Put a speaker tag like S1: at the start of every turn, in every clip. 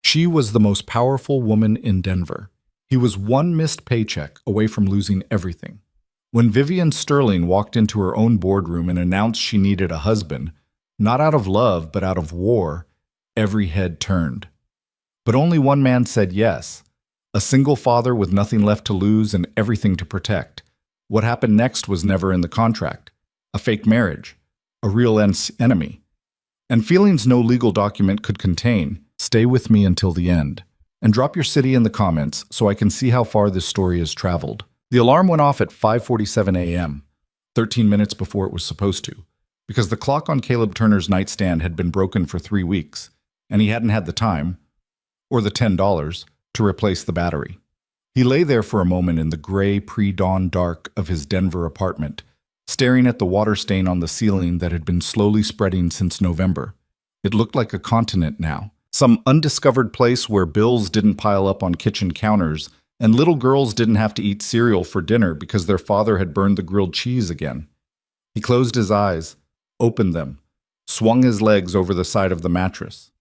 S1: She was the most powerful woman in Denver. He was one missed paycheck away from losing everything. When Vivian Sterling walked into her own boardroom and announced she needed a husband, not out of love but out of war, every head turned. But only one man said yes, a single father with nothing left to lose and everything to protect. What happened next was never in the contract. A fake marriage, a real enemy, and feelings no legal document could contain. Stay with me until the end. And drop your city in the comments so I can see how far this story has traveled. The alarm went off at 5:47 a.m., 13 minutes before it was supposed to, because the clock on Caleb Turner's nightstand had been broken for 3 weeks, and he hadn't had the time, or the $10, to replace the battery. He lay there for a moment in the gray pre-dawn dark of his Denver apartment, staring at the water stain on the ceiling that had been slowly spreading since November. It looked like a continent now, some undiscovered place where bills didn't pile up on kitchen counters and little girls didn't have to eat cereal for dinner because their father had burned the grilled cheese again. He closed his eyes, opened them, swung his legs over the side of the mattress.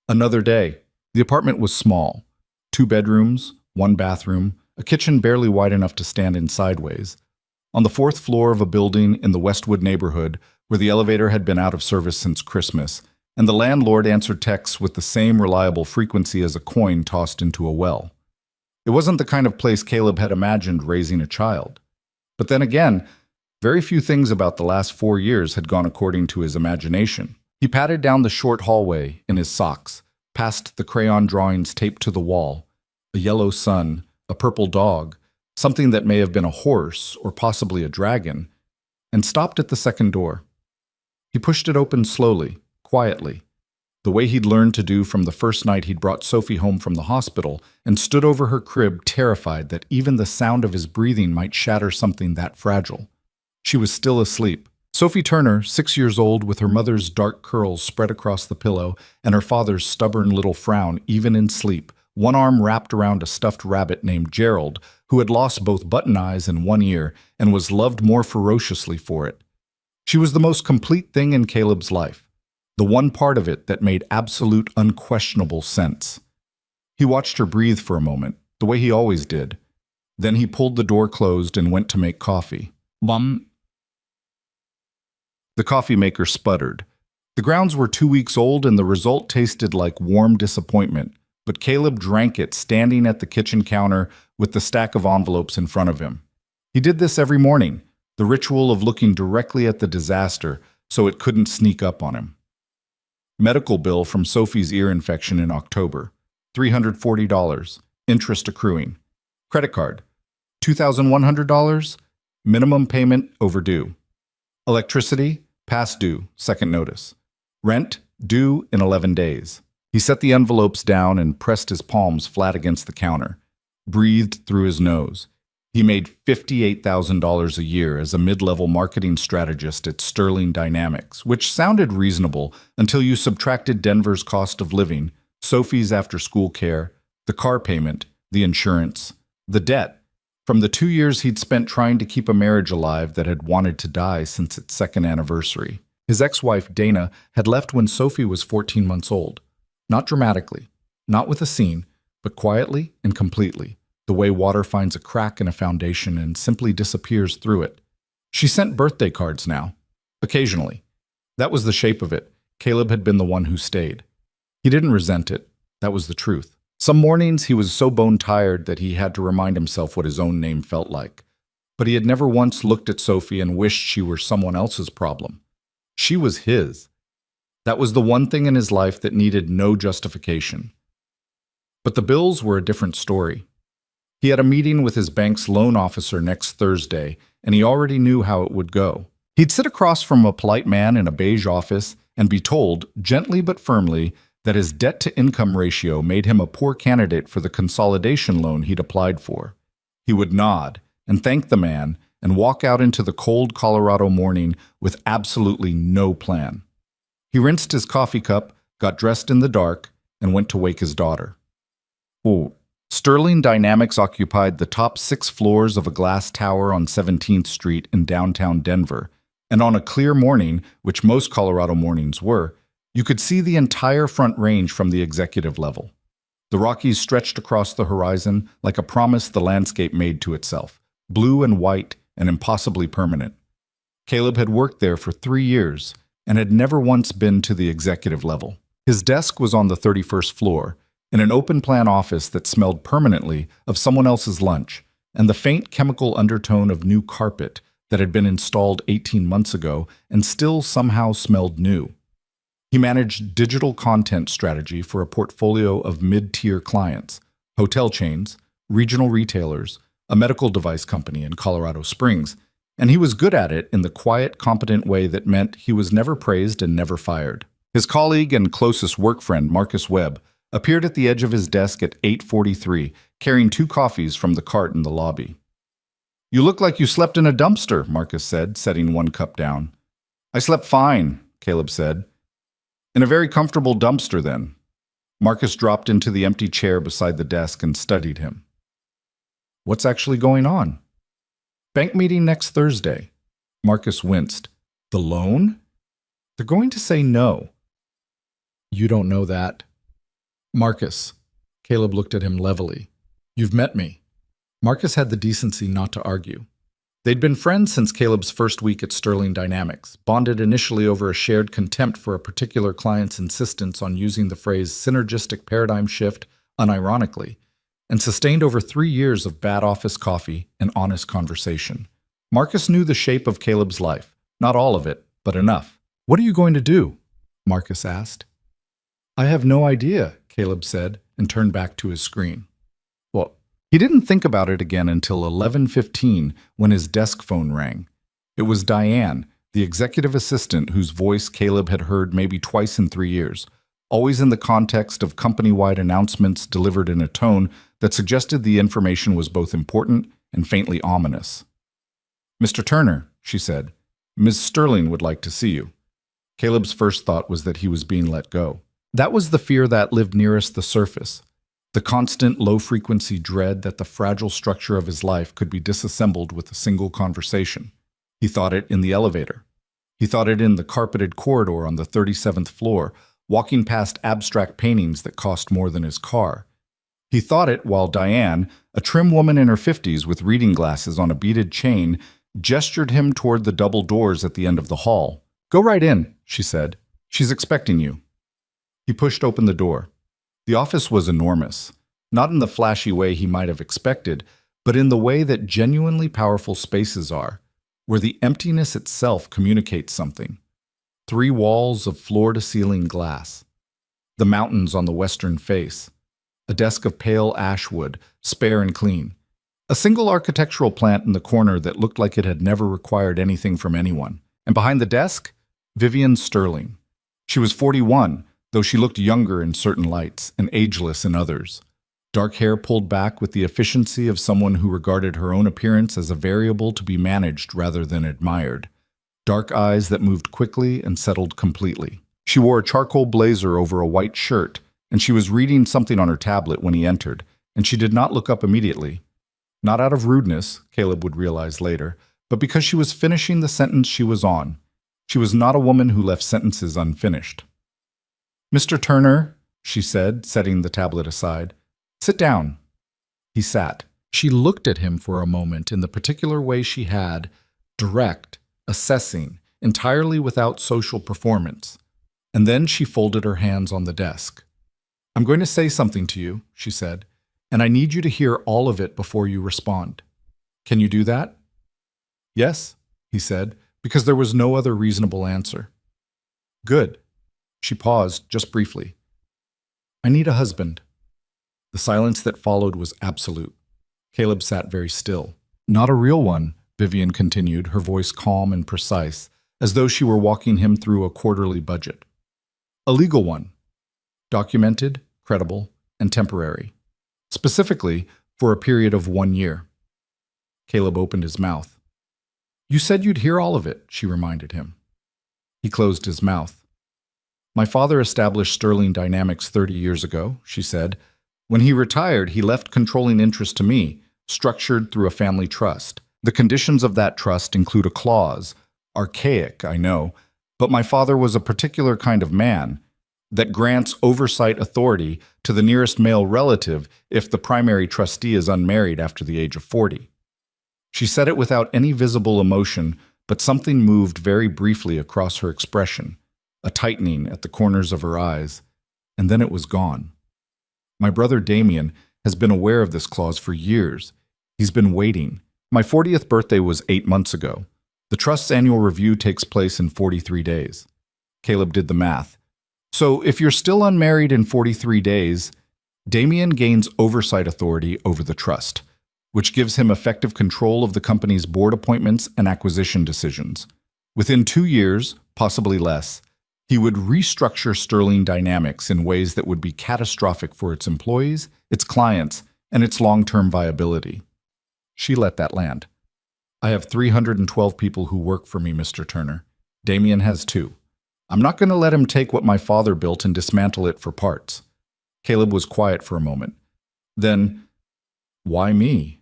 S1: Another day. The apartment was small. 2 bedrooms, 1 bathroom, a kitchen barely wide enough to stand in sideways. On the 4th floor of a building in the Westwood neighborhood where the elevator had been out of service since Christmas, and the landlord answered texts with the same reliable frequency as a coin tossed into a well. It wasn't the kind of place Caleb had imagined raising a child. But then again, very few things about the last 4 years had gone according to his imagination. He pattered down the short hallway in his socks, past the crayon drawings taped to the wall, a yellow sun, a purple dog, something that may have been a horse or possibly a dragon, and stopped at the second door. He pushed it open slowly, quietly, the way he'd learned to do from the first night he'd brought Sophie home from the hospital, and stood over her crib terrified that even the sound of his breathing might shatter something that fragile. She was still asleep. Sophie Turner, 6 years old, with her mother's dark curls spread across the pillow and her father's stubborn little frown even in sleep, one arm wrapped around a stuffed rabbit named Gerald, who had lost both button eyes and one ear and was loved more ferociously for it. She was the most complete thing in Caleb's life, the one part of it that made absolute, unquestionable sense. He watched her breathe for a moment, the way he always did. Then he pulled the door closed and went to make coffee. Bum. The coffee maker sputtered. The grounds were 2 weeks old and the result tasted like warm disappointment, but Caleb drank it standing at the kitchen counter with the stack of envelopes in front of him. He did this every morning, the ritual of looking directly at the disaster so it couldn't sneak up on him. Medical bill from Sophie's ear infection in October, $340, interest accruing. Credit card, $2,100, minimum payment overdue. Electricity, past due, second notice. Rent, due in 11 days. He set the envelopes down and pressed his palms flat against the counter, breathed through his nose. He made $58,000 a year as a mid-level marketing strategist at Sterling Dynamics, which sounded reasonable until you subtracted Denver's cost of living, Sophie's after-school care, the car payment, the insurance, the debt, from the 2 years he'd spent trying to keep a marriage alive that had wanted to die since its 2nd anniversary. His ex-wife, Dana, had left when Sophie was 14 months old. Not dramatically, not with a scene, but quietly and completely, the way water finds a crack in a foundation and simply disappears through it. She sent birthday cards now, occasionally. That was the shape of it. Caleb had been the one who stayed. He didn't resent it. That was the truth. Some mornings he was so bone-tired that he had to remind himself what his own name felt like. But he had never once looked at Sophie and wished she were someone else's problem. She was his. That was the one thing in his life that needed no justification. But the bills were a different story. He had a meeting with his bank's loan officer next Thursday, and he already knew how it would go. He'd sit across from a polite man in a beige office and be told, gently but firmly, that his debt-to-income ratio made him a poor candidate for the consolidation loan he'd applied for. He would nod and thank the man and walk out into the cold Colorado morning with absolutely no plan. He rinsed his coffee cup, got dressed in the dark, and went to wake his daughter. Oh, Sterling Dynamics occupied the top 6 floors of a glass tower on 17th Street in downtown Denver, and on a clear morning, which most Colorado mornings were, You could see the entire Front Range from the executive level. The Rockies stretched across the horizon like a promise the landscape made to itself, blue and white and impossibly permanent. Caleb had worked there for 3 years and had never once been to the executive level. His desk was on the 31st floor, in an open-plan office that smelled permanently of someone else's lunch and the faint chemical undertone of new carpet that had been installed 18 months ago and still somehow smelled new. He managed digital content strategy for a portfolio of mid-tier clients, hotel chains, regional retailers, a medical device company in Colorado Springs, and he was good at it in the quiet, competent way that meant he was never praised and never fired. His colleague and closest work friend, Marcus Webb, appeared at the edge of his desk at 8:43, carrying 2 coffees from the cart in the lobby. "You look like you slept in a dumpster," Marcus said, setting 1 cup down. "I slept fine," Caleb said. "In a very comfortable dumpster, then." Marcus dropped into the empty chair beside the desk and studied him. "What's actually going on?" "Bank meeting next Thursday." Marcus winced. "The loan?" "They're going to say no." "You don't know that." "Marcus." Caleb looked at him levelly. "You've met me." Marcus had the decency not to argue. They'd been friends since Caleb's first week at Sterling Dynamics, bonded initially over a shared contempt for a particular client's insistence on using the phrase synergistic paradigm shift unironically, and sustained over 3 years of bad office coffee and honest conversation. Marcus knew the shape of Caleb's life, not all of it, but enough. "What are you going to do?" Marcus asked. "I have no idea," Caleb said, and turned back to his screen. Well, he didn't think about it again until 11:15 when his desk phone rang. It was Diane, the executive assistant whose voice Caleb had heard maybe twice in 3 years, always in the context of company-wide announcements delivered in a tone that suggested the information was both important and faintly ominous. "Mr. Turner," she said, "Ms. Sterling would like to see you." Caleb's first thought was that he was being let go. That was the fear that lived nearest the surface, the constant low-frequency dread that the fragile structure of his life could be disassembled with a single conversation. He thought it in the elevator. He thought it in the carpeted corridor on the 37th floor, walking past abstract paintings that cost more than his car. He thought it while Diane, a trim woman in her 50s with reading glasses on a beaded chain, gestured him toward the double doors at the end of the hall. "Go right in," she said. "She's expecting you." He pushed open the door. The office was enormous, not in the flashy way he might have expected, but in the way that genuinely powerful spaces are, where the emptiness itself communicates something. 3 walls of floor-to-ceiling glass. The mountains on the western face. A desk of pale ash wood, spare and clean. A single architectural plant in the corner that looked like it had never required anything from anyone. And behind the desk, Vivian Sterling. She was 41, though she looked younger in certain lights and ageless in others. Dark hair pulled back with the efficiency of someone who regarded her own appearance as a variable to be managed rather than admired. Dark eyes that moved quickly and settled completely. She wore a charcoal blazer over a white shirt, and she was reading something on her tablet when he entered, and she did not look up immediately. Not out of rudeness, Caleb would realize later, but because she was finishing the sentence she was on. She was not a woman who left sentences unfinished. "Mr. Turner," she said, setting the tablet aside. "Sit down." He sat. She looked at him for a moment in the particular way she had, direct, assessing, entirely without social performance. And then she folded her hands on the desk. "I'm going to say something to you," she said, "and I need you to hear all of it before you respond. Can you do that?" "Yes," he said, because there was no other reasonable answer. "Good." She paused, just briefly. "I need a husband." The silence that followed was absolute. Caleb sat very still. "Not a real one," Vivian continued, her voice calm and precise, as though she were walking him through a quarterly budget. "A legal one. Documented, credible, and temporary. Specifically, for a period of 1 year. Caleb opened his mouth. "You said you'd hear all of it," she reminded him. He closed his mouth. "My father established Sterling Dynamics 30 years ago," she said. "When he retired, he left controlling interest to me, structured through a family trust. The conditions of that trust include a clause, archaic, I know, But my father was a particular kind of man that grants oversight authority to the nearest male relative if the primary trustee is unmarried after the age of 40. She said it without any visible emotion, but something moved very briefly across her expression, a tightening at the corners of her eyes, and then it was gone. My brother Damien has been aware of this clause for years. He's been waiting. My 40th birthday was 8 months ago. The trust's annual review takes place in 43 days. Caleb did the math. So if you're still unmarried in 43 days, Damien gains oversight authority over the trust, which gives him effective control of the company's board appointments and acquisition decisions. Within 2 years, possibly less, he would restructure Sterling Dynamics in ways that would be catastrophic for its employees, its clients, and its long-term viability. She let that land. I have 312 people who work for me, Mr. Turner. Damien has 2. I'm not going to let him take what my father built and dismantle it for parts. Caleb was quiet for a moment. Then, why me?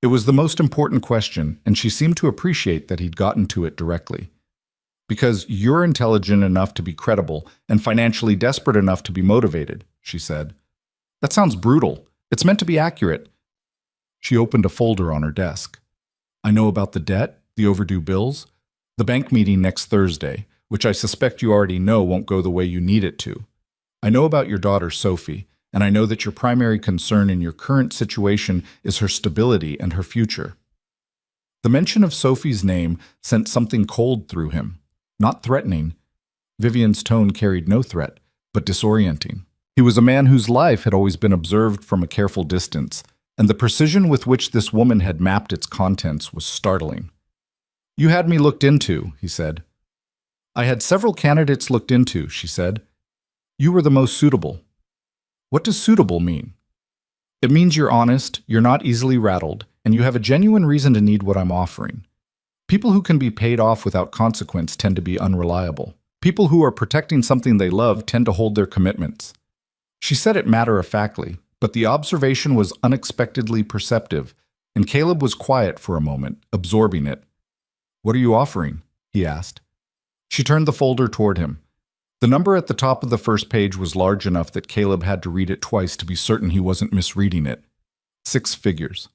S1: It was the most important question, and she seemed to appreciate that he'd gotten to it directly. Because you're intelligent enough to be credible and financially desperate enough to be motivated, she said. That sounds brutal. It's meant to be accurate. She opened a folder on her desk. I know about the debt, the overdue bills, the bank meeting next Thursday, which I suspect you already know won't go the way you need it to. I know about your daughter, Sophie, and I know that your primary concern in your current situation is her stability and her future. The mention of Sophie's name sent something cold through him. Not threatening. Vivian's tone carried no threat, but disorienting. He was a man whose life had always been observed from a careful distance, and the precision with which this woman had mapped its contents was startling. You had me looked into, he said. I had several candidates looked into, she said. You were the most suitable. What does suitable mean? It means you're honest, you're not easily rattled, and you have a genuine reason to need what I'm offering. People who can be paid off without consequence tend to be unreliable. People who are protecting something they love tend to hold their commitments. She said it matter-of-factly, but the observation was unexpectedly perceptive, and Caleb was quiet for a moment, absorbing it. What are you offering? He asked. She turned the folder toward him. The number at the top of the first page was large enough that Caleb had to read it twice to be certain he wasn't misreading it. 6 figures.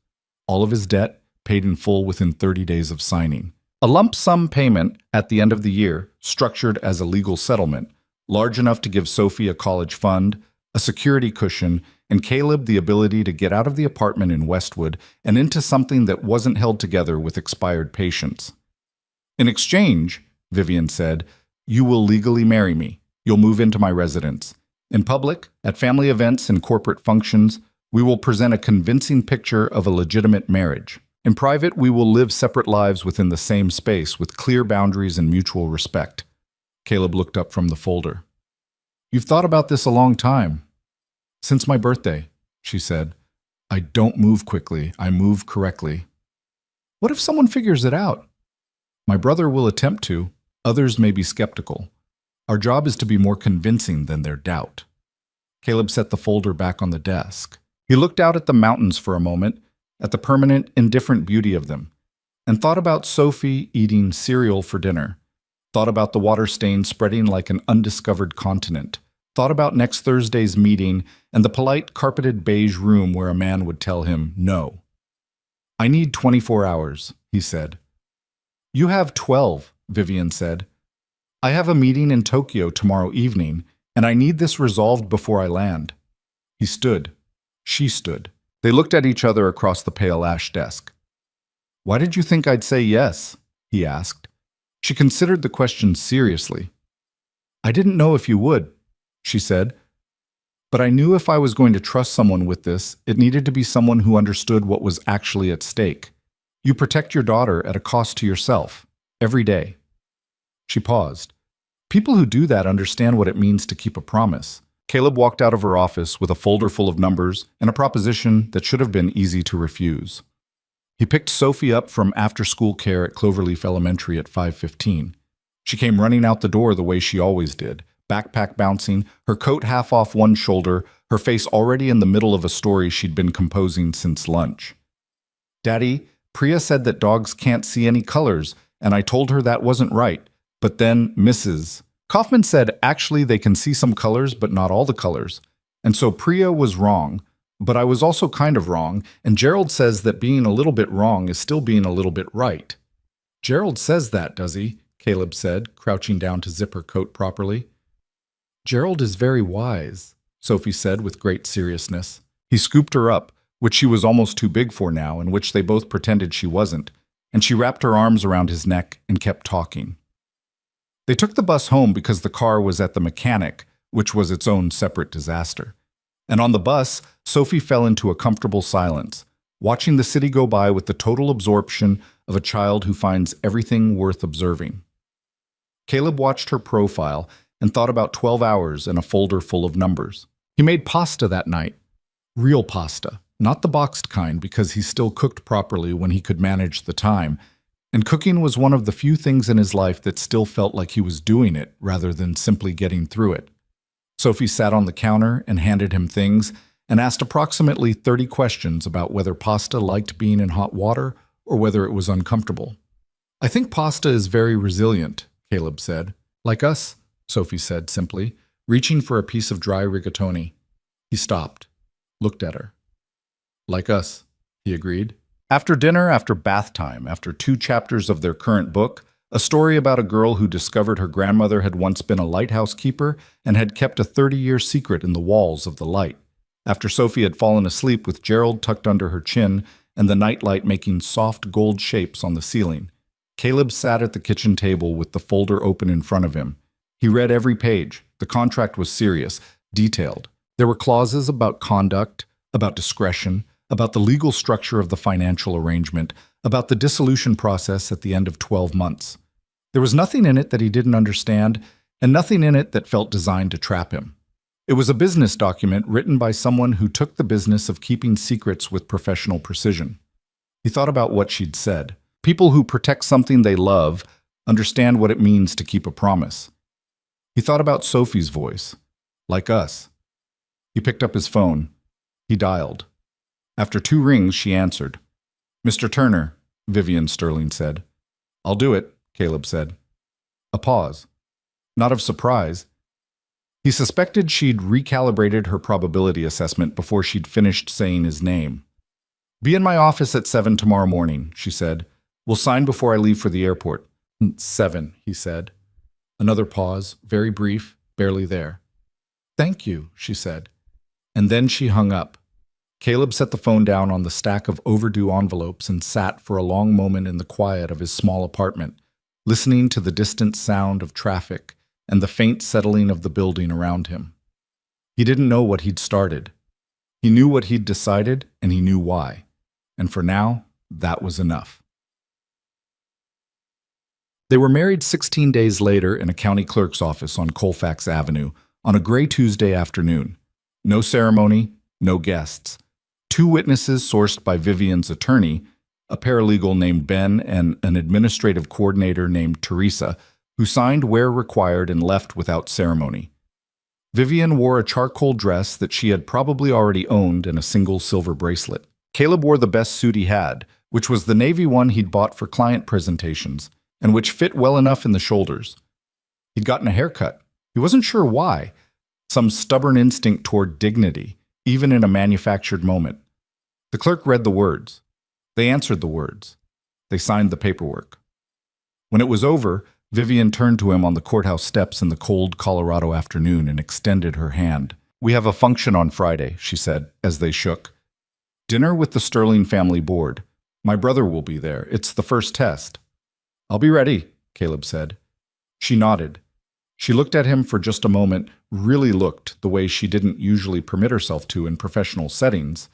S1: All of his debt paid in full within 30 days of signing. A lump sum payment at the end of the year, structured as a legal settlement, large enough to give Sophie a college fund, a security cushion, and Caleb the ability to get out of the apartment in Westwood and into something that wasn't held together with expired patience. In exchange, Vivian said, you will legally marry me. You'll move into my residence. In public, at family events and corporate functions, we will present a convincing picture of a legitimate marriage. In private, we will live separate lives within the same space with clear boundaries and mutual respect. Caleb looked up from the folder. You've thought about this a long time. Since my birthday, she said. I don't move quickly, I move correctly. What if someone figures it out? My brother will attempt to. Others may be skeptical. Our job is to be more convincing than their doubt. Caleb set the folder back on the desk. He looked out at the mountains for a moment, at the permanent, indifferent beauty of them, and thought about Sophie eating cereal for dinner, thought about the water stain spreading like an undiscovered continent, thought about next Thursday's meeting and the polite carpeted beige room where a man would tell him no. I need 24 hours, he said. You have 12, Vivian said. I have a meeting in Tokyo tomorrow evening, and I need this resolved before I land. He stood. She stood. They looked at each other across the pale ash desk. Why did you think I'd say yes? He asked. She considered the question seriously. I didn't know if you would, she said. But I knew if I was going to trust someone with this, it needed to be someone who understood what was actually at stake. You protect your daughter at a cost to yourself, every day. She paused. People who do that understand what it means to keep a promise. Caleb walked out of her office with a folder full of numbers and a proposition that should have been easy to refuse. He picked Sophie up from after-school care at Cloverleaf Elementary at 5:15. She came running out the door the way she always did, backpack bouncing, her coat half off one shoulder, her face already in the middle of a story she'd been composing since lunch. Daddy, Priya said that dogs can't see any colors, and I told her that wasn't right. But then Mrs. Kaufman said actually they can see some colors, but not all the colors. And so Priya was wrong, but I was also kind of wrong, and Gerald says that being a little bit wrong is still being a little bit right. Gerald says that, does he? Caleb said, crouching down to zip her coat properly. Gerald is very wise, Sophie said with great seriousness. He scooped her up, which she was almost too big for now, and which they both pretended she wasn't, and she wrapped her arms around his neck and kept talking. They took the bus home because the car was at the mechanic, which was its own separate disaster. And on the bus, Sophie fell into a comfortable silence, watching the city go by with the total absorption of a child who finds everything worth observing. Caleb watched her profile and thought about 12 hours in a folder full of numbers. He made pasta that night. Real pasta, not the boxed kind because he still cooked properly when he could manage the time, and cooking was one of the few things in his life that still felt like he was doing it rather than simply getting through it. Sophie sat on the counter and handed him things and asked approximately 30 questions about whether pasta liked being in hot water or whether it was uncomfortable. I think pasta is very resilient, Caleb said. Like us, Sophie said simply, reaching for a piece of dry rigatoni. He stopped, looked at her. Like us, he agreed. After dinner, after bath time, after 2 chapters of their current book, a story about a girl who discovered her grandmother had once been a lighthouse keeper and had kept a 30-year secret in the walls of the light. After Sophie had fallen asleep with Gerald tucked under her chin and the nightlight making soft gold shapes on the ceiling, Caleb sat at the kitchen table with the folder open in front of him. He read every page. The contract was serious, detailed. There were clauses about conduct, about discretion, about the legal structure of the financial arrangement, about the dissolution process at the end of 12 months. There was nothing in it that he didn't understand, and nothing in it that felt designed to trap him. It was a business document written by someone who took the business of keeping secrets with professional precision. He thought about what she'd said. People who protect something they love understand what it means to keep a promise. He thought about Sophie's voice. Like us. He picked up his phone. He dialed. After 2 rings, she answered. Mr. Turner, Vivian Sterling said. I'll do it, Caleb said. A pause. Not of surprise. He suspected she'd recalibrated her probability assessment before she'd finished saying his name. Be in my office at 7 tomorrow morning, she said. We'll sign before I leave for the airport. 7, he said. Another pause, very brief, barely there. Thank you, she said. And then she hung up. Caleb set the phone down on the stack of overdue envelopes and sat for a long moment in the quiet of his small apartment, listening to the distant sound of traffic and the faint settling of the building around him. He didn't know what he'd started. He knew what he'd decided, and he knew why. And for now, that was enough. They were married 16 days later in a county clerk's office on Colfax Avenue on a gray Tuesday afternoon. No ceremony, no guests. 2 witnesses sourced by Vivian's attorney, a paralegal named Ben and an administrative coordinator named Teresa, who signed where required and left without ceremony. Vivian wore a charcoal dress that she had probably already owned and a single silver bracelet. Caleb wore the best suit he had, which was the navy one he'd bought for client presentations, and which fit well enough in the shoulders. He'd gotten a haircut. He wasn't sure why. Some stubborn instinct toward dignity, even in a manufactured moment. The clerk read the words. They answered the words. They signed the paperwork. When it was over, Vivian turned to him on the courthouse steps in the cold Colorado afternoon and extended her hand. We have a function on Friday, she said, as they shook. Dinner with the Sterling family board. My brother will be there. It's the first test. I'll be ready, Caleb said. She nodded. She looked at him for just a moment, really looked the way she didn't usually permit herself to in professional settings,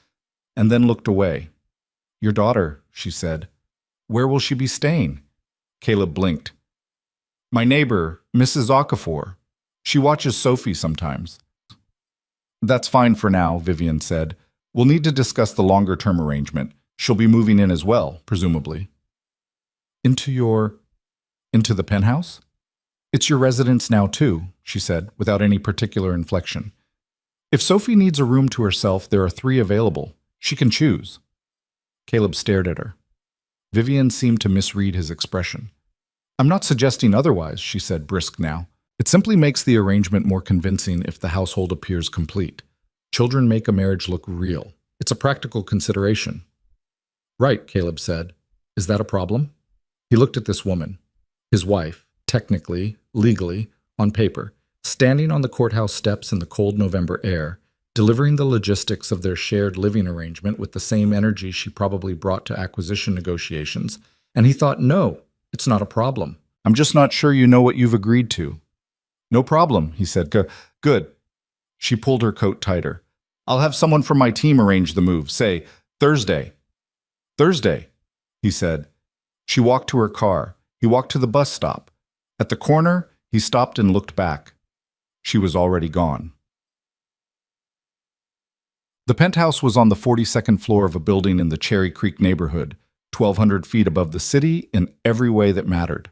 S1: and then looked away. Your daughter, she said. Where will she be staying? Caleb blinked. My neighbor, Mrs. Okafor. She watches Sophie sometimes. That's fine for now, Vivian said. We'll need to discuss the longer-term arrangement. She'll be moving in as well, presumably. Into the penthouse? It's your residence now, too, she said, without any particular inflection. If Sophie needs a room to herself, there are 3 available. She can choose. Caleb stared at her. Vivian seemed to misread his expression. I'm not suggesting otherwise, she said, brisk now. It simply makes the arrangement more convincing if the household appears complete. Children make a marriage look real. It's a practical consideration. Right, Caleb said. Is that a problem? He looked at this woman, his wife, technically, legally, on paper, standing on the courthouse steps in the cold November air, delivering the logistics of their shared living arrangement with the same energy she probably brought to acquisition negotiations, and he thought, no, it's not a problem. I'm just not sure you know what you've agreed to. No problem, he said. Good. She pulled her coat tighter. I'll have someone from my team arrange the move. Say, Thursday. Thursday, he said. She walked to her car. He walked to the bus stop. At the corner, he stopped and looked back. She was already gone. The penthouse was on the 42nd floor of a building in the Cherry Creek neighborhood, 1,200 feet above the city in every way that mattered.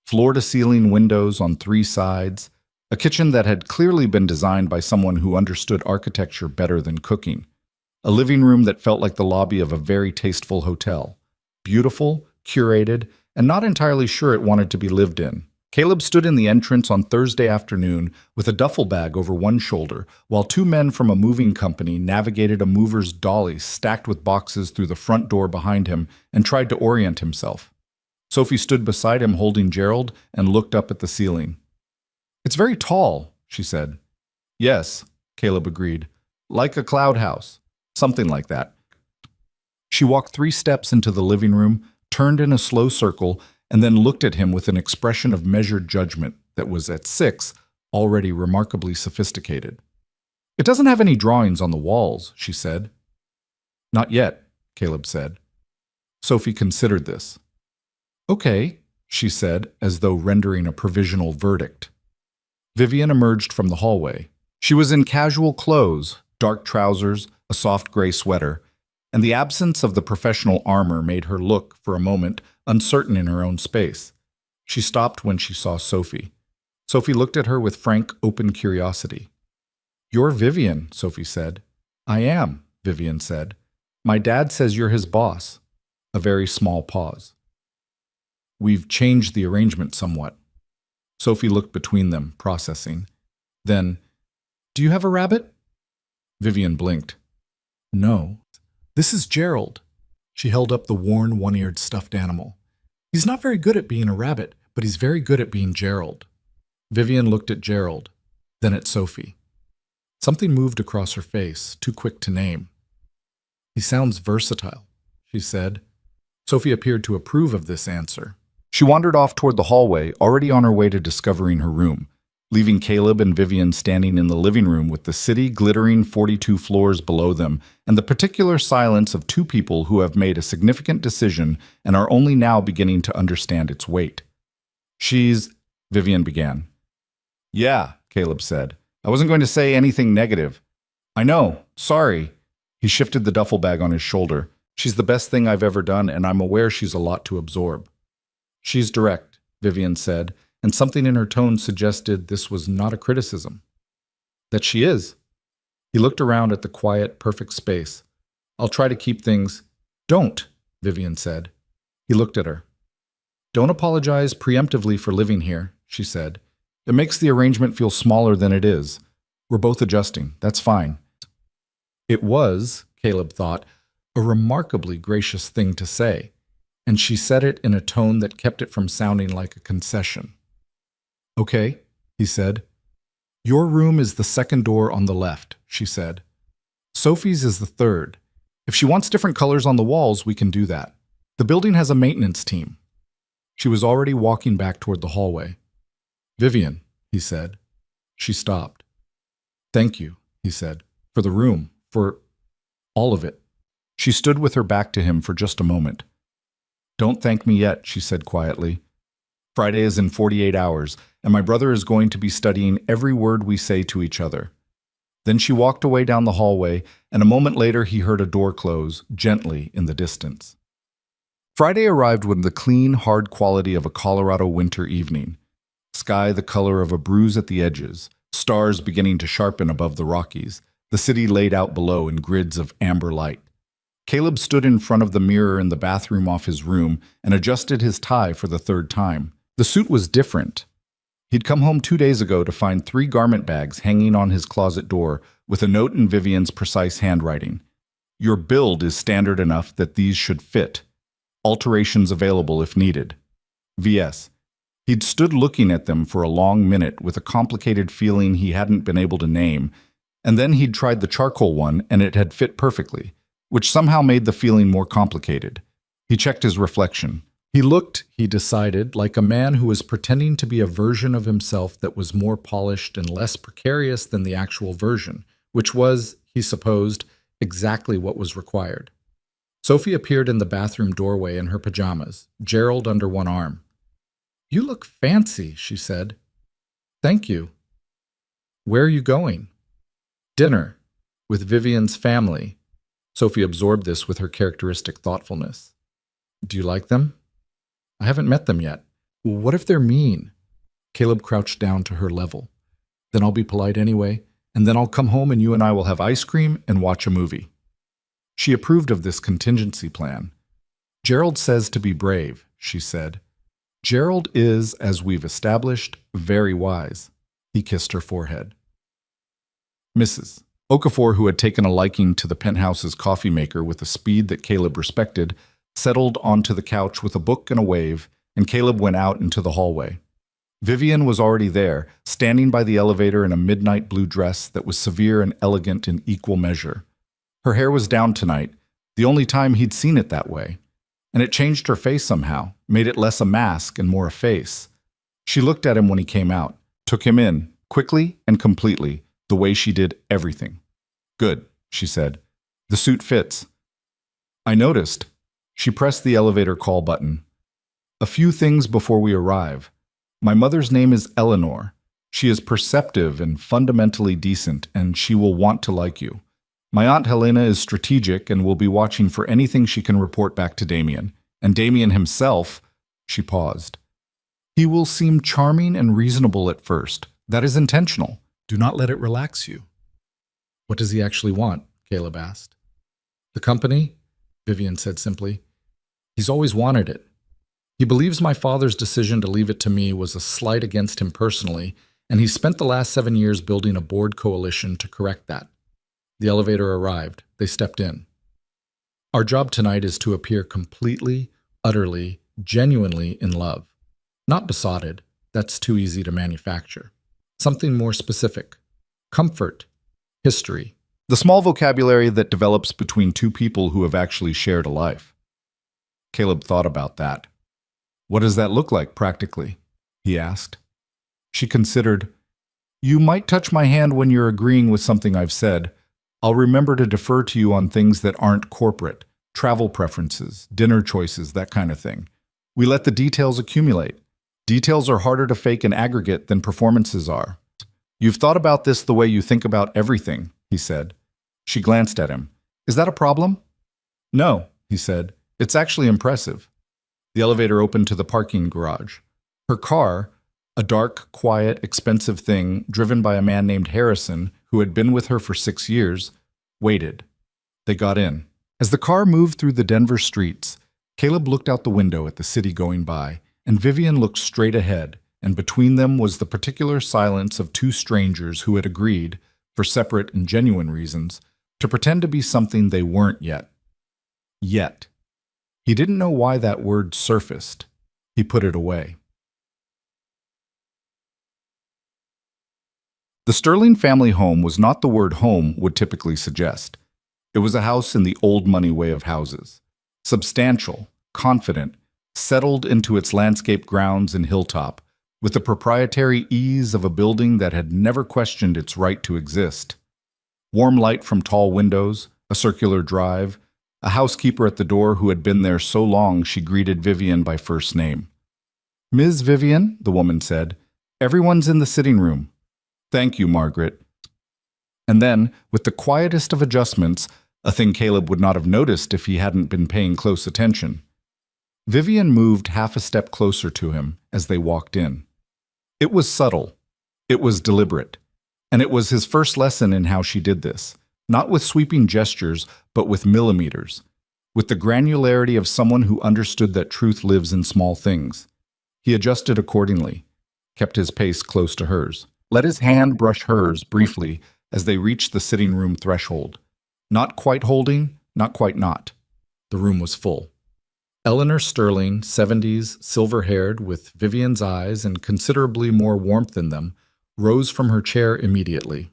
S1: Floor-to-ceiling windows on 3 sides, a kitchen that had clearly been designed by someone who understood architecture better than cooking, a living room that felt like the lobby of a very tasteful hotel, beautiful, curated, and not entirely sure it wanted to be lived in. Caleb stood in the entrance on Thursday afternoon with a duffel bag over one shoulder, while 2 men from a moving company navigated a mover's dolly stacked with boxes through the front door behind him and tried to orient himself. Sophie stood beside him holding Gerald and looked up at the ceiling. It's very tall, she said. Yes, Caleb agreed. Like a cloud house. Something like that. She walked 3 steps into the living room, turned in a slow circle, and then looked at him with an expression of measured judgment that was, at 6, already remarkably sophisticated. It doesn't have any drawings on the walls, she said. Not yet, Caleb said. Sophie considered this. Okay, she said, as though rendering a provisional verdict. Vivian emerged from the hallway. She was in casual clothes, dark trousers, a soft gray sweater, and the absence of the professional armor made her look, for a moment, uncertain in her own space. She stopped when she saw Sophie. Sophie looked at her with frank, open curiosity. You're Vivian, Sophie said. I am, Vivian said. My dad says you're his boss. A very small pause. We've changed the arrangement somewhat. Sophie looked between them, processing. Then, do you have a rabbit? Vivian blinked. No. This is Gerald. She held up the worn, one-eared stuffed animal. He's not very good at being a rabbit, but he's very good at being Gerald. Vivian looked at Gerald, then at Sophie. Something moved across her face, too quick to name. He sounds versatile, she said. Sophie appeared to approve of this answer. She wandered off toward the hallway, already on her way to discovering her room, leaving Caleb and Vivian standing in the living room with the city glittering 42 floors below them and the particular silence of 2 people who have made a significant decision and are only now beginning to understand its weight. Vivian began. Yeah, Caleb said. I wasn't going to say anything negative. I know, sorry. He shifted the duffel bag on his shoulder. She's the best thing I've ever done, and I'm aware she's a lot to absorb. She's direct, Vivian said, and something in her tone suggested this was not a criticism. That she is. He looked around at the quiet, perfect space. I'll try to keep things. Don't, Vivian said. He looked at her. Don't apologize preemptively for living here, she said. It makes the arrangement feel smaller than it is. We're both adjusting. That's fine. It was, Caleb thought, a remarkably gracious thing to say, and she said it in a tone that kept it from sounding like a concession. Okay, he said. Your room is the second door on the left, she said. Sophie's is the third. If she wants different colors on the walls, we can do that. The building has a maintenance team. She was already walking back toward the hallway. Vivian, he said. She stopped. Thank you, he said, for the room, for all of it. She stood with her back to him for just a moment. Don't thank me yet, she said quietly. Friday is in 48 hours, and my brother is going to be studying every word we say to each other. Then she walked away down the hallway, and a moment later he heard a door close, gently, in the distance. Friday arrived with the clean, hard quality of a Colorado winter evening. Sky the color of a bruise at the edges, stars beginning to sharpen above the Rockies, the city laid out below in grids of amber light. Caleb stood in front of the mirror in the bathroom off his room and adjusted his tie for the 3rd time, The suit was different. He'd come home 2 days ago to find 3 garment bags hanging on his closet door with a note in Vivian's precise handwriting. Your build is standard enough that these should fit. Alterations available if needed. V.S. He'd stood looking at them for a long minute with a complicated feeling he hadn't been able to name, and then he'd tried the charcoal one and it had fit perfectly, which somehow made the feeling more complicated. He checked his reflection. He looked, he decided, like a man who was pretending to be a version of himself that was more polished and less precarious than the actual version, which was, he supposed, exactly what was required. Sophie appeared in the bathroom doorway in her pajamas, Gerald under one arm. You look fancy, she said. Thank you. Where are you going? Dinner, with Vivian's family. Sophie absorbed this with her characteristic thoughtfulness. Do you like them? I haven't met them yet. What if they're mean? Caleb crouched down to her level. Then I'll be polite anyway, and then I'll come home and you and I will have ice cream and watch a movie. She approved of this contingency plan. Gerald says to be brave, she said. Gerald is, as we've established, very wise. He kissed her forehead. Mrs. Okafor, who had taken a liking to the penthouse's coffee maker with a speed that Caleb respected, settled onto the couch with a book and a wave, and Caleb went out into the hallway. Vivian was already there, standing by the elevator in a midnight blue dress that was severe and elegant in equal measure. Her hair was down tonight, the only time he'd seen it that way, and it changed her face somehow, made it less a mask and more a face. She looked at him when he came out, took him in, quickly and completely, the way she did everything. Good, she said. The suit fits. I noticed. She pressed the elevator call button. A few things before we arrive. My mother's name is Eleanor. She is perceptive and fundamentally decent, and she will want to like you. My Aunt Helena is strategic and will be watching for anything she can report back to Damien. And Damien himself, she paused. He will seem charming and reasonable at first. That is intentional. Do not let it relax you. What does he actually want? Caleb asked. The company? Vivian said simply. He's always wanted it. He believes my father's decision to leave it to me was a slight against him personally, and he spent the last 7 years building a board coalition to correct that. The elevator arrived. They stepped in. Our job tonight is to appear completely, utterly, genuinely in love. Not besotted. That's too easy to manufacture. Something more specific. Comfort. History. The small vocabulary that develops between two people who have actually shared a life. Caleb thought about that. What does that look like practically? He asked. She considered. You might touch my hand when you're agreeing with something I've said. I'll remember to defer to you on things that aren't corporate, travel preferences, dinner choices, that kind of thing. We let the details accumulate. Details are harder to fake in aggregate than performances are. You've thought about this the way you think about everything, he said. She glanced at him. Is that a problem? No, he said. It's actually impressive. The elevator opened to the parking garage. Her car, a dark, quiet, expensive thing driven by a man named Harrison, who had been with her for 6 years, waited. They got in. As the car moved through the Denver streets, Caleb looked out the window at the city going by, and Vivian looked straight ahead, and between them was the particular silence of two strangers who had agreed, for separate and genuine reasons, to pretend to be something they weren't yet. Yet. He didn't know why that word surfaced. He put it away. The Sterling family home was not the word home would typically suggest. It was a house in the old money way of houses. Substantial, confident, settled into its landscape grounds and hilltop, with the proprietary ease of a building that had never questioned its right to exist. Warm light from tall windows, a circular drive, a housekeeper at the door who had been there so long she greeted Vivian by first name. Ms. Vivian, the woman said, everyone's in the sitting room. Thank you, Margaret. And then, with the quietest of adjustments, a thing Caleb would not have noticed if he hadn't been paying close attention, Vivian moved half a step closer to him as they walked in. It was subtle. It was deliberate. And it was his first lesson in how she did this, not with sweeping gestures, but with millimeters, with the granularity of someone who understood that truth lives in small things. He adjusted accordingly, kept his pace close to hers, let his hand brush hers briefly as they reached the sitting room threshold. Not quite holding, not quite not. The room was full. Eleanor Sterling, 70s, silver-haired, with Vivian's eyes and considerably more warmth in them, rose from her chair immediately.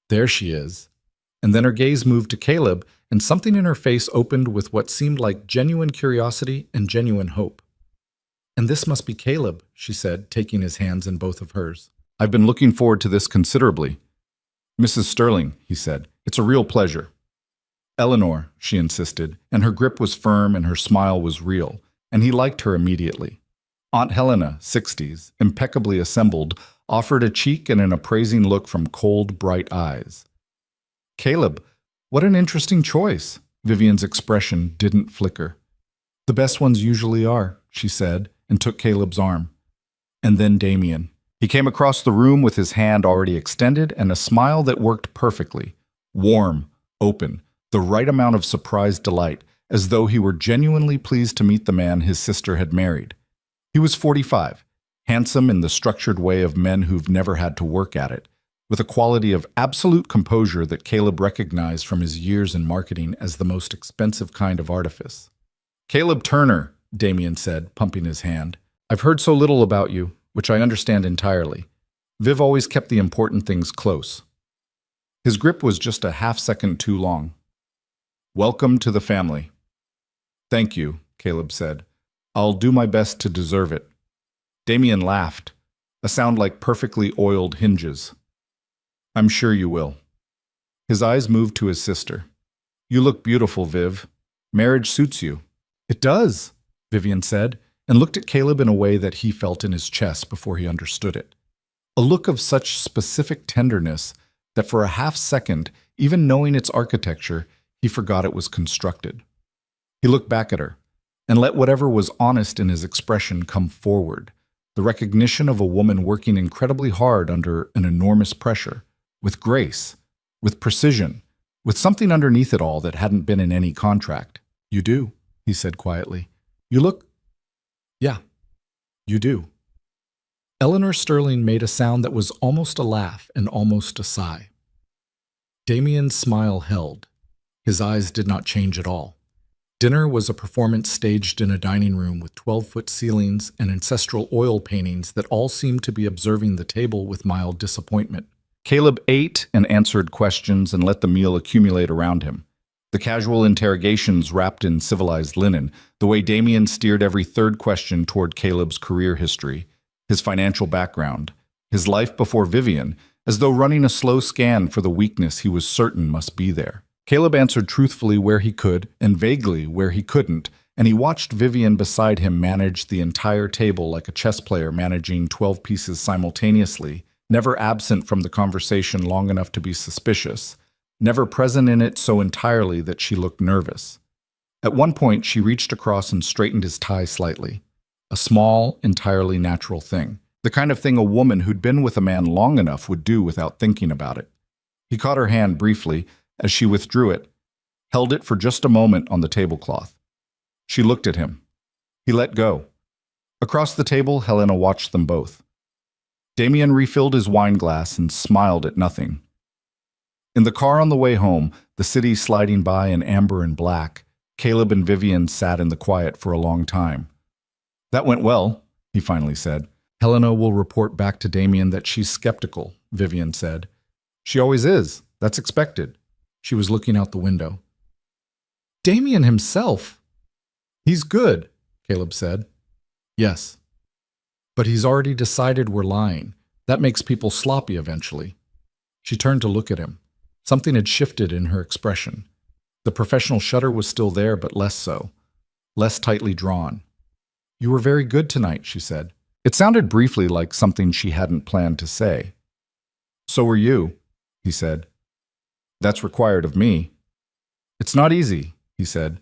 S1: There she is. And then her gaze moved to Caleb, and something in her face opened with what seemed like genuine curiosity and genuine hope. "And this must be Caleb," she said, taking his hands in both of hers. "I've been looking forward to this considerably." "Mrs. Sterling," he said, "it's a real pleasure." "Eleanor," she insisted, and her grip was firm and her smile was real, and he liked her immediately. Aunt Helena, 60s, impeccably assembled, offered a cheek and an appraising look from cold, bright eyes. "Caleb, what an interesting choice." Vivian's expression didn't flicker. "The best ones usually are," she said, and took Caleb's arm. And then Damien. He came across the room with his hand already extended and a smile that worked perfectly. Warm, open, the right amount of surprised delight, as though he were genuinely pleased to meet the man his sister had married. He was 45, handsome in the structured way of men who've never had to work at it, with a quality of absolute composure that Caleb recognized from his years in marketing as the most expensive kind of artifice. "Caleb Turner," Damien said, pumping his hand. "I've heard so little about you, which I understand entirely. Viv always kept the important things close." His grip was just a half-second too long. "Welcome to the family." "Thank you," Caleb said. "I'll do my best to deserve it." Damien laughed, a sound like perfectly oiled hinges. "I'm sure you will." His eyes moved to his sister. "You look beautiful, Viv. Marriage suits you." "It does," Vivian said, and looked at Caleb in a way that he felt in his chest before he understood it. A look of such specific tenderness that for a half-second, even knowing its architecture, he forgot it was constructed. He looked back at her, and let whatever was honest in his expression come forward, the recognition of a woman working incredibly hard under an enormous pressure, with grace, with precision, with something underneath it all that hadn't been in any contract. "You do," he said quietly. "You look... yeah, you do." Eleanor Sterling made a sound that was almost a laugh and almost a sigh. Damien's smile held. His eyes did not change at all. Dinner was a performance staged in a dining room with 12-foot ceilings and ancestral oil paintings that all seemed to be observing the table with mild disappointment. Caleb ate and answered questions and let the meal accumulate around him. The casual interrogations wrapped in civilized linen, the way Damien steered every third question toward Caleb's career history, his financial background, his life before Vivian, as though running a slow scan for the weakness he was certain must be there. Caleb answered truthfully where he could and vaguely where he couldn't, and he watched Vivian beside him manage the entire table like a chess player managing 12 pieces simultaneously, never absent from the conversation long enough to be suspicious, never present in it so entirely that she looked nervous. At one point, she reached across and straightened his tie slightly. A small, entirely natural thing. The kind of thing a woman who'd been with a man long enough would do without thinking about it. He caught her hand briefly as she withdrew it, held it for just a moment on the tablecloth. She looked at him. He let go. Across the table, Helena watched them both. Damien refilled his wine glass and smiled at nothing. In the car on the way home, the city sliding by in amber and black, Caleb and Vivian sat in the quiet for a long time. "That went well," he finally said. "Helena will report back to Damien that she's skeptical," Vivian said. "She always is. That's expected." She was looking out the window. "Damien himself." "He's good," Caleb said. "Yes. But he's already decided we're lying. That makes people sloppy eventually." She turned to look at him. Something had shifted in her expression. The professional shudder was still there, but less so. Less tightly drawn. "You were very good tonight," she said. It sounded briefly like something she hadn't planned to say. "So were you," he said. "That's required of me." "It's not easy," he said.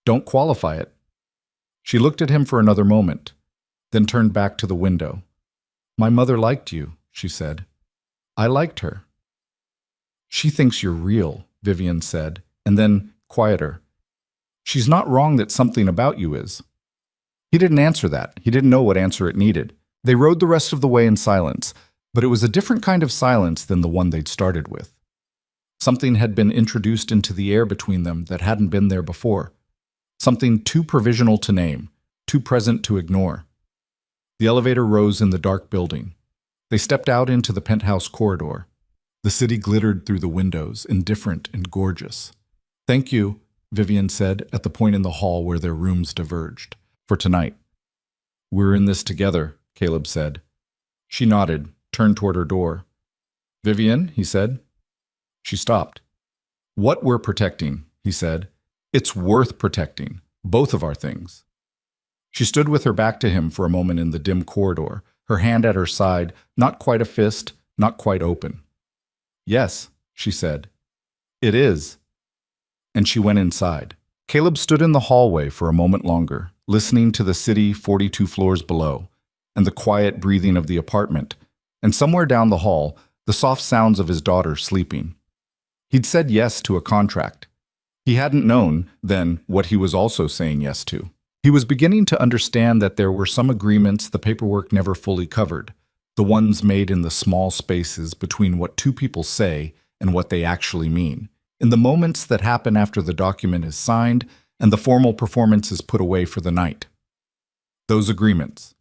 S1: "Don't qualify it." She looked at him for another moment, then turned back to the window. "My mother liked you," she said. "I liked her." "She thinks you're real," Vivian said, and then, quieter. "She's not wrong that something about you is." He didn't answer that. He didn't know what answer it needed. They rode the rest of the way in silence, but it was a different kind of silence than the one they'd started with. Something had been introduced into the air between them that hadn't been there before. Something too provisional to name, too present to ignore. The elevator rose in the dark building. They stepped out into the penthouse corridor. The city glittered through the windows, indifferent and gorgeous. "Thank you," Vivian said at the point in the hall where their rooms diverged. "For tonight." "We're in this together," Caleb said. She nodded, turned toward her door. "Vivian," he said. She stopped. "What we're protecting," he said. "It's worth protecting, both of our things." She stood with her back to him for a moment in the dim corridor, her hand at her side, not quite a fist, not quite open. "Yes," she said. "It is." And she went inside. Caleb stood in the hallway for a moment longer, listening to the city 42 floors below, and the quiet breathing of the apartment, and somewhere down the hall, the soft sounds of his daughter sleeping. He'd said yes to a contract. He hadn't known, then, what he was also saying yes to. He was beginning to understand that there were some agreements the paperwork never fully covered, the ones made in the small spaces between what two people say and what they actually mean, in the moments that happen after the document is signed and the formal performance is put away for the night. Those agreements,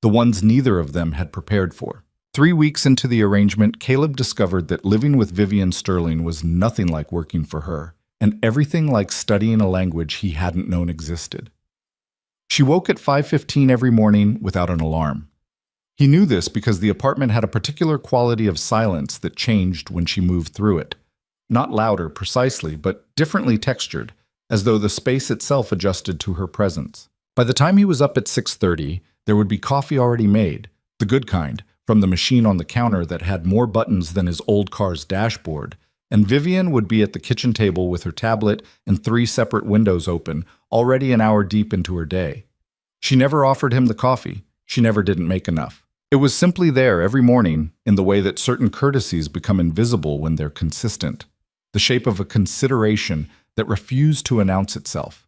S1: the ones neither of them had prepared for. 3 weeks into the arrangement, Caleb discovered that living with Vivian Sterling was nothing like working for her, and everything like studying a language he hadn't known existed. She woke at 5:15 every morning without an alarm. He knew this because the apartment had a particular quality of silence that changed when she moved through it. Not louder, precisely, but differently textured, as though the space itself adjusted to her presence. By the time he was up at 6:30, there would be coffee already made, the good kind, from the machine on the counter that had more buttons than his old car's dashboard, and Vivian would be at the kitchen table with her tablet and 3 separate windows open, already an hour deep into her day. She never offered him the coffee. She never didn't make enough. It was simply there every morning in the way that certain courtesies become invisible when they're consistent, the shape of a consideration that refused to announce itself.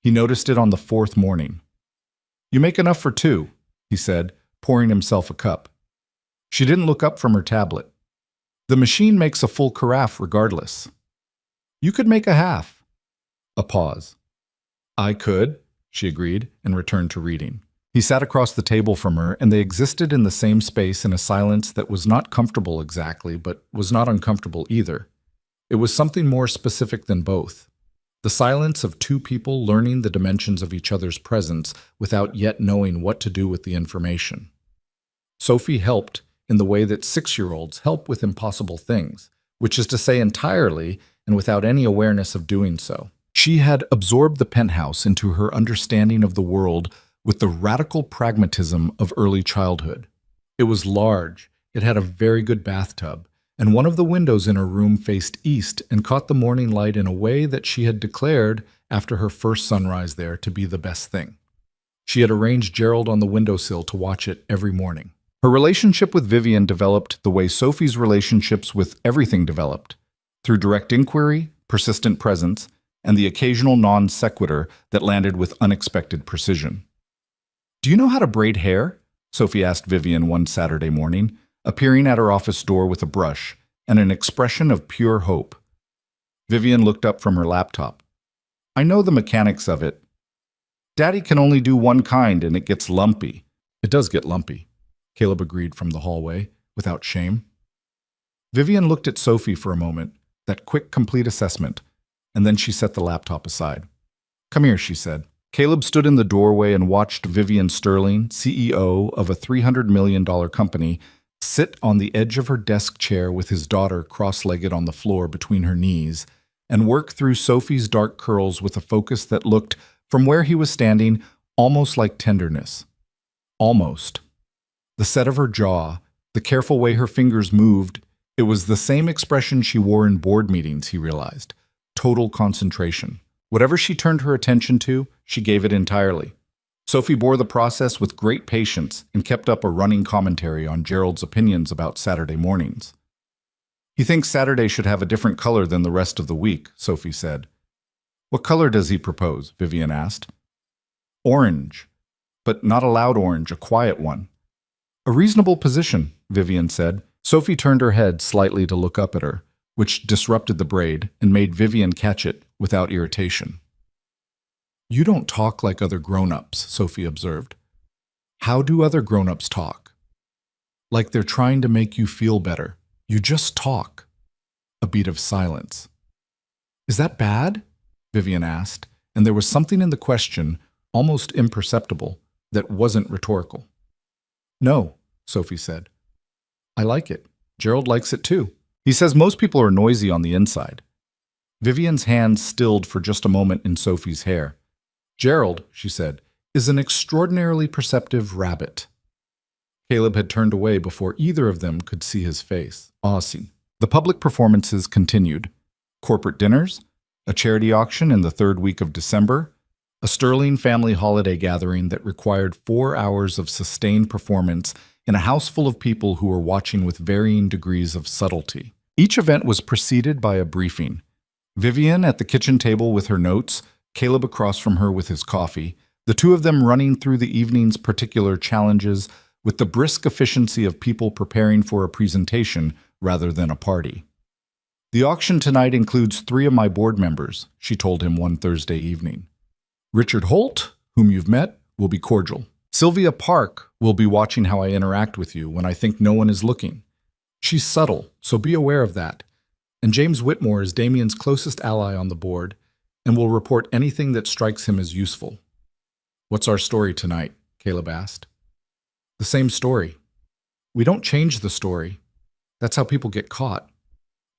S1: He noticed it on the 4th morning. "You make enough for 2, he said, pouring himself a cup. She didn't look up from her tablet. "The machine makes a full carafe regardless." "You could make a half." A pause. "I could," she agreed, and returned to reading. He sat across the table from her, and they existed in the same space in a silence that was not comfortable exactly, but was not uncomfortable either. It was something more specific than both. The silence of two people learning the dimensions of each other's presence without yet knowing what to do with the information. Sophie helped in the way that 6-year-olds help with impossible things, which is to say entirely and without any awareness of doing so. She had absorbed the penthouse into her understanding of the world with the radical pragmatism of early childhood. It was large, it had a very good bathtub, and one of the windows in her room faced east and caught the morning light in a way that she had declared, after her first sunrise there, to be the best thing. She had arranged Gerald on the windowsill to watch it every morning. Her relationship with Vivian developed the way Sophie's relationships with everything developed, through direct inquiry, persistent presence, and the occasional non sequitur that landed with unexpected precision. "Do you know how to braid hair?" Sophie asked Vivian one Saturday morning, appearing at her office door with a brush and an expression of pure hope. Vivian looked up from her laptop. "I know the mechanics of it. Daddy can only do one kind and it gets lumpy." "It does get lumpy," Caleb agreed from the hallway, without shame. Vivian looked at Sophie for a moment, that quick, complete assessment, and then she set the laptop aside. "Come here," she said. Caleb stood in the doorway and watched Vivian Sterling, CEO of a $300 million company, sit on the edge of her desk chair with his daughter cross-legged on the floor between her knees, and work through Sophie's dark curls with a focus that looked, from where he was standing, almost like tenderness. Almost. The set of her jaw, the careful way her fingers moved, it was the same expression she wore in board meetings, he realized. Total concentration. Whatever she turned her attention to, she gave it entirely. Sophie bore the process with great patience and kept up a running commentary on Gerald's opinions about Saturday mornings. "He thinks Saturday should have a different color than the rest of the week," Sophie said. "What color does he propose?" Vivian asked. "Orange. but not a loud orange, a quiet one. A reasonable position, Vivian said. Sophie turned her head slightly to look up at her, which disrupted the braid and made Vivian catch it without irritation. You don't talk like other grown-ups, Sophie observed. How do other grown-ups talk? Like they're trying to make you feel better. You just talk. A beat of silence. Is that bad? Vivian asked, and there was something in the question, almost imperceptible, that wasn't rhetorical. No, Sophie said. I like it. Gerald likes it too. He says most people are noisy on the inside. Vivian's hand stilled for just a moment in Sophie's hair. Gerald, she said, is an extraordinarily perceptive rabbit. Caleb had turned away before either of them could see his face. Awesome. The public performances continued. Corporate dinners, a charity auction in the third week of December, a Sterling family holiday gathering that required 4 hours of sustained performance in a house full of people who were watching with varying degrees of subtlety. Each event was preceded by a briefing. Vivian at the kitchen table with her notes, Caleb across from her with his coffee, the two of them running through the evening's particular challenges with the brisk efficiency of people preparing for a presentation rather than a party. The auction tonight includes 3 of my board members, she told him one Thursday evening. Richard Holt, whom you've met, will be cordial. Sylvia Park will be watching how I interact with you when I think no one is looking. She's subtle, so be aware of that. And James Whitmore is Damien's closest ally on the board and will report anything that strikes him as useful. What's our story tonight? Caleb asked. The same story. We don't change the story. That's how people get caught.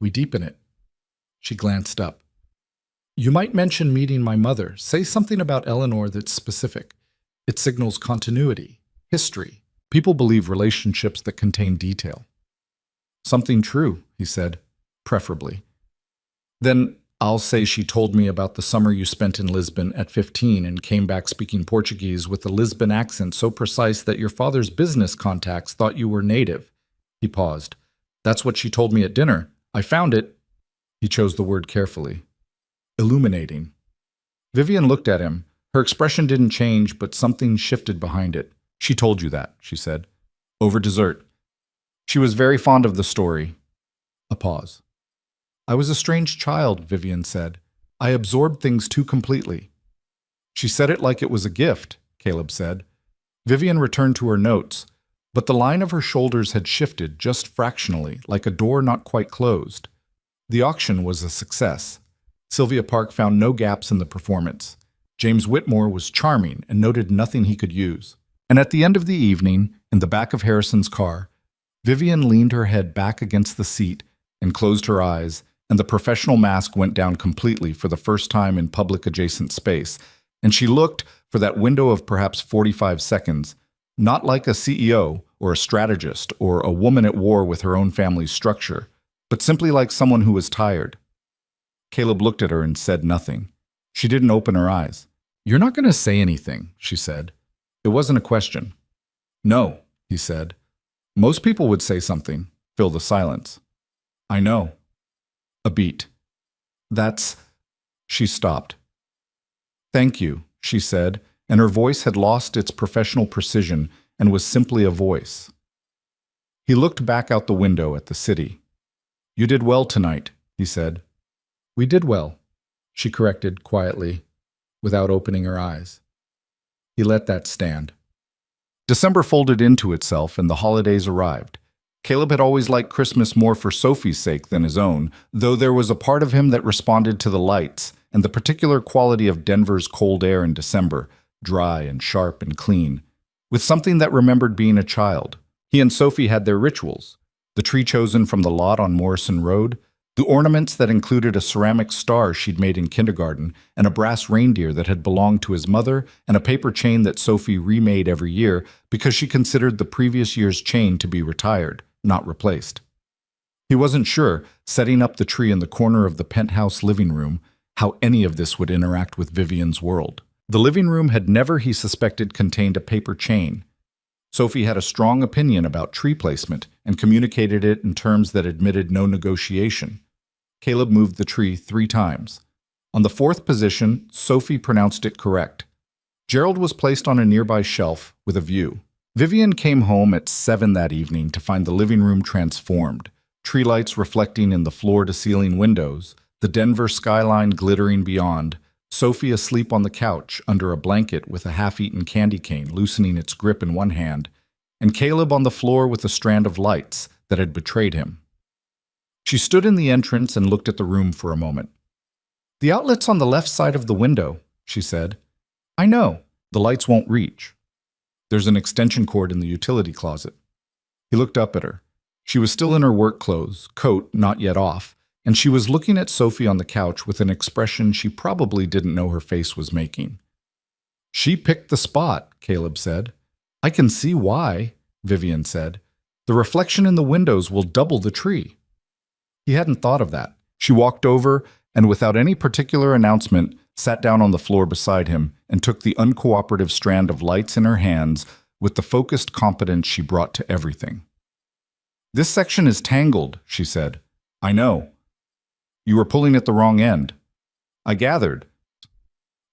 S1: We deepen it. She glanced up. You might mention meeting my mother. Say something about Eleanor that's specific. It signals continuity, history. People believe relationships that contain detail. Something true, he said, preferably. Then I'll say she told me about the summer you spent in Lisbon at 15 and came back speaking Portuguese with a Lisbon accent so precise that your father's business contacts thought you were native. He paused. That's what she told me at dinner. I found it. He chose the word carefully. Illuminating. Vivian looked at him. Her expression didn't change, but something shifted behind it. She told you that, she said. Over dessert. She was very fond of the story. A pause. I was a strange child, Vivian said. I absorbed things too completely. She said it like it was a gift, Caleb said. Vivian returned to her notes, but the line of her shoulders had shifted just fractionally, like a door not quite closed. The auction was a success. Sylvia Park found no gaps in the performance. James Whitmore was charming and noted nothing he could use. And at the end of the evening, in the back of Harrison's car, Vivian leaned her head back against the seat and closed her eyes, and the professional mask went down completely for the first time in public adjacent space, and she looked, for that window of perhaps 45 seconds, not like a CEO or a strategist or a woman at war with her own family's structure, but simply like someone who was tired. Caleb looked at her and said nothing. She didn't open her eyes. You're not going to say anything, she said. It wasn't a question. No, he said. Most people would say something, fill the silence. I know. A beat. That's... She stopped. Thank you, she said, and her voice had lost its professional precision and was simply a voice. He looked back out the window at the city. You did well tonight, he said. We did well, she corrected quietly, without opening her eyes. He let that stand. December folded into itself and the holidays arrived. Caleb had always liked Christmas more for Sophie's sake than his own, though there was a part of him that responded to the lights and the particular quality of Denver's cold air in December, dry and sharp and clean, with something that remembered being a child. He and Sophie had their rituals, the tree chosen from the lot on Morrison Road, the ornaments that included a ceramic star she'd made in kindergarten and a brass reindeer that had belonged to his mother and a paper chain that Sophie remade every year because she considered the previous year's chain to be retired, not replaced. He wasn't sure, setting up the tree in the corner of the penthouse living room, how any of this would interact with Vivian's world. The living room had never, he suspected, contained a paper chain. Sophie had a strong opinion about tree placement and communicated it in terms that admitted no negotiation. Caleb moved the tree 3 times. On the 4th position, Sophie pronounced it correct. Gerald was placed on a nearby shelf with a view. Vivian came home at 7 that evening to find the living room transformed, tree lights reflecting in the floor-to-ceiling windows, the Denver skyline glittering beyond, Sophie asleep on the couch under a blanket with a half-eaten candy cane loosening its grip in one hand, and Caleb on the floor with a strand of lights that had betrayed him. She stood in the entrance and looked at the room for a moment. "The outlet's on the left side of the window," she said. "I know. The lights won't reach. There's an extension cord in the utility closet." He looked up at her. She was still in her work clothes, coat not yet off, and she was looking at Sophie on the couch with an expression she probably didn't know her face was making. "She picked the spot," Caleb said. "I can see why," Vivian said. "The reflection in the windows will double the tree." He hadn't thought of that. She walked over and, without any particular announcement, sat down on the floor beside him and took the uncooperative strand of lights in her hands with the focused competence she brought to everything. "This section is tangled," she said. "I know. You were pulling at the wrong end." "I gathered."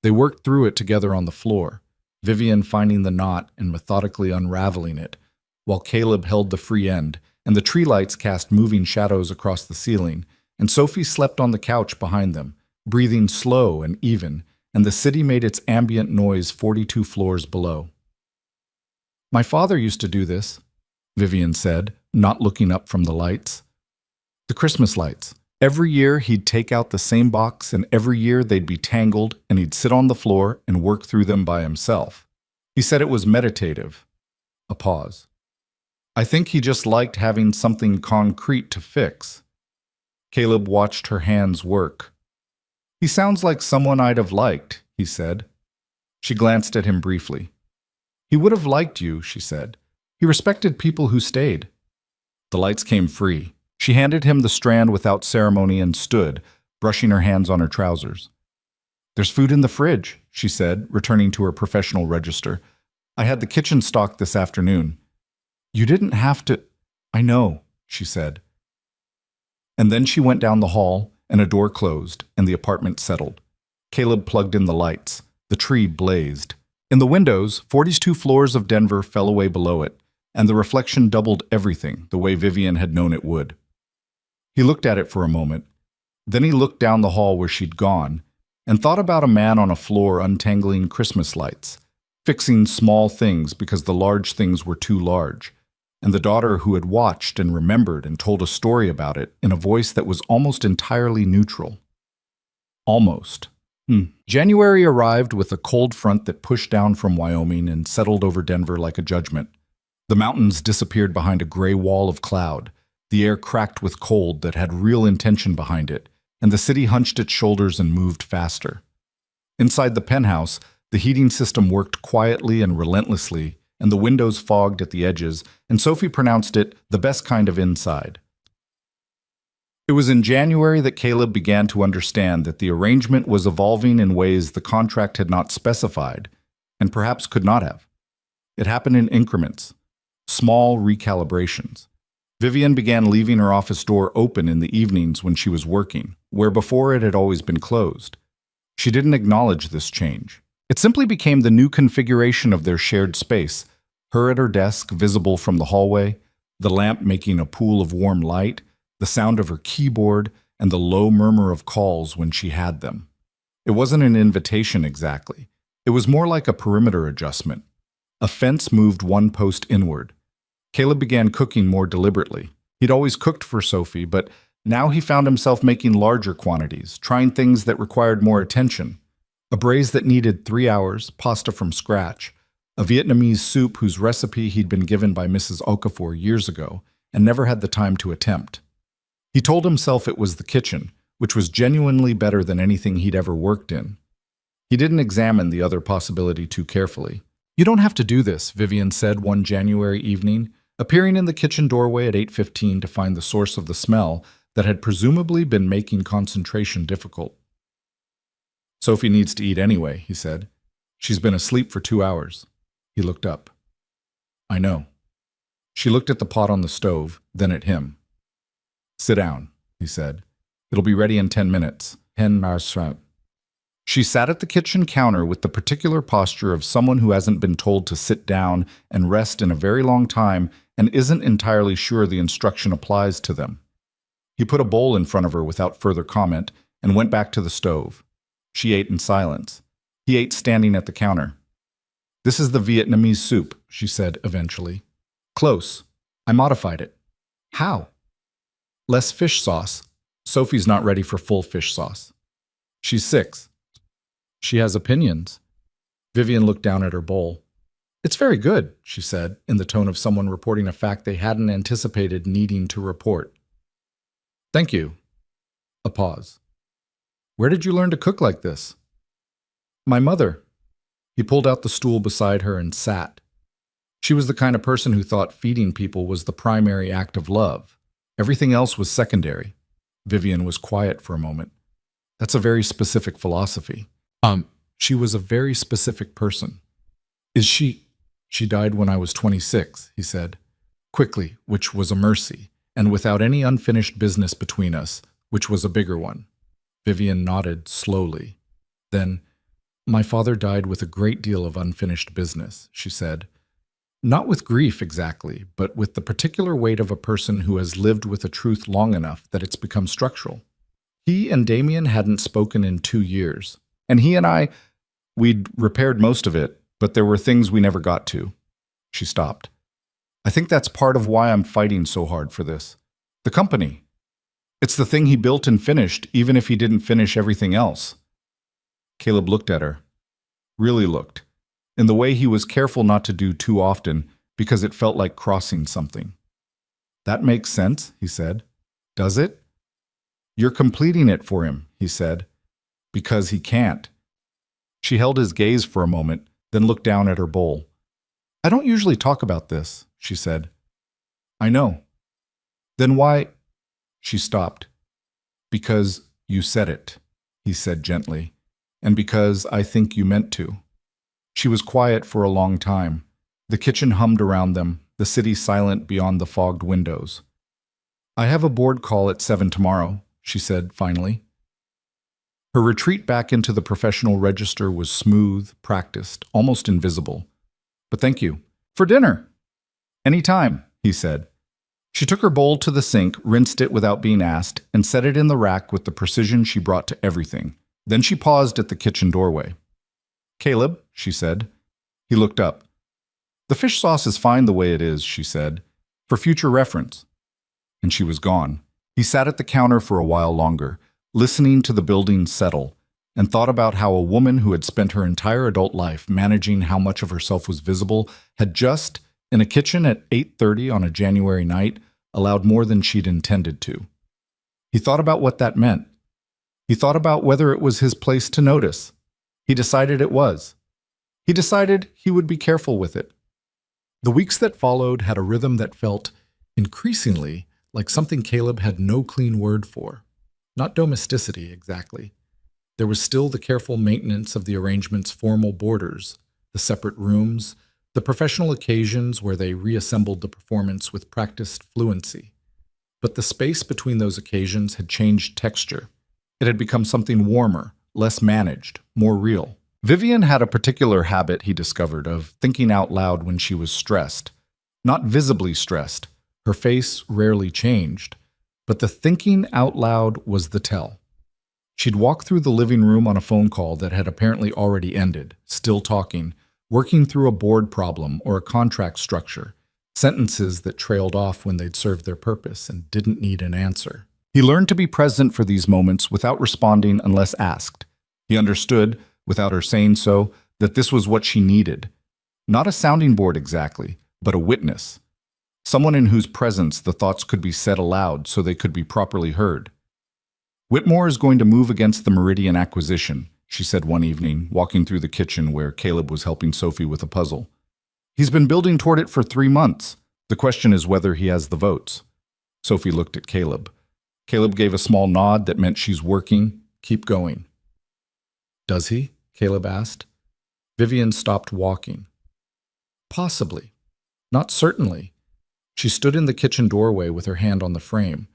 S1: They worked through it together on the floor, Vivian finding the knot and methodically unraveling it, while Caleb held the free end, and the tree lights cast moving shadows across the ceiling, and Sophie slept on the couch behind them, breathing slow and even, and the city made its ambient noise 42 floors below. "My father used to do this," Vivian said, not looking up from the lights. "The Christmas lights. Every year he'd take out the same box, and every year they'd be tangled, and he'd sit on the floor and work through them by himself. He said it was meditative." A pause. "I think he just liked having something concrete to fix." Caleb watched her hands work. "He sounds like someone I'd have liked," he said. She glanced at him briefly. "He would have liked you," she said. "He respected people who stayed." The lights came free. She handed him the strand without ceremony and stood, brushing her hands on her trousers. "There's food in the fridge," she said, returning to her professional register. "I had the kitchen stocked this afternoon." "You didn't have to—" "I know," she said. And then she went down the hall, and a door closed, and the apartment settled. Caleb plugged in the lights. The tree blazed. In the windows, 42 floors of Denver fell away below it, and the reflection doubled everything the way Vivian had known it would. He looked at it for a moment. Then he looked down the hall where she'd gone, and thought about a man on a floor untangling Christmas lights, fixing small things because the large things were too large, and the daughter who had watched and remembered and told a story about it in a voice that was almost entirely neutral. Almost. January arrived with a cold front that pushed down from Wyoming and settled over Denver like a judgment. The mountains disappeared behind a gray wall of cloud. The air cracked with cold that had real intention behind it, and the city hunched its shoulders and moved faster. Inside the penthouse, the heating system worked quietly and relentlessly, and the windows fogged at the edges, and Sophie pronounced it the best kind of inside. It was in January that Caleb began to understand that the arrangement was evolving in ways the contract had not specified, and perhaps could not have. It happened in increments, small recalibrations. Vivian began leaving her office door open in the evenings when she was working, where before it had always been closed. She didn't acknowledge this change. It simply became the new configuration of their shared space, her at her desk visible from the hallway, the lamp making a pool of warm light, the sound of her keyboard, and the low murmur of calls when she had them. It wasn't an invitation exactly. It was more like a perimeter adjustment. A fence moved one post inward. Caleb began cooking more deliberately. He'd always cooked for Sophie, but now he found himself making larger quantities, trying things that required more attention. A braise that needed 3 hours, pasta from scratch, a Vietnamese soup whose recipe he'd been given by Mrs. Okafor years ago and never had the time to attempt. He told himself it was the kitchen, which was genuinely better than anything he'd ever worked in. He didn't examine the other possibility too carefully. "You don't have to do this," Vivian said one January evening, appearing in the kitchen doorway at 8:15 to find the source of the smell that had presumably been making concentration difficult. "Sophie needs to eat anyway," he said. "She's been asleep for 2 hours." He looked up. "I know." She looked at the pot on the stove, then at him. "Sit down," he said. "It'll be ready in 10 minutes. 10 hours. She sat at the kitchen counter with the particular posture of someone who hasn't been told to sit down and rest in a very long time and isn't entirely sure the instruction applies to them. He put a bowl in front of her without further comment and went back to the stove. She ate in silence. He ate standing at the counter. "This is the Vietnamese soup," she said eventually. "Close. I modified it." "How?" "Less fish sauce. Sophie's not ready for full fish sauce. She's 6. She has opinions." Vivian looked down at her bowl. "It's very good," she said, in the tone of someone reporting a fact they hadn't anticipated needing to report. "Thank you." A pause. "Where did you learn to cook like this?" "My mother." He pulled out the stool beside her and sat. She was the kind of person who thought feeding people was the primary act of love. Everything else was secondary. Vivian was quiet for a moment. "That's a very specific philosophy." She was a very specific person. "Is she? She died when I was 26, he said. Quickly, which was a mercy, and without any unfinished business between us, which was a bigger one. Vivian nodded slowly. Then, "My father died with a great deal of unfinished business," she said. "Not with grief exactly, but with the particular weight of a person who has lived with a truth long enough that it's become structural. He and Damien hadn't spoken in 2 years, and he and we'd repaired most of it, but there were things we never got to." She stopped. "I think that's part of why I'm fighting so hard for this. The company. It's the thing he built and finished, even if he didn't finish everything else." Caleb looked at her. Really looked. In the way he was careful not to do too often, because it felt like crossing something. "That makes sense," he said. "Does it?" "You're completing it for him," he said. "Because he can't." She held his gaze for a moment, then looked down at her bowl. "I don't usually talk about this," she said. "I know." "Then why—" She stopped. "Because you said it," he said gently, "and because I think you meant to." She was quiet for a long time. The kitchen hummed around them, the city silent beyond the fogged windows. "I have a board call at 7 tomorrow," she said finally. Her retreat back into the professional register was smooth, practiced, almost invisible. "But thank you. For dinner." "Any time," he said. She took her bowl to the sink, rinsed it without being asked, and set it in the rack with the precision she brought to everything. Then she paused at the kitchen doorway. "Caleb," she said. He looked up. "The fish sauce is fine the way it is," she said, "for future reference." And she was gone. He sat at the counter for a while longer, listening to the building settle, and thought about how a woman who had spent her entire adult life managing how much of herself was visible had just, in a kitchen at 8:30 on a January night, allowed more than she'd intended to. He thought about what that meant. He thought about whether it was his place to notice. He decided it was. He decided he would be careful with it. The weeks that followed had a rhythm that felt, increasingly, like something Caleb had no clean word for. Not domesticity, exactly. There was still the careful maintenance of the arrangement's formal borders, the separate rooms, the professional occasions where they reassembled the performance with practiced fluency. But the space between those occasions had changed texture. It had become something warmer, less managed, more real. Vivian had a particular habit, he discovered, of thinking out loud when she was stressed. Not visibly stressed. Her face rarely changed. But the thinking out loud was the tell. She'd walk through the living room on a phone call that had apparently already ended, still talking, working through a board problem or a contract structure, sentences that trailed off when they'd served their purpose and didn't need an answer. He learned to be present for these moments without responding unless asked. He understood, without her saying so, that this was what she needed. Not a sounding board exactly, but a witness. Someone in whose presence the thoughts could be said aloud so they could be properly heard. "Whitmore is going to move against the Meridian acquisition," she said one evening, walking through the kitchen where Caleb was helping Sophie with a puzzle. "He's been building toward it for 3 months. The question is whether he has the votes." Sophie looked at Caleb. Caleb gave a small nod that meant she's working. Keep going. "Does he?" Caleb asked. Vivian stopped walking. "Possibly. Not certainly." She stood in the kitchen doorway with her hand on the frame.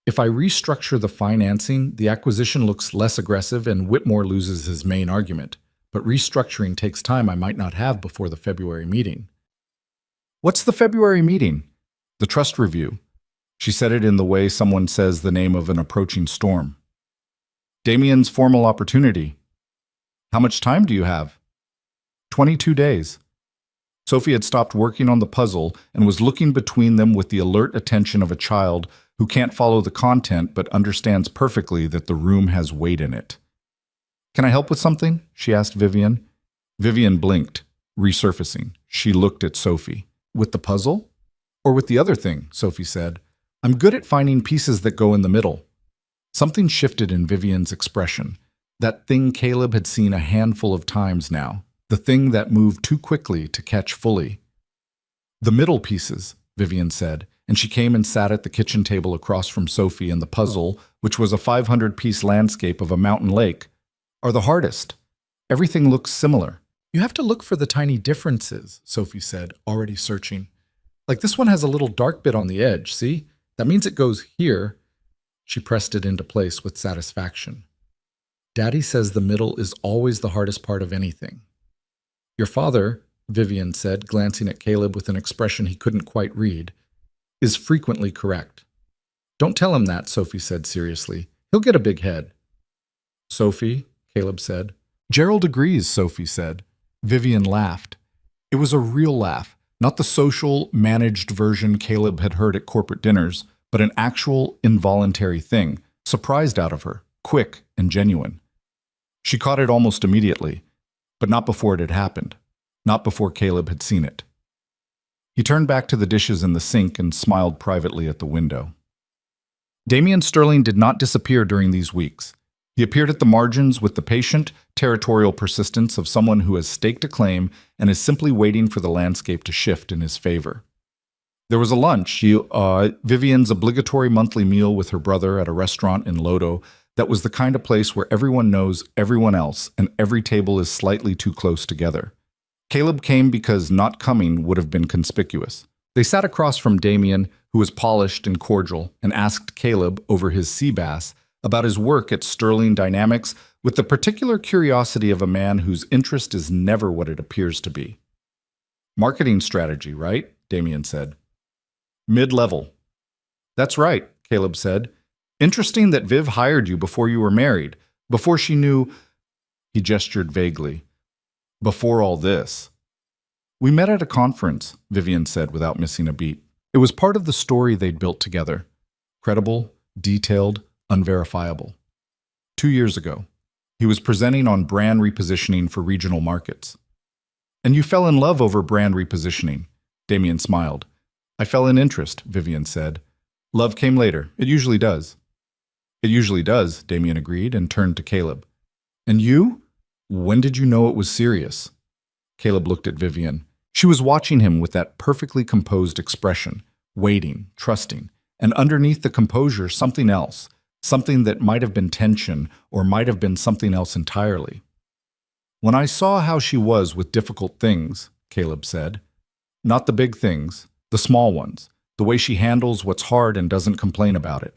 S1: If I restructure the financing, the acquisition looks less aggressive and Whitmore loses his main argument. But restructuring takes time I might not have before the February meeting. What's the February meeting? The trust review. She said it in the way someone says the name of an approaching storm. Damien's formal opportunity. How much time do you have? 22 days. Sophie had stopped working on the puzzle and was looking between them with the alert attention of a child who can't follow the content but understands perfectly that the room has weight in it. Can I help with something? She asked Vivian. Vivian blinked, resurfacing. She looked at Sophie. With the puzzle? Or with the other thing, Sophie said. I'm good at finding pieces that go in the middle. Something shifted in Vivian's expression. That thing Caleb had seen a handful of times now. The thing that moved too quickly to catch fully. The middle pieces, Vivian said, and she came and sat at the kitchen table across from Sophie and the puzzle, which was a 500-piece landscape of a mountain lake, are the hardest. Everything looks similar. You have to look for the tiny differences, Sophie said, already searching. Like this one has a little dark bit on the edge, see? That means it goes here. She pressed it into place with satisfaction. Daddy says the middle is always the hardest part of anything. Your father, Vivian said, glancing at Caleb with an expression he couldn't quite read, is frequently correct. Don't tell him that, Sophie said seriously. He'll get a big head. Sophie, Caleb said. Gerald agrees, Sophie said. Vivian laughed. It was a real laugh, not the social, managed version Caleb had heard at corporate dinners, but an actual, involuntary thing, surprised out of her, quick and genuine. She caught it almost immediately, but not before it had happened, not before Caleb had seen it. He turned back to the dishes in the sink and smiled privately at the window. Damien Sterling did not disappear during these weeks. He appeared at the margins with the patient, territorial persistence of someone who has staked a claim and is simply waiting for the landscape to shift in his favor. There was a lunch, Vivian's obligatory monthly meal with her brother at a restaurant in Lodo that was the kind of place where everyone knows everyone else and every table is slightly too close together. Caleb came because not coming would have been conspicuous. They sat across from Damien, who was polished and cordial, and asked Caleb, over his sea bass, about his work at Sterling Dynamics with the particular curiosity of a man whose interest is never what it appears to be. Marketing strategy, right? Damien said. Mid-level. That's right, Caleb said. Interesting that Viv hired you before you were married, before she knew... He gestured vaguely. Before all this. We met at a conference, Vivian said without missing a beat. It was part of the story they'd built together. Credible, detailed, unverifiable. 2 years ago, he was presenting on brand repositioning for regional markets. And you fell in love over brand repositioning, Damien smiled. I fell in interest, Vivian said. Love came later. It usually does. It usually does, Damien agreed and turned to Caleb. And you? When did you know it was serious? Caleb looked at Vivian. She was watching him with that perfectly composed expression, waiting, trusting, and underneath the composure something else, something that might have been tension or might have been something else entirely. When I saw how she was with difficult things, Caleb said, not the big things, the small ones, the way she handles what's hard and doesn't complain about it.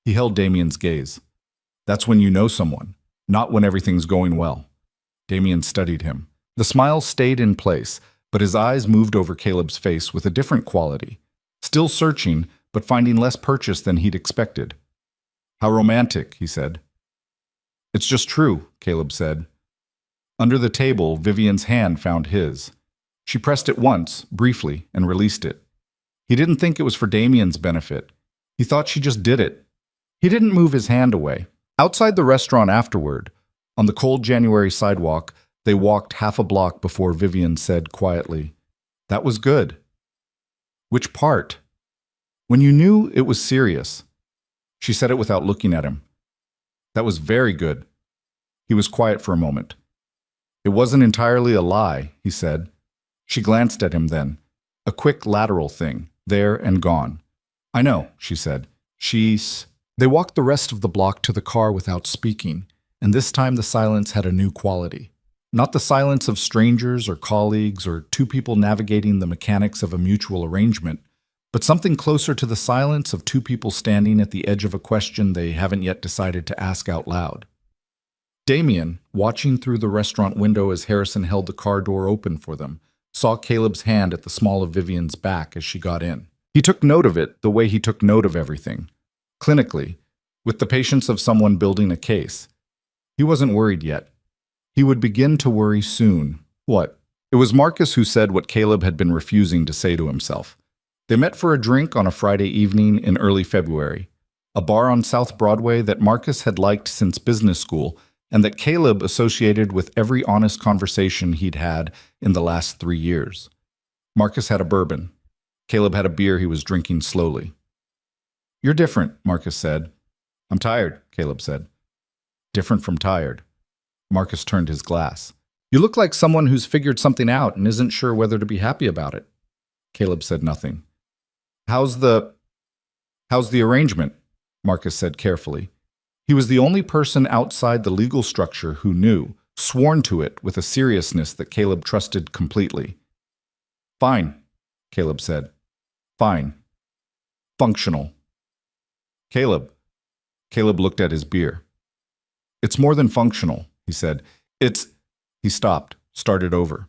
S1: He held Damien's gaze. That's when you know someone, not when everything's going well. Damien studied him. The smile stayed in place, but his eyes moved over Caleb's face with a different quality, still searching, but finding less purchase than he'd expected. How romantic, he said. It's just true, Caleb said. Under the table, Vivian's hand found his. She pressed it once, briefly, and released it. He didn't think it was for Damien's benefit. He thought she just did it. He didn't move his hand away. Outside the restaurant afterward, on the cold January sidewalk, they walked half a block before Vivian said quietly, That was good. Which part? When you knew it was serious. She said it without looking at him. That was very good. He was quiet for a moment. It wasn't entirely a lie, he said. She glanced at him then. A quick lateral thing, there and gone. I know, she said. They walked the rest of the block to the car without speaking, and this time the silence had a new quality. Not the silence of strangers or colleagues or two people navigating the mechanics of a mutual arrangement, but something closer to the silence of two people standing at the edge of a question they haven't yet decided to ask out loud. Damien, watching through the restaurant window as Harrison held the car door open for them, saw Caleb's hand at the small of Vivian's back as she got in. He took note of it the way he took note of everything, clinically, with the patience of someone building a case. He wasn't worried yet. He would begin to worry soon. What? It was Marcus who said what Caleb had been refusing to say to himself. They met for a drink on a Friday evening in early February, a bar on South Broadway that Marcus had liked since business school and that Caleb associated with every honest conversation he'd had in the last 3 years. Marcus had a bourbon. Caleb had a beer he was drinking slowly. "You're different," Marcus said. "I'm tired," Caleb said. Different from tired. Marcus turned his glass. "You look like someone who's figured something out and isn't sure whether to be happy about it." Caleb said nothing. How's the arrangement?" Marcus said carefully. He was the only person outside the legal structure who knew, sworn to it with a seriousness that Caleb trusted completely. "Fine," Caleb said. "Fine. Functional." Caleb looked at his beer. "It's more than functional," he said. He stopped, started over.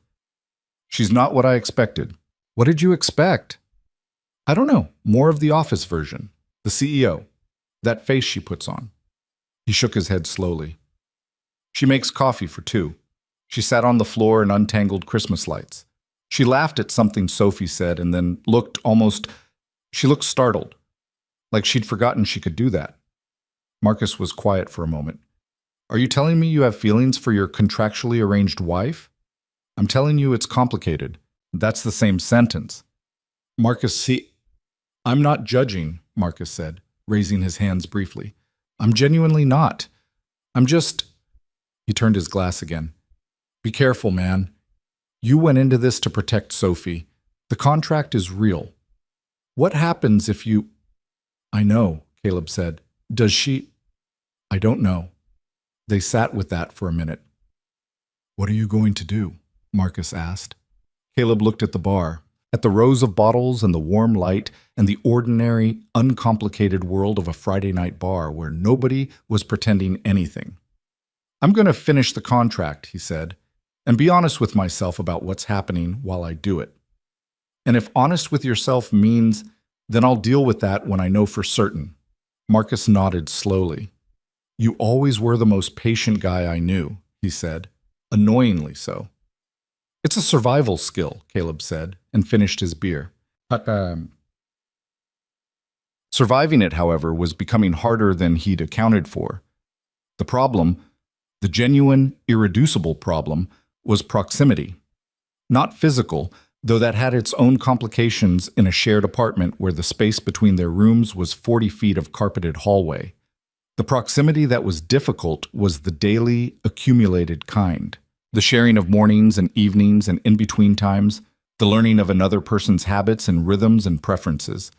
S1: "She's not what I expected." "What did you expect?" "I don't know. More of the office version. The CEO. That face she puts on." He shook his head slowly. "She makes coffee for 2. She sat on the floor and untangled Christmas lights. She laughed at something Sophie said and then she looked startled, like she'd forgotten she could do that." Marcus was quiet for a moment. "Are you telling me you have feelings for your contractually arranged wife?" "I'm telling you it's complicated." "That's the same sentence." "I'm not judging," Marcus said, raising his hands briefly. "I'm genuinely not. I'm just—" He turned his glass again. "Be careful, man. You went into this to protect Sophie. The contract is real. What happens if you—" "I know," Caleb said. "Does she—" "I don't know." They sat with that for a minute. "What are you going to do?" Marcus asked. Caleb looked at the bar, at the rows of bottles and the warm light and the ordinary, uncomplicated world of a Friday night bar where nobody was pretending anything. "I'm going to finish the contract," he said, "and be honest with myself about what's happening while I do it. And if honest with yourself means, then I'll deal with that when I know for certain." Marcus nodded slowly. "You always were the most patient guy I knew," he said, annoyingly so. "It's a survival skill," Caleb said, and finished his beer. Surviving it, however, was becoming harder than he'd accounted for. The problem, the genuine, irreducible problem, was proximity. Not physical, though that had its own complications in a shared apartment where the space between their rooms was 40 feet of carpeted hallway. The proximity that was difficult was the daily, accumulated kind. The sharing of mornings and evenings and in-between times, the learning of another person's habits and rhythms and preferences,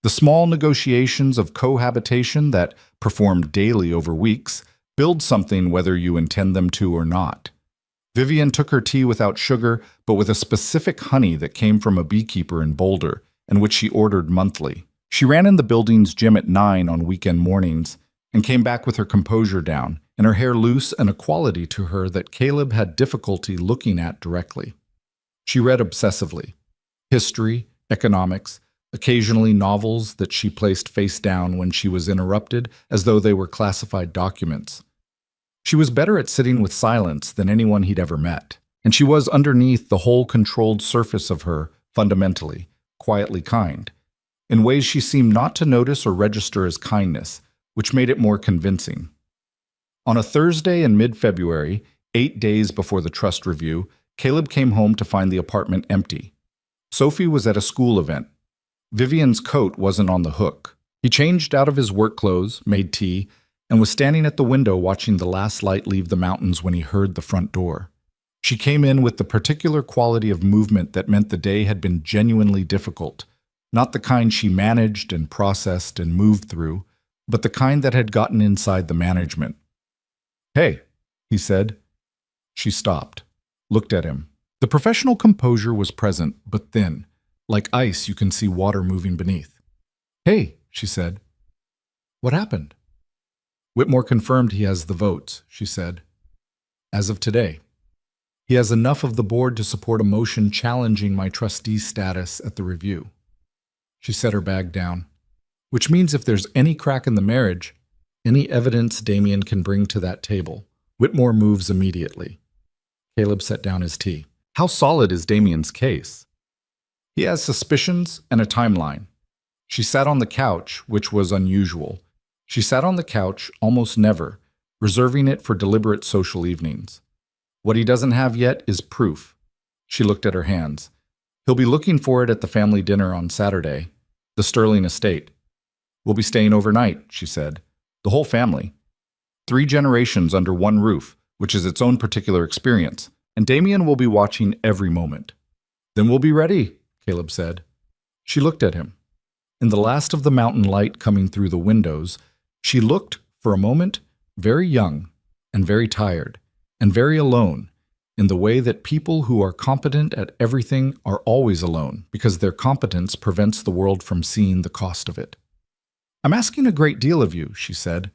S1: the small negotiations of cohabitation that, performed daily over weeks, build something whether you intend them to or not. Vivian took her tea without sugar, but with a specific honey that came from a beekeeper in Boulder, and which she ordered monthly. She ran in the building's gym at 9 on weekend mornings, and came back with her composure down, and her hair loose and a quality to her that Caleb had difficulty looking at directly. She read obsessively. History, economics, occasionally novels that she placed face down when she was interrupted as though they were classified documents. She was better at sitting with silence than anyone he'd ever met, and she was underneath the whole controlled surface of her, fundamentally, quietly kind, in ways she seemed not to notice or register as kindness, which made it more convincing. On a Thursday in mid-February, 8 days before the trust review, Caleb came home to find the apartment empty. Sophie was at a school event. Vivian's coat wasn't on the hook. He changed out of his work clothes, made tea, and was standing at the window watching the last light leave the mountains when he heard the front door. She came in with the particular quality of movement that meant the day had been genuinely difficult, not the kind she managed and processed and moved through, but the kind that had gotten inside the management. "Hey," he said. She stopped, looked at him. The professional composure was present, but thin. Like ice, you can see water moving beneath. "Hey," she said. "What happened?" "Whitmore confirmed he has the votes," she said. "As of today. He has enough of the board to support a motion challenging my trustee status at the review." She set her bag down. "Which means if there's any crack in the marriage, any evidence Damien can bring to that table, Whitmore moves immediately." Caleb set down his tea. "How solid is Damien's case?" "He has suspicions and a timeline." She sat on the couch, which was unusual. She sat on the couch almost never, reserving it for deliberate social evenings. "What he doesn't have yet is proof." She looked at her hands. "He'll be looking for it at the family dinner on Saturday, the Sterling estate. We'll be staying overnight," she said. "The whole family. 3 generations under one roof, which is its own particular experience, and Damien will be watching every moment." "Then we'll be ready," Caleb said. She looked at him. In the last of the mountain light coming through the windows, she looked, for a moment, very young and very tired and very alone, in the way that people who are competent at everything are always alone because their competence prevents the world from seeing the cost of it. "I'm asking a great deal of you," she said.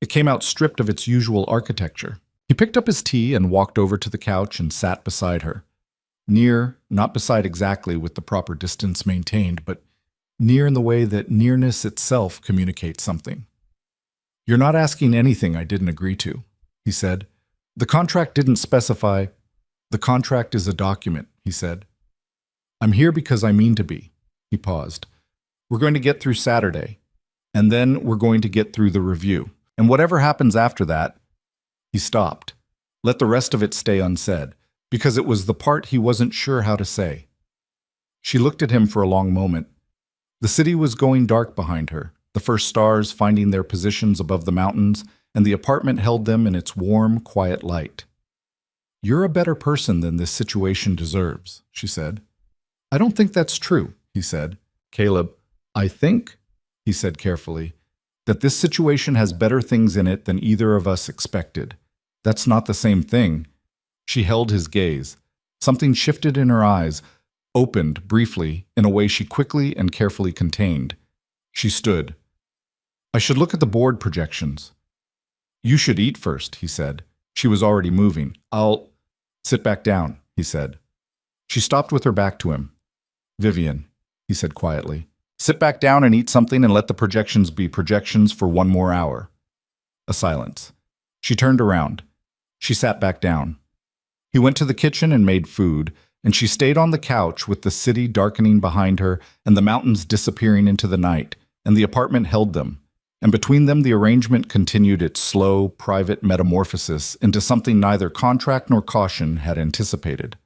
S1: It came out stripped of its usual architecture. He picked up his tea and walked over to the couch and sat beside her. Near, not beside exactly with the proper distance maintained, but near in the way that nearness itself communicates something. "You're not asking anything I didn't agree to," he said. "The contract didn't specify." "The contract is a document," he said. "I'm here because I mean to be." He paused. "We're going to get through Saturday, and then we're going to get through the review. And whatever happens after that—" He stopped. Let the rest of it stay unsaid, because it was the part he wasn't sure how to say. She looked at him for a long moment. The city was going dark behind her, the first stars finding their positions above the mountains, and the apartment held them in its warm, quiet light. "You're a better person than this situation deserves," she said. "I don't think that's true," he said. "Caleb, I think," he said carefully, "that this situation has better things in it than either of us expected. That's not the same thing." She held his gaze. Something shifted in her eyes, opened briefly in a way she quickly and carefully contained. She stood. "I should look at the board projections." "You should eat first," he said. She was already moving. "I'll—" "Sit back down," he said. She stopped with her back to him. "Vivian," he said quietly, "sit back down and eat something and let the projections be projections for 1 more hour." A silence. She turned around. She sat back down. He went to the kitchen and made food, and she stayed on the couch with the city darkening behind her and the mountains disappearing into the night, and the apartment held them. And between them the arrangement continued its slow, private metamorphosis into something neither contract nor caution had anticipated.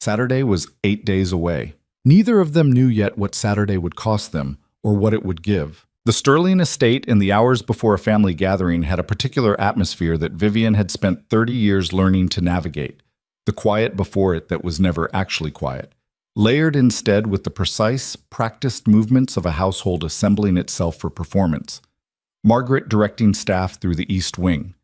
S1: Saturday was 8 days away. Neither of them knew yet what Saturday would cost them or what it would give. The Sterling estate in the hours before a family gathering had a particular atmosphere that Vivian had spent 30 years learning to navigate, the quiet before it that was never actually quiet, layered instead with the precise, practiced movements of a household assembling itself for performance. Margaret directing staff through the East Wing.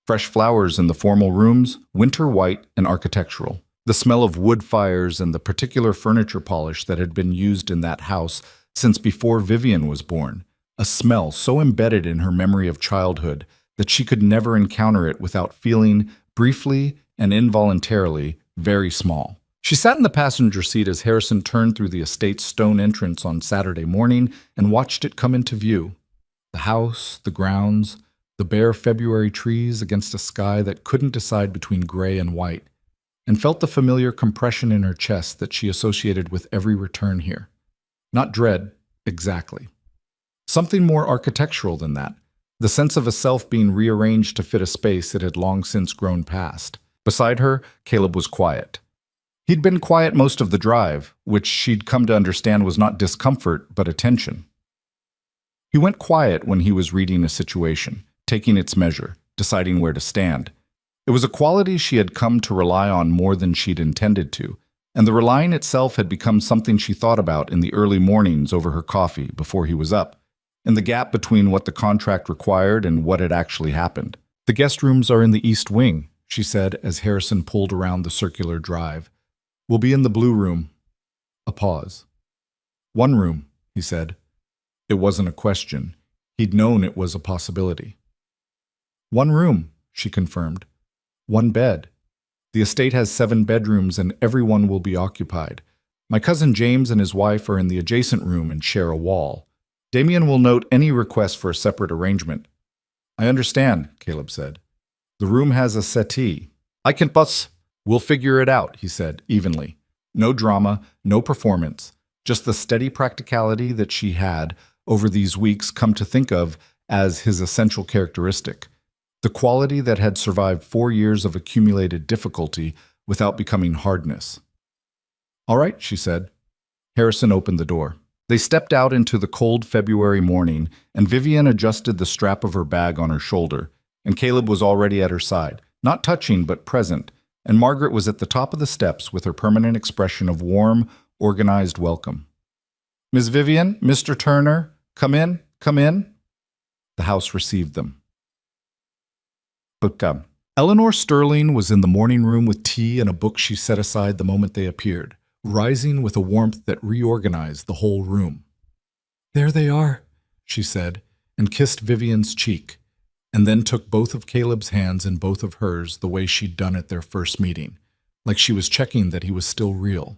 S1: Fresh flowers in the formal rooms, winter white and architectural. The smell of wood fires and the particular furniture polish that had been used in that house since before Vivian was born. A smell so embedded in her memory of childhood that she could never encounter it without feeling, briefly and involuntarily, very small. She sat in the passenger seat as Harrison turned through the estate's stone entrance on Saturday morning and watched it come into view. The house, the grounds, the bare February trees against a sky that couldn't decide between gray and white, and felt the familiar compression in her chest that she associated with every return here. Not dread, exactly. Something more architectural than that, the sense of a self being rearranged to fit a space it had long since grown past. Beside her, Caleb was quiet. He'd been quiet most of the drive, which she'd come to understand was not discomfort, but attention. He went quiet when he was reading a situation, taking its measure, deciding where to stand. It was a quality she had come to rely on more than she'd intended to, and the relying itself had become something she thought about in the early mornings over her coffee before he was up, in the gap between what the contract required and what had actually happened. "The guest rooms are in the East Wing," she said as Harrison pulled around the circular drive. "We'll be in the Blue Room." A pause. One room, he said. It wasn't a question. He'd known it was a possibility. One room, she confirmed. One bed. The estate has 7 bedrooms and everyone will be occupied. My cousin James and his wife are in the adjacent room and share a wall. Damien will note any request for a separate arrangement. I understand, Caleb said. The room has a settee. I can bus. We'll figure it out, he said, evenly. No drama, no performance, just the steady practicality that she had, over these weeks, come to think of as his essential characteristic. The quality that had survived 4 years of accumulated difficulty without becoming hardness. All right, she said. Harrison opened the door. They stepped out into the cold February morning, and Vivian adjusted the strap of her bag on her shoulder, and Caleb was already at her side, not touching but present, and Margaret was at the top of the steps with her permanent expression of warm, organized welcome. Miss Vivian, Mr. Turner, come in, come in. The house received them. Eleanor Sterling was in the morning room with tea and a book she set aside the moment they appeared, rising with a warmth that reorganized the whole room. There they are, she said, and kissed Vivian's cheek, and then took both of Caleb's hands in both of hers the way she'd done at their first meeting, like she was checking that he was still real.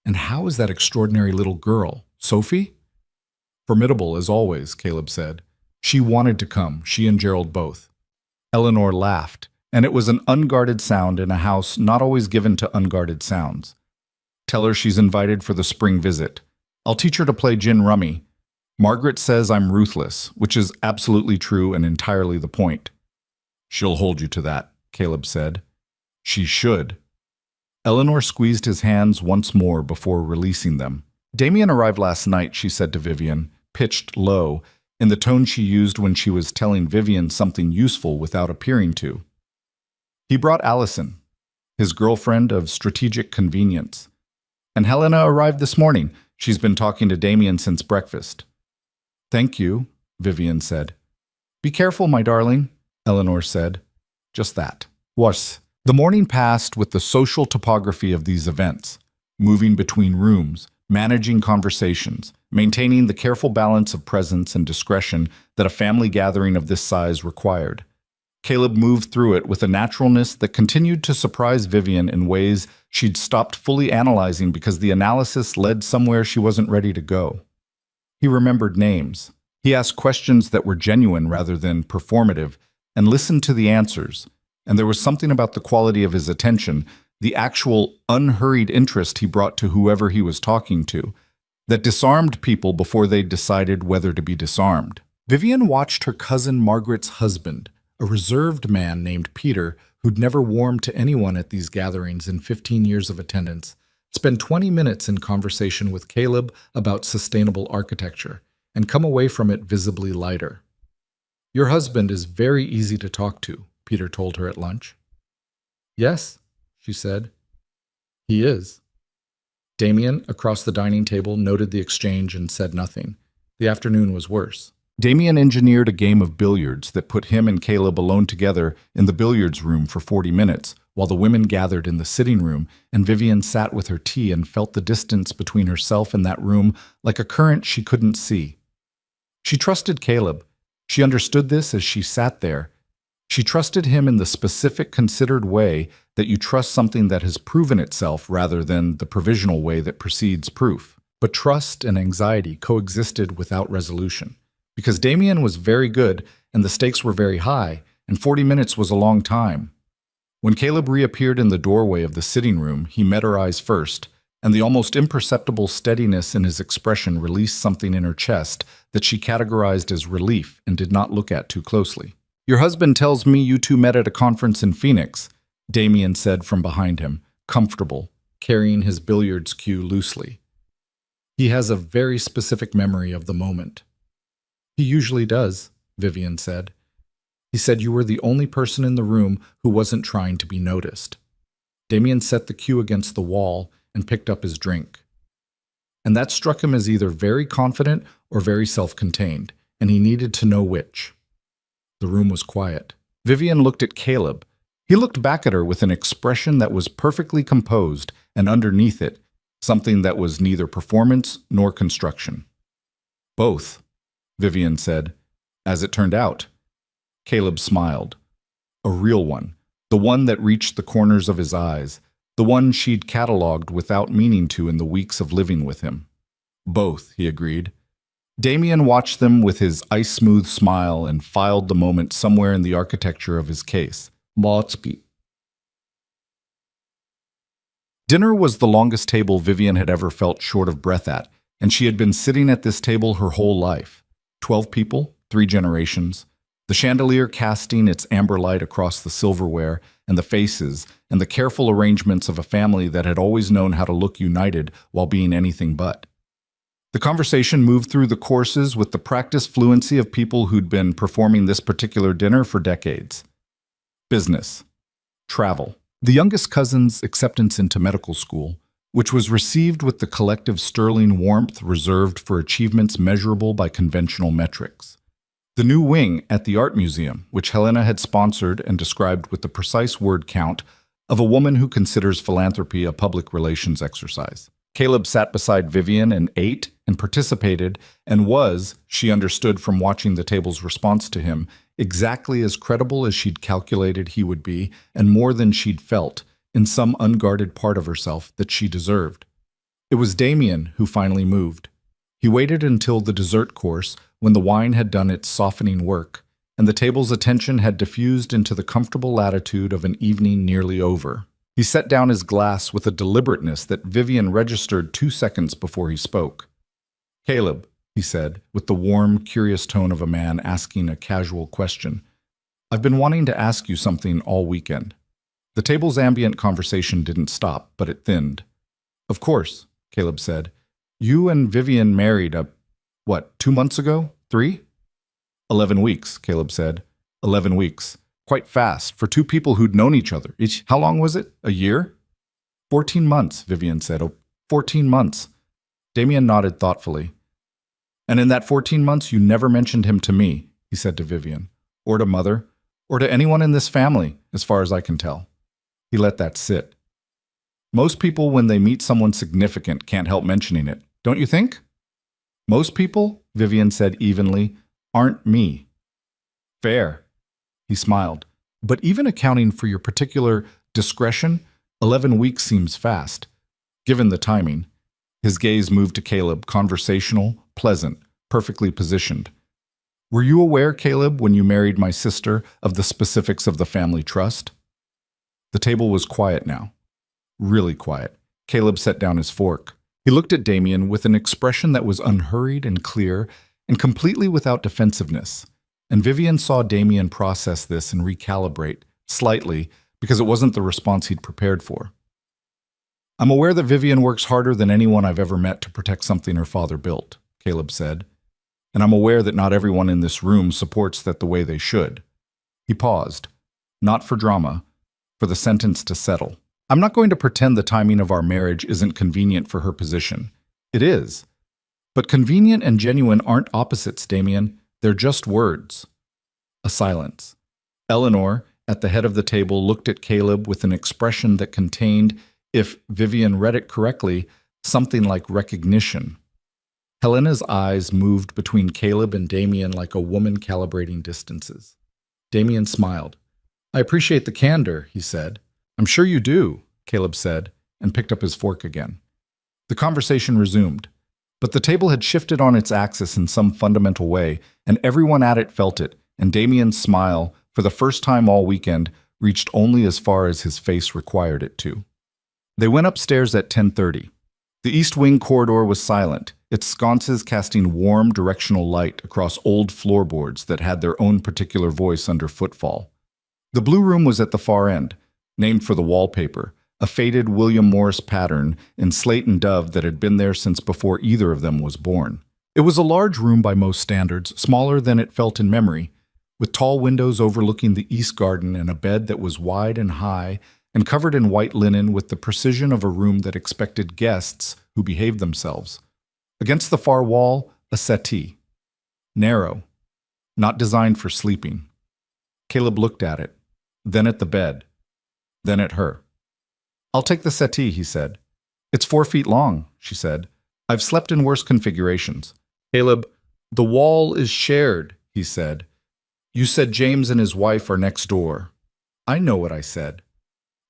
S1: And how is that extraordinary little girl, Sophie? Formidable as always, Caleb said. She wanted to come, she and Gerald both. Eleanor laughed, and it was an unguarded sound in a house not always given to unguarded sounds. Tell her she's invited for the spring visit. I'll teach her to play gin rummy. Margaret says I'm ruthless, which is absolutely true and entirely the point. She'll hold you to that, Caleb said. She should. Eleanor squeezed his hands once more before releasing them. Damien arrived last night, she said to Vivian, pitched low, in the tone she used when she was telling Vivian something useful without appearing to. He brought Allison, his girlfriend of strategic convenience. And Helena arrived this morning. She's been talking to Damien since breakfast. Thank you, Vivian said. Be careful, my darling, Eleanor said. Just that. Was. The morning passed with the social topography of these events, moving between rooms, managing conversations, maintaining the careful balance of presence and discretion that a family gathering of this size required. Caleb moved through it with a naturalness that continued to surprise Vivian in ways she'd stopped fully analyzing because the analysis led somewhere she wasn't ready to go. He remembered names. He asked questions that were genuine rather than performative, and listened to the answers. And there was something about the quality of his attention, the actual unhurried interest he brought to whoever he was talking to, that disarmed people before they decided whether to be disarmed. Vivian watched her cousin Margaret's husband, a reserved man named Peter, who'd never warmed to anyone at these gatherings in 15 years of attendance, spend 20 minutes in conversation with Caleb about sustainable architecture, and come away from it visibly lighter. Your husband is very easy to talk to, Peter told her at lunch. Yes, she said. He is. Damien, across the dining table, noted the exchange and said nothing. The afternoon was worse. Damien engineered a game of billiards that put him and Caleb alone together in the billiards room for 40 minutes, while the women gathered in the sitting room, and Vivian sat with her tea and felt the distance between herself and that room like a current she couldn't see. She trusted Caleb. She understood this as she sat there. She trusted him in the specific, considered way that you trust something that has proven itself rather than the provisional way that precedes proof. But trust and anxiety coexisted without resolution. Because Damien was very good and the stakes were very high, and 40 minutes was a long time. When Caleb reappeared in the doorway of the sitting room, he met her eyes first, and the almost imperceptible steadiness in his expression released something in her chest that she categorized as relief and did not look at too closely. Your husband tells me you two met at a conference in Phoenix, Damien said from behind him, comfortable, carrying his billiards cue loosely. He has a very specific memory of the moment. He usually does, Vivian said. He said you were the only person in the room who wasn't trying to be noticed. Damien set the cue against the wall and picked up his drink. And that struck him as either very confident or very self-contained, and he needed to know which. The room was quiet. Vivian looked at Caleb. He looked back at her with an expression that was perfectly composed, and underneath it, something that was neither performance nor construction. Both, Vivian said. As it turned out, Caleb smiled. A real one, the one that reached the corners of his eyes, the one she'd cataloged without meaning to in the weeks of living with him. Both, he agreed. Damien watched them with his ice-smooth smile and filed the moment somewhere in the architecture of his case. Motsby. Dinner was the longest table Vivian had ever felt short of breath at, and she had been sitting at this table her whole life. 12 people, 3 generations, the chandelier casting its amber light across the silverware and the faces, and the careful arrangements of a family that had always known how to look united while being anything but. The conversation moved through the courses with the practiced fluency of people who'd been performing this particular dinner for decades. Business. Travel. The youngest cousin's acceptance into medical school, which was received with the collective sterling warmth reserved for achievements measurable by conventional metrics. The new wing at the Art Museum, which Helena had sponsored and described with the precise word count of a woman who considers philanthropy a public relations exercise. Caleb sat beside Vivian and ate and participated and was, she understood from watching the table's response to him, exactly as credible as she'd calculated he would be and more than she'd felt in some unguarded part of herself that she deserved. It was Damien who finally moved. He waited until the dessert course when the wine had done its softening work and the table's attention had diffused into the comfortable latitude of an evening nearly over. He set down his glass with a deliberateness that Vivian registered 2 seconds before he spoke. "Caleb," he said, with the warm, curious tone of a man asking a casual question, "I've been wanting to ask you something all weekend." The table's ambient conversation didn't stop, but it thinned. "Of course," Caleb said. "You and Vivian married 2 months ago? 3? 11 weeks, Caleb said. 11 weeks. Quite fast, for 2 people who'd known each other. How long was it? A year? 14 months, Vivian said. 14 months. Damien nodded thoughtfully. "And in that 14 months, you never mentioned him to me," he said to Vivian, "or to Mother, or to anyone in this family, as far as I can tell." He let that sit. "Most people, when they meet someone significant, can't help mentioning it, don't you think?" "Most people," Vivian said evenly, "aren't me." "Fair." He smiled. "But even accounting for your particular discretion, 11 weeks seems fast, given the timing." His gaze moved to Caleb, conversational, pleasant, perfectly positioned. "Were you aware, Caleb, when you married my sister, of the specifics of the family trust?" The table was quiet now. Really quiet. Caleb set down his fork. He looked at Damien with an expression that was unhurried and clear and completely without defensiveness. And Vivian saw Damien process this and recalibrate, slightly, because it wasn't the response he'd prepared for. "I'm aware that Vivian works harder than anyone I've ever met to protect something her father built," Caleb said. "And I'm aware that not everyone in this room supports that the way they should." He paused, not for drama, for the sentence to settle. "I'm not going to pretend the timing of our marriage isn't convenient for her position. It is. But convenient and genuine aren't opposites, Damien. They're just words." A silence. Eleanor, at the head of the table, looked at Caleb with an expression that contained, if Vivian read it correctly, something like recognition. Helena's eyes moved between Caleb and Damien like a woman calibrating distances. Damien smiled. "I appreciate the candor," he said. "I'm sure you do," Caleb said, and picked up his fork again. The conversation resumed. But the table had shifted on its axis in some fundamental way, and everyone at it felt it, and Damien's smile, for the first time all weekend, reached only as far as his face required it to. They went upstairs at 10:30. The East Wing corridor was silent, its sconces casting warm, directional light across old floorboards that had their own particular voice under footfall. The blue room was at the far end, named for the wallpaper, a faded William Morris pattern in slate and dove that had been there since before either of them was born. It was a large room by most standards, smaller than it felt in memory, with tall windows overlooking the east garden and a bed that was wide and high and covered in white linen with the precision of a room that expected guests who behaved themselves. Against the far wall, a settee. Narrow, not designed for sleeping. Caleb looked at it, then at the bed, then at her. "I'll take the settee," he said. It's 4 feet long, she said. I've slept in worse configurations. Caleb, the wall is shared, he said. You said James and his wife are next door. I know what I said.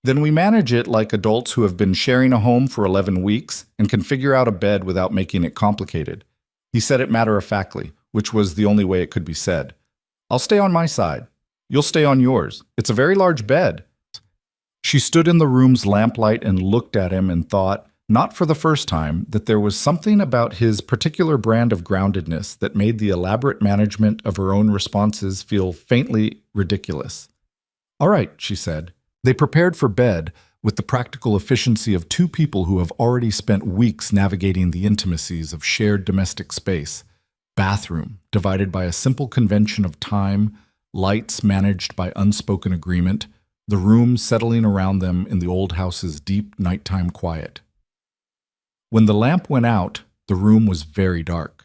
S1: Then we manage it like adults who have been sharing a home for 11 weeks and can figure out a bed without making it complicated. He said it matter-of-factly, which was the only way it could be said. I'll stay on my side. You'll stay on yours. It's a very large bed. She stood in the room's lamplight and looked at him and thought, not for the first time, that there was something about his particular brand of groundedness that made the elaborate management of her own responses feel faintly ridiculous. All right, she said. They prepared for bed with the practical efficiency of two people who have already spent weeks navigating the intimacies of shared domestic space. Bathroom, divided by a simple convention of time, lights managed by unspoken agreement, the room settling around them in the old house's deep nighttime quiet. When the lamp went out, the room was very dark.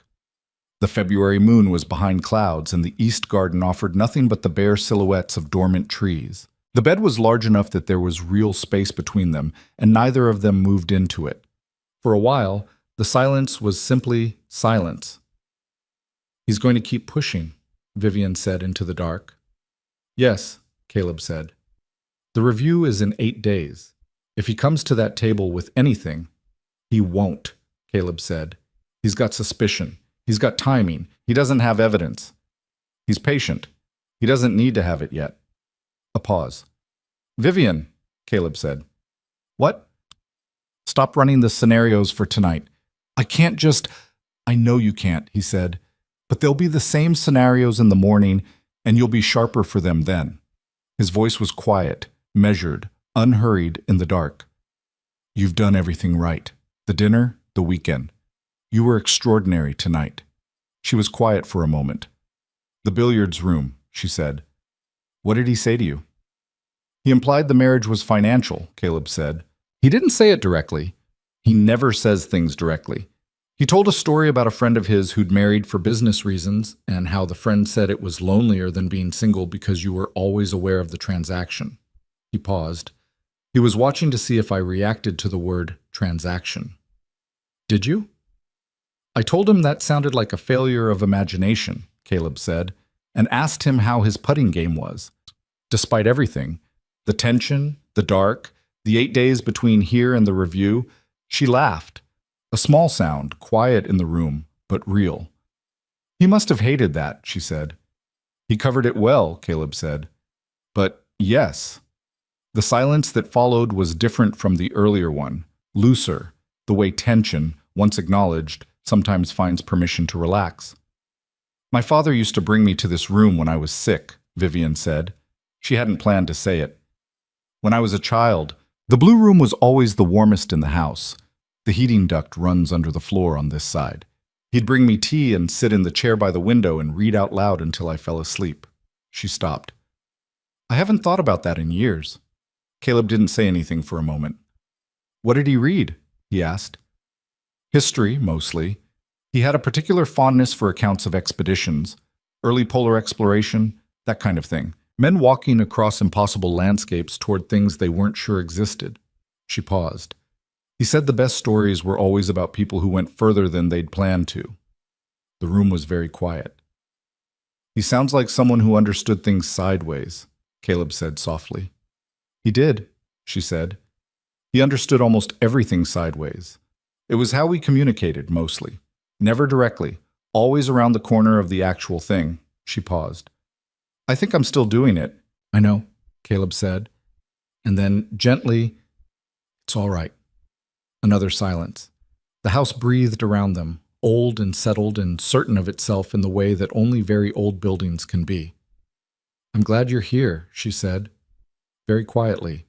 S1: The February moon was behind clouds, and the east garden offered nothing but the bare silhouettes of dormant trees. The bed was large enough that there was real space between them, and neither of them moved into it. For a while, the silence was simply silence. He's going to keep pushing, Vivian said into the dark. Yes, Caleb said. The review is in 8 days. If he comes to that table with anything, he won't, Caleb said. He's got suspicion. He's got timing. He doesn't have evidence. He's patient. He doesn't need to have it yet. A pause. Vivian, Caleb said. What? Stop running the scenarios for tonight. I can't just... I know you can't, he said. But they'll be the same scenarios in the morning, and you'll be sharper for them then. His voice was quiet, measured, unhurried in the dark. You've done everything right. The dinner, the weekend. You were extraordinary tonight. She was quiet for a moment. The billiards room, she said. What did he say to you? He implied the marriage was financial, Caleb said. He didn't say it directly. He never says things directly. He told a story about a friend of his who'd married for business reasons and how the friend said it was lonelier than being single because you were always aware of the transaction. He paused. He was watching to see if I reacted to the word transaction. Did you? I told him that sounded like a failure of imagination, Caleb said, and asked him how his putting game was. Despite everything, the tension, the dark, the 8 days between here and the review, she laughed. A small sound, quiet in the room, but real. He must have hated that, she said. He covered it well, Caleb said. But yes. The silence that followed was different from the earlier one, looser, the way tension, once acknowledged, sometimes finds permission to relax. My father used to bring me to this room when I was sick, Vivian said. She hadn't planned to say it. When I was a child, the blue room was always the warmest in the house. The heating duct runs under the floor on this side. He'd bring me tea and sit in the chair by the window and read out loud until I fell asleep. She stopped. I haven't thought about that in years. Caleb didn't say anything for a moment. What did he read? He asked. History, mostly. He had a particular fondness for accounts of expeditions, early polar exploration, that kind of thing. Men walking across impossible landscapes toward things they weren't sure existed. She paused. He said the best stories were always about people who went further than they'd planned to. The room was very quiet. He sounds like someone who understood things sideways, Caleb said softly. He did, she said. He understood almost everything sideways. It was how we communicated, mostly. Never directly, always around the corner of the actual thing. She paused. I think I'm still doing it. I know, Caleb said. And then, gently, it's all right. Another silence. The house breathed around them, old and settled and certain of itself in the way that only very old buildings can be. I'm glad you're here, she said, very quietly.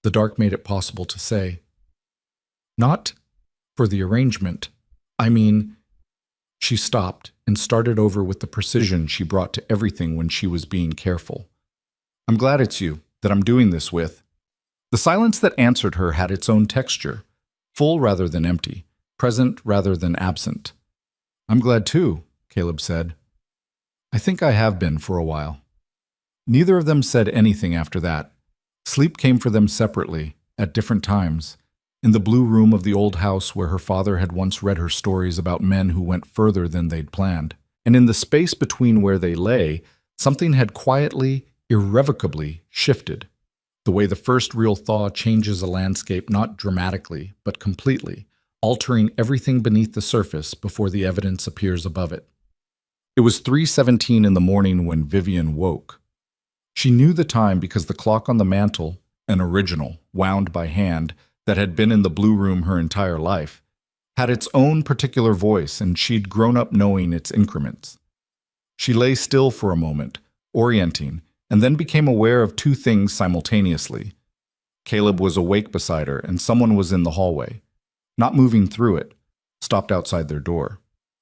S1: The dark made it possible to say. Not for the arrangement. I mean, she stopped and started over with the precision she brought to everything when she was being careful. I'm glad it's you, that I'm doing this with. The silence that answered her had its own texture, full rather than empty, present rather than absent. I'm glad too, Caleb said. I think I have been for a while. Neither of them said anything after that. Sleep came for them separately, at different times. in the blue room of the old house where her father had once read her stories about men who went further than they'd planned. And in the space between where they lay, something had quietly, irrevocably shifted. The way the first real thaw changes a landscape not dramatically, but completely, altering everything beneath the surface before the evidence appears above it. It was 3:17 in the morning when Vivian woke. She knew the time because the clock on the mantel, an original, wound by hand, that had been in the blue room her entire life, had its own particular voice, and she'd grown up knowing its increments. She lay still for a moment, orienting, and then became aware of two things simultaneously. Caleb was awake beside her, and someone was in the hallway. Not moving through it, stopped outside their door.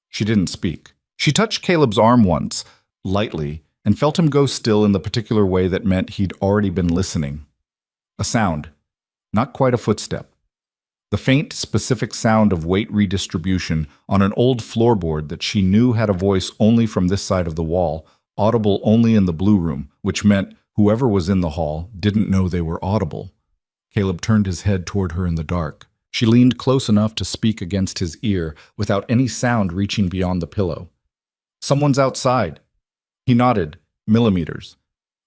S1: She didn't speak. She touched Caleb's arm once, lightly, and felt him go still in the particular way that meant he'd already been listening. A sound, not quite a footstep. The faint, specific sound of weight redistribution on an old floorboard that she knew had a voice only from this side of the wall, audible only in the blue room, which meant whoever was in the hall didn't know they were audible. Caleb turned his head toward her in the dark. She leaned close enough to speak against his ear without any sound reaching beyond the pillow. "Someone's outside." He nodded, millimeters.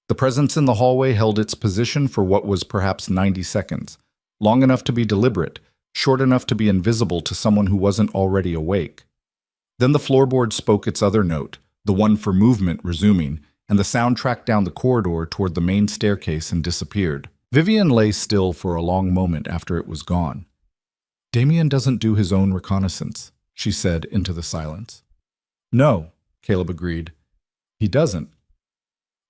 S1: The presence in the hallway held its position for what was perhaps 90 seconds, long enough to be deliberate, short enough to be invisible to someone who wasn't already awake. Then the floorboard spoke its other note, the one for movement resuming, and the sound tracked down the corridor toward the main staircase and disappeared. Vivian lay still for a long moment after it was gone. "Damien doesn't do his own reconnaissance," she said into the silence. "No," Caleb agreed. "He doesn't."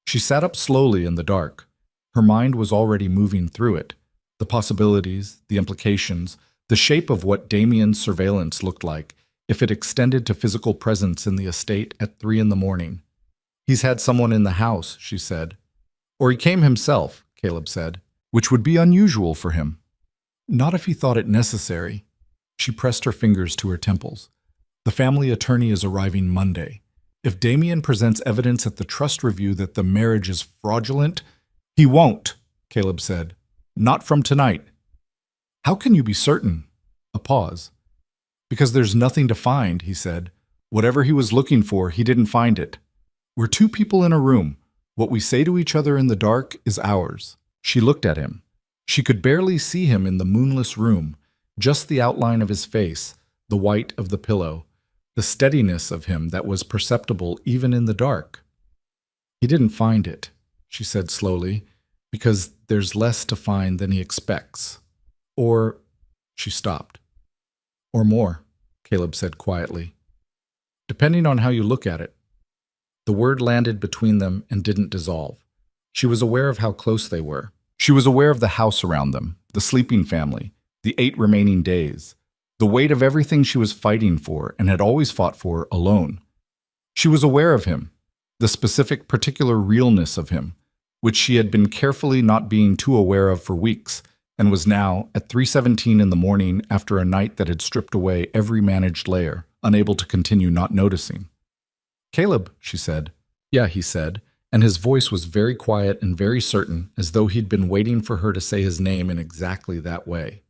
S1: She sat up slowly in the dark. Her mind was already moving through it. The possibilities, the implications, the shape of what Damien's surveillance looked like if it extended to physical presence in the estate at 3 in the morning. "He's had someone in the house," she said. "Or he came himself," Caleb said, "which would be unusual for him." "Not if he thought it necessary." She pressed her fingers to her temples. "The family attorney is arriving Monday. If Damien presents evidence at the trust review that the marriage is fraudulent—" "He won't," Caleb said. "Not from tonight." "How can you be certain?" A pause. "Because there's nothing to find," he said. "Whatever he was looking for, he didn't find it. We're two people in a room. What we say to each other in the dark is ours." She looked at him. She could barely see him in the moonless room, just the outline of his face, the white of the pillow, the steadiness of him that was perceptible even in the dark. "He didn't find it," she said slowly, "because there's less to find than he expects. Or—" she stopped. "Or more," Caleb said quietly. "Depending on how you look at it." The word landed between them and didn't dissolve. She was aware of how close they were. She was aware of the house around them, the sleeping family, the 8 remaining days, the weight of everything she was fighting for and had always fought for alone. She was aware of him, the specific particular realness of him, which she had been carefully not being too aware of for weeks, and was now, at 3:17 in the morning after a night that had stripped away every managed layer, unable to continue not noticing. "Caleb," she said. "Yeah," he said, and his voice was very quiet and very certain, as though he'd been waiting for her to say his name in exactly that way.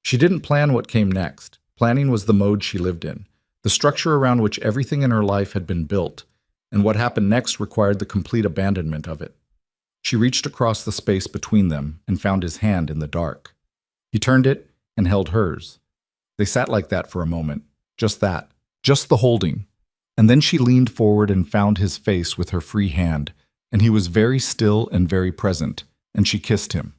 S1: She didn't plan what came next. Planning was the mode she lived in, the structure around which everything in her life had been built, and what happened next required the complete abandonment of it. She reached across the space between them and found his hand in the dark. He turned it and held hers. They sat like that for a moment, just that, just the holding. And then she leaned forward and found his face with her free hand, and he was very still and very present, and she kissed him.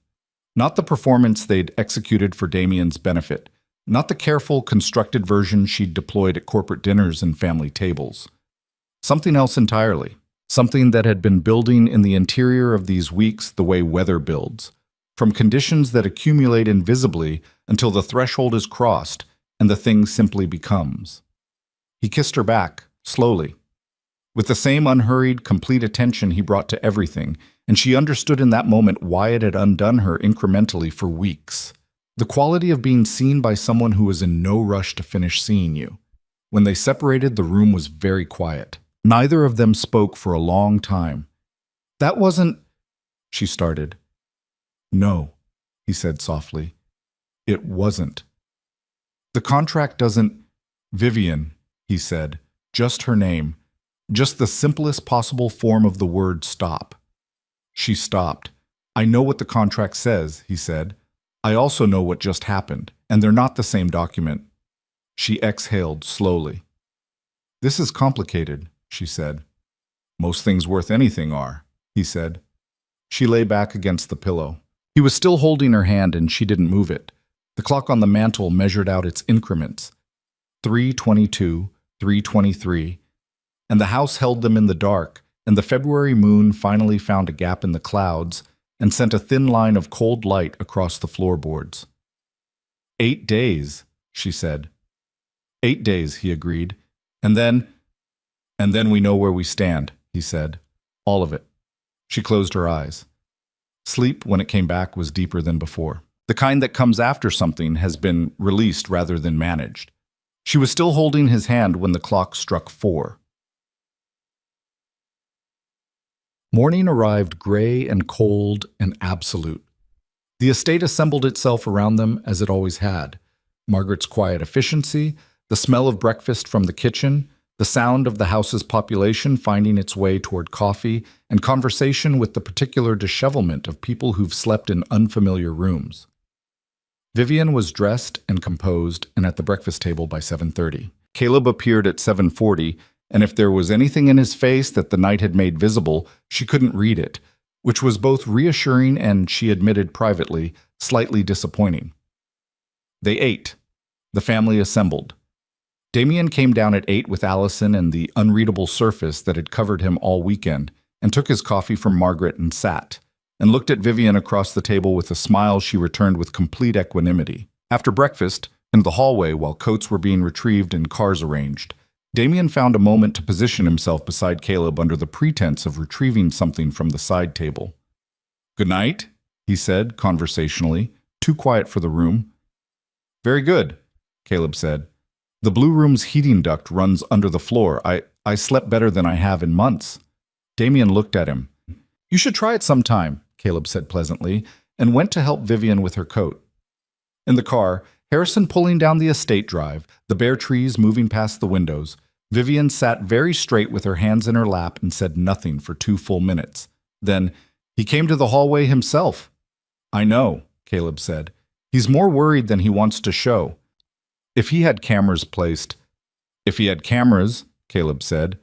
S1: Not the performance they'd executed for Damien's benefit, not the careful, constructed version she'd deployed at corporate dinners and family tables. Something else entirely, something that had been building in the interior of these weeks the way weather builds, from conditions that accumulate invisibly until the threshold is crossed and the thing simply becomes. He kissed her back, slowly, with the same unhurried, complete attention he brought to everything, and she understood in that moment why it had undone her incrementally for weeks. The quality of being seen by someone who was in no rush to finish seeing you. When they separated, the room was very quiet. Neither of them spoke for a long time. "That wasn't—" she started. "No," he said softly. It wasn't. The contract doesn't. Vivian, he said, just her name, just the simplest possible form of the word stop. She stopped. I know what the contract says, he said. I also know what just happened, and they're not the same document. She exhaled slowly. This is complicated, she said. Most things worth anything are, he said. She lay back against the pillow. He was still holding her hand and she didn't move it. The clock on the mantel measured out its increments. 3:22, 3:23, and the house held them in the dark, and the February moon finally found a gap in the clouds and sent a thin line of cold light across the floorboards. 8 days, she said. 8 days, he agreed. And then we know where we stand, he said. All of it. She closed her eyes. Sleep, when it came back, was deeper than before. The kind that comes after something has been released rather than managed. She was still holding his hand when the clock struck 4. Morning arrived gray and cold and absolute. The estate assembled itself around them as it always had. Margaret's quiet efficiency, the smell of breakfast from the kitchen, the sound of the house's population finding its way toward coffee, and conversation with the particular dishevelment of people who've slept in unfamiliar rooms. Vivian was dressed and composed and at the breakfast table by 7:30. Caleb appeared at 7:40, and if there was anything in his face that the night had made visible, she couldn't read it, which was both reassuring and, she admitted privately, slightly disappointing. They ate. The family assembled. Damien came down at 8 with Allison and the unreadable surface that had covered him all weekend, and took his coffee from Margaret and sat, and looked at Vivian across the table with a smile she returned with complete equanimity. After breakfast, in the hallway while coats were being retrieved and cars arranged, Damien found a moment to position himself beside Caleb under the pretense of retrieving something from the side table. "Good night," he said, conversationally, too quiet for the room. "Very good," Caleb said. "The blue room's heating duct runs under the floor. I slept better than I have in months." Damien looked at him. "You should try it sometime," Caleb said pleasantly, and went to help Vivian with her coat. In the car, Harrison pulling down the estate drive, the bare trees moving past the windows, Vivian sat very straight with her hands in her lap and said nothing for 2 full minutes. Then, "He came to the hallway himself." "I know," Caleb said. "He's more worried than he wants to show." If he had cameras, Caleb said.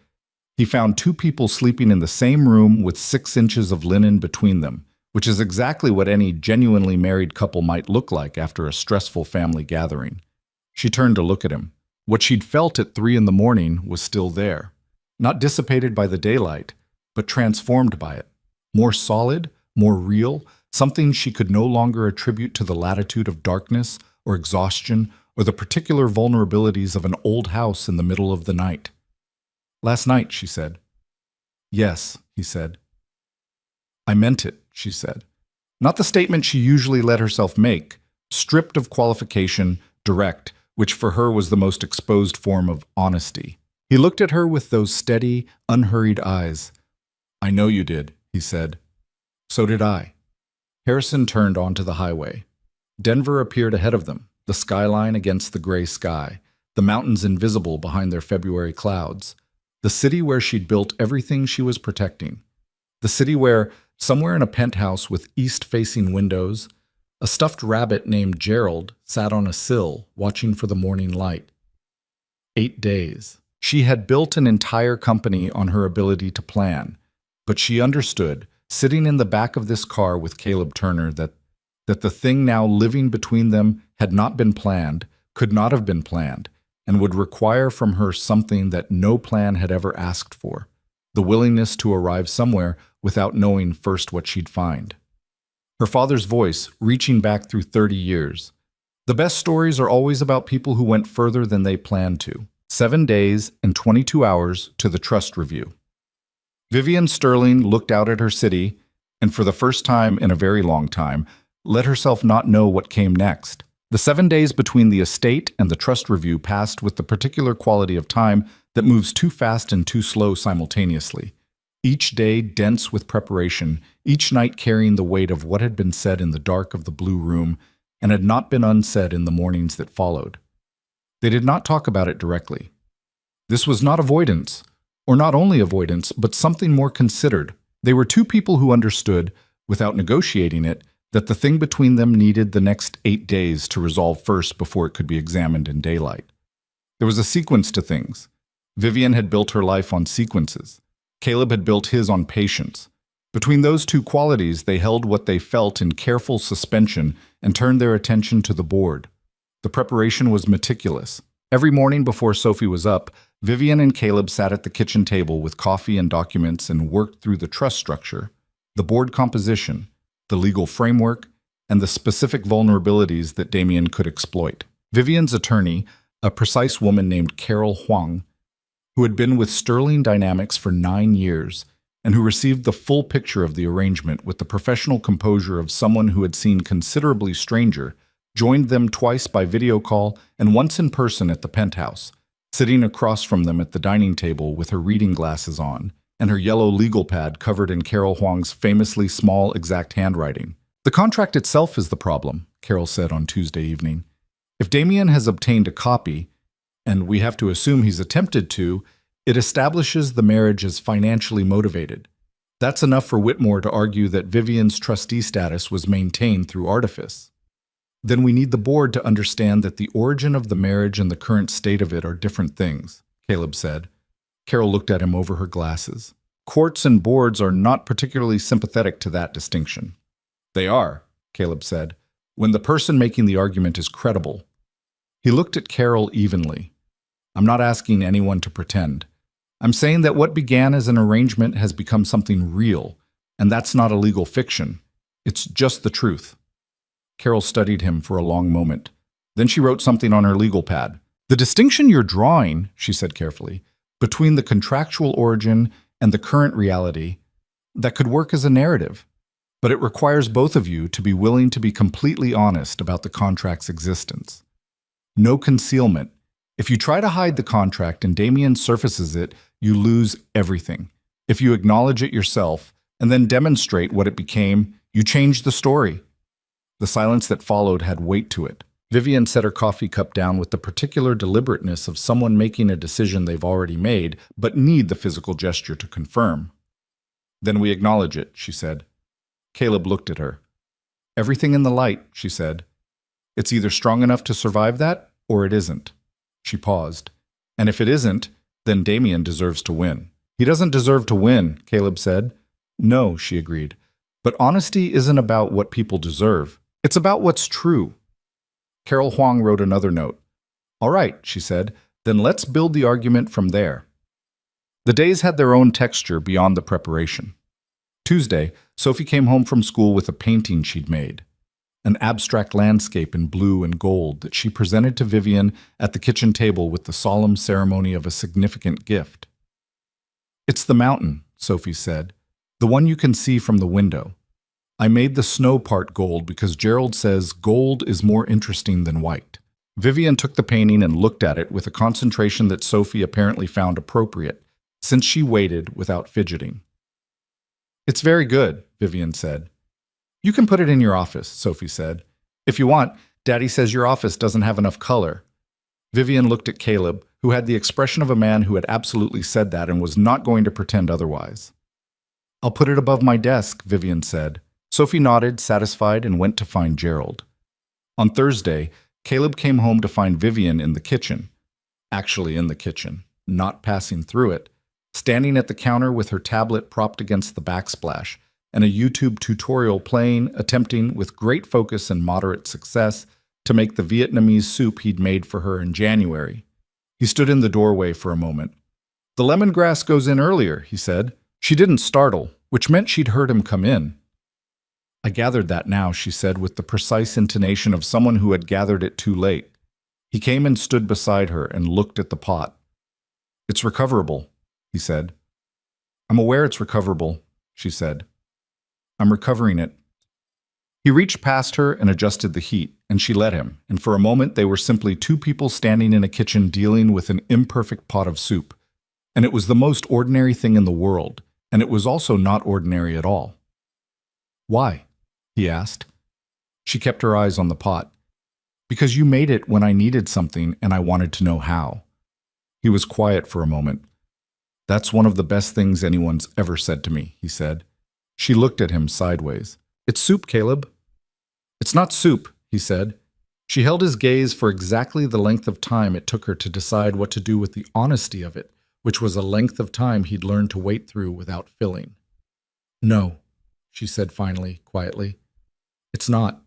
S1: He found 2 people sleeping in the same room with 6 inches of linen between them, which is exactly what any genuinely married couple might look like after a stressful family gathering. She turned to look at him. What she'd felt at 3 in the morning was still there, not dissipated by the daylight, but transformed by it. More solid, more real, something she could no longer attribute to the latitude of darkness or exhaustion or the particular vulnerabilities of an old house in the middle of the night. "Last night," she said. "Yes," he said. "I meant it," she said. Not the statement she usually let herself make, stripped of qualification, direct, which for her was the most exposed form of honesty. He looked at her with those steady, unhurried eyes. "I know you did," he said. "So did I." Harrison turned onto the highway. Denver appeared ahead of them, the skyline against the gray sky, the mountains invisible behind their February clouds, the city where she'd built everything she was protecting, the city where, somewhere in a penthouse with east-facing windows, a stuffed rabbit named Gerald sat on a sill, watching for the morning light. 8 days. She had built an entire company on her ability to plan, but she understood, sitting in the back of this car with Caleb Turner, that the thing now living between them had not been planned, could not have been planned, and would require from her something that no plan had ever asked for, the willingness to arrive somewhere without knowing first what she'd find. Her father's voice, reaching back through 30 years. The best stories are always about people who went further than they planned to. 7 days and 22 hours to the trust review. Vivian Sterling looked out at her city, and for the first time in a very long time, let herself not know what came next. The 7 days between the estate and the trust review passed with the particular quality of time that moves too fast and too slow simultaneously. Each day dense with preparation, each night carrying the weight of what had been said in the dark of the blue room, and had not been unsaid in the mornings that followed. They did not talk about it directly. This was not avoidance, or not only avoidance, but something more considered. They were two people who understood, without negotiating it, that the thing between them needed the next 8 days to resolve first before it could be examined in daylight. There was a sequence to things. Vivian had built her life on sequences. Caleb had built his on patience. Between those two qualities, they held what they felt in careful suspension and turned their attention to the board. The preparation was meticulous. Every morning before Sophie was up, Vivian and Caleb sat at the kitchen table with coffee and documents and worked through the trust structure, the board composition, the legal framework, and the specific vulnerabilities that Damien could exploit. Vivian's attorney, a precise woman named Carol Huang, who had been with Sterling Dynamics for 9 years, and who received the full picture of the arrangement with the professional composure of someone who had seen considerably stranger, joined them twice by video call and once in person at the penthouse, sitting across from them at the dining table with her reading glasses on and her yellow legal pad covered in Carol Huang's famously small, exact handwriting. "The contract itself is the problem," Carol said on Tuesday evening. "If Damien has obtained a copy, and we have to assume he's attempted to, it establishes the marriage as financially motivated. That's enough for Whitmore to argue that Vivian's trustee status was maintained through artifice. Then we need the board to understand that the origin of the marriage and the current state of it are different things," Caleb said. Carol looked at him over her glasses. "Courts and boards are not particularly sympathetic to that distinction." "They are," Caleb said, "when the person making the argument is credible." He looked at Carol evenly. "I'm not asking anyone to pretend. I'm saying that what began as an arrangement has become something real, and that's not a legal fiction. It's just the truth." Carol studied him for a long moment. Then she wrote something on her legal pad. "The distinction you're drawing," she said carefully, "between the contractual origin and the current reality, that could work as a narrative. But it requires both of you to be willing to be completely honest about the contract's existence. No concealment. If you try to hide the contract and Damien surfaces it, you lose everything. If you acknowledge it yourself and then demonstrate what it became, you change the story." The silence that followed had weight to it. Vivian set her coffee cup down with the particular deliberateness of someone making a decision they've already made, but need the physical gesture to confirm. "Then we acknowledge it," she said. Caleb looked at her. "Everything in the light," she said. "It's either strong enough to survive that, or it isn't." She paused. "And if it isn't, then Damien deserves to win." "He doesn't deserve to win," Caleb said. "No," she agreed. "But honesty isn't about what people deserve. It's about what's true." Carol Huang wrote another note. "All right," she said, "then let's build the argument from there." The days had their own texture beyond the preparation. Tuesday, Sophie came home from school with a painting she'd made, an abstract landscape in blue and gold that she presented to Vivian at the kitchen table with the solemn ceremony of a significant gift. "It's the mountain," Sophie said, "the one you can see from the window. I made the snow part gold because Gerald says gold is more interesting than white." Vivian took the painting and looked at it with a concentration that Sophie apparently found appropriate, since she waited without fidgeting. "It's very good," Vivian said. "You can put it in your office," Sophie said. "If you want, Daddy says your office doesn't have enough color." Vivian looked at Caleb, who had the expression of a man who had absolutely said that and was not going to pretend otherwise. "I'll put it above my desk," Vivian said. Sophie nodded, satisfied, and went to find Gerald. On Thursday, Caleb came home to find Vivian in the kitchen. Actually in the kitchen, not passing through it, standing at the counter with her tablet propped against the backsplash, and a YouTube tutorial playing, attempting, with great focus and moderate success, to make the Vietnamese soup he'd made for her in January. He stood in the doorway for a moment. "The lemongrass goes in earlier," he said. She didn't startle, which meant she'd heard him come in. "I gathered that now," she said with the precise intonation of someone who had gathered it too late. He came and stood beside her and looked at the pot. "It's recoverable," he said. "I'm aware it's recoverable," she said. "I'm recovering it." He reached past her and adjusted the heat, and she let him, and for a moment they were simply two people standing in a kitchen dealing with an imperfect pot of soup. And it was the most ordinary thing in the world, and it was also not ordinary at all. "Why?" he asked. She kept her eyes on the pot. Because you made it when I needed something and I wanted to know how. He was quiet for a moment. That's one of the best things anyone's ever said to me, he said. She looked at him sideways. It's soup, Caleb. It's not soup, he said. She held his gaze for exactly the length of time it took her to decide what to do with the honesty of it, which was a length of time he'd learned to wait through without filling. No, she said finally, quietly. It's not.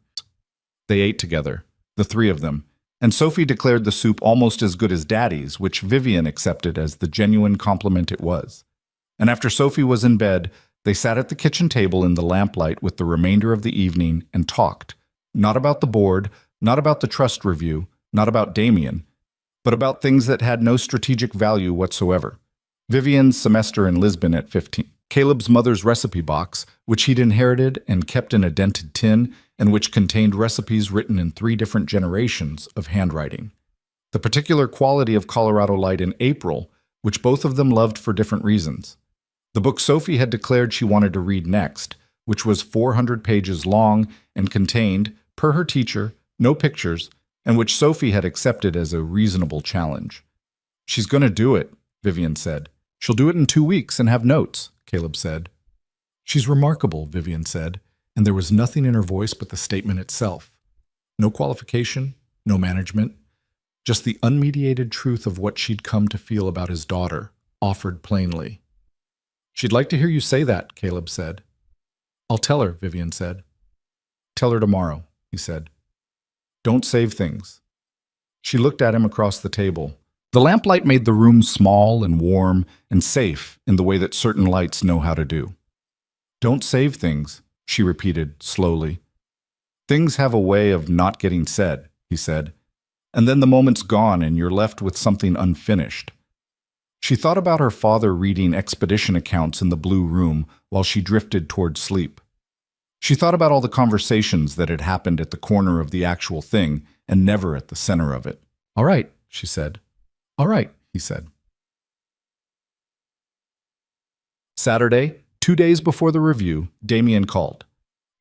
S1: They ate together, the three of them, and Sophie declared the soup almost as good as Daddy's, which Vivian accepted as the genuine compliment it was. And after Sophie was in bed, they sat at the kitchen table in the lamplight with the remainder of the evening and talked, not about the board, not about the trust review, not about Damien, but about things that had no strategic value whatsoever. Vivian's semester in Lisbon at 15. Caleb's mother's recipe box, which he'd inherited and kept in a dented tin, and which contained recipes written in 3 different generations of handwriting. The particular quality of Colorado Light in April, which both of them loved for different reasons. The book Sophie had declared she wanted to read next, which was 400 pages long and contained, per her teacher, no pictures, and which Sophie had accepted as a reasonable challenge. She's going to do it, Vivian said. She'll do it in 2 weeks and have notes, Caleb said. She's remarkable, Vivian said, and there was nothing in her voice but the statement itself. No qualification, no management, just the unmediated truth of what she'd come to feel about his daughter, offered plainly. She'd like to hear you say that, Caleb said. I'll tell her, Vivian said. Tell her tomorrow, he said. Don't save things. She looked at him across the table. The lamplight made the room small and warm and safe in the way that certain lights know how to do. Don't save things, she repeated slowly. Things have a way of not getting said, he said, and then the moment's gone and you're left with something unfinished. She thought about her father reading expedition accounts in the blue room while she drifted toward sleep. She thought about all the conversations that had happened at the corner of the actual thing and never at the center of it. All right, she said. All right, he said. Saturday, 2 days before the review, Damien called.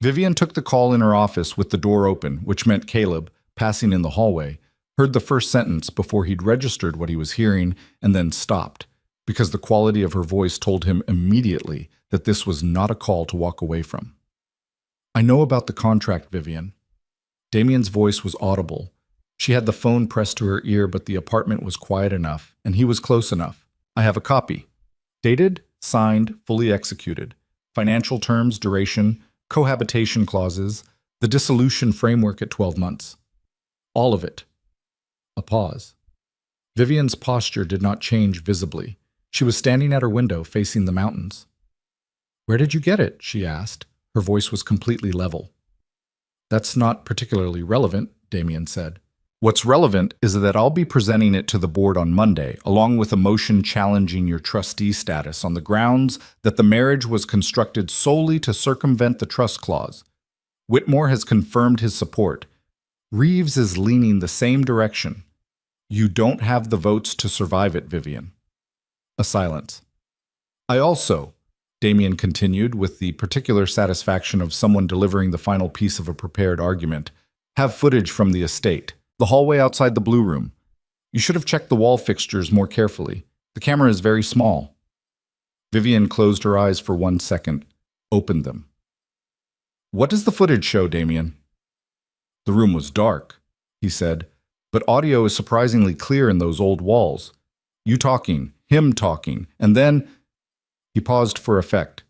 S1: Vivian took the call in her office with the door open, which meant Caleb, passing in the hallway, heard the first sentence before he'd registered what he was hearing and then stopped, because the quality of her voice told him immediately that this was not a call to walk away from. I know about the contract, Vivian. Damien's voice was audible. She had the phone pressed to her ear, but the apartment was quiet enough, and he was close enough. I have a copy. Dated, signed, fully executed. Financial terms, duration, cohabitation clauses, the dissolution framework at 12 months. All of it. A pause. Vivian's posture did not change visibly. She was standing at her window facing the mountains. Where did you get it? She asked. Her voice was completely level. That's not particularly relevant, Damien said. What's relevant is that I'll be presenting it to the board on Monday, along with a motion challenging your trustee status on the grounds that the marriage was constructed solely to circumvent the trust clause. Whitmore has confirmed his support. Reeves is leaning the same direction. You don't have the votes to survive it, Vivian. A silence. I also, Damien continued with the particular satisfaction of someone delivering the final piece of a prepared argument, have footage from the estate. The hallway outside the blue room. You should have checked the wall fixtures more carefully. The camera is very small. Vivian closed her eyes for 1 second, opened them. What does the footage show, Damien? The room was dark, he said, but audio is surprisingly clear in those old walls. You talking, him talking, and then... He paused for effect.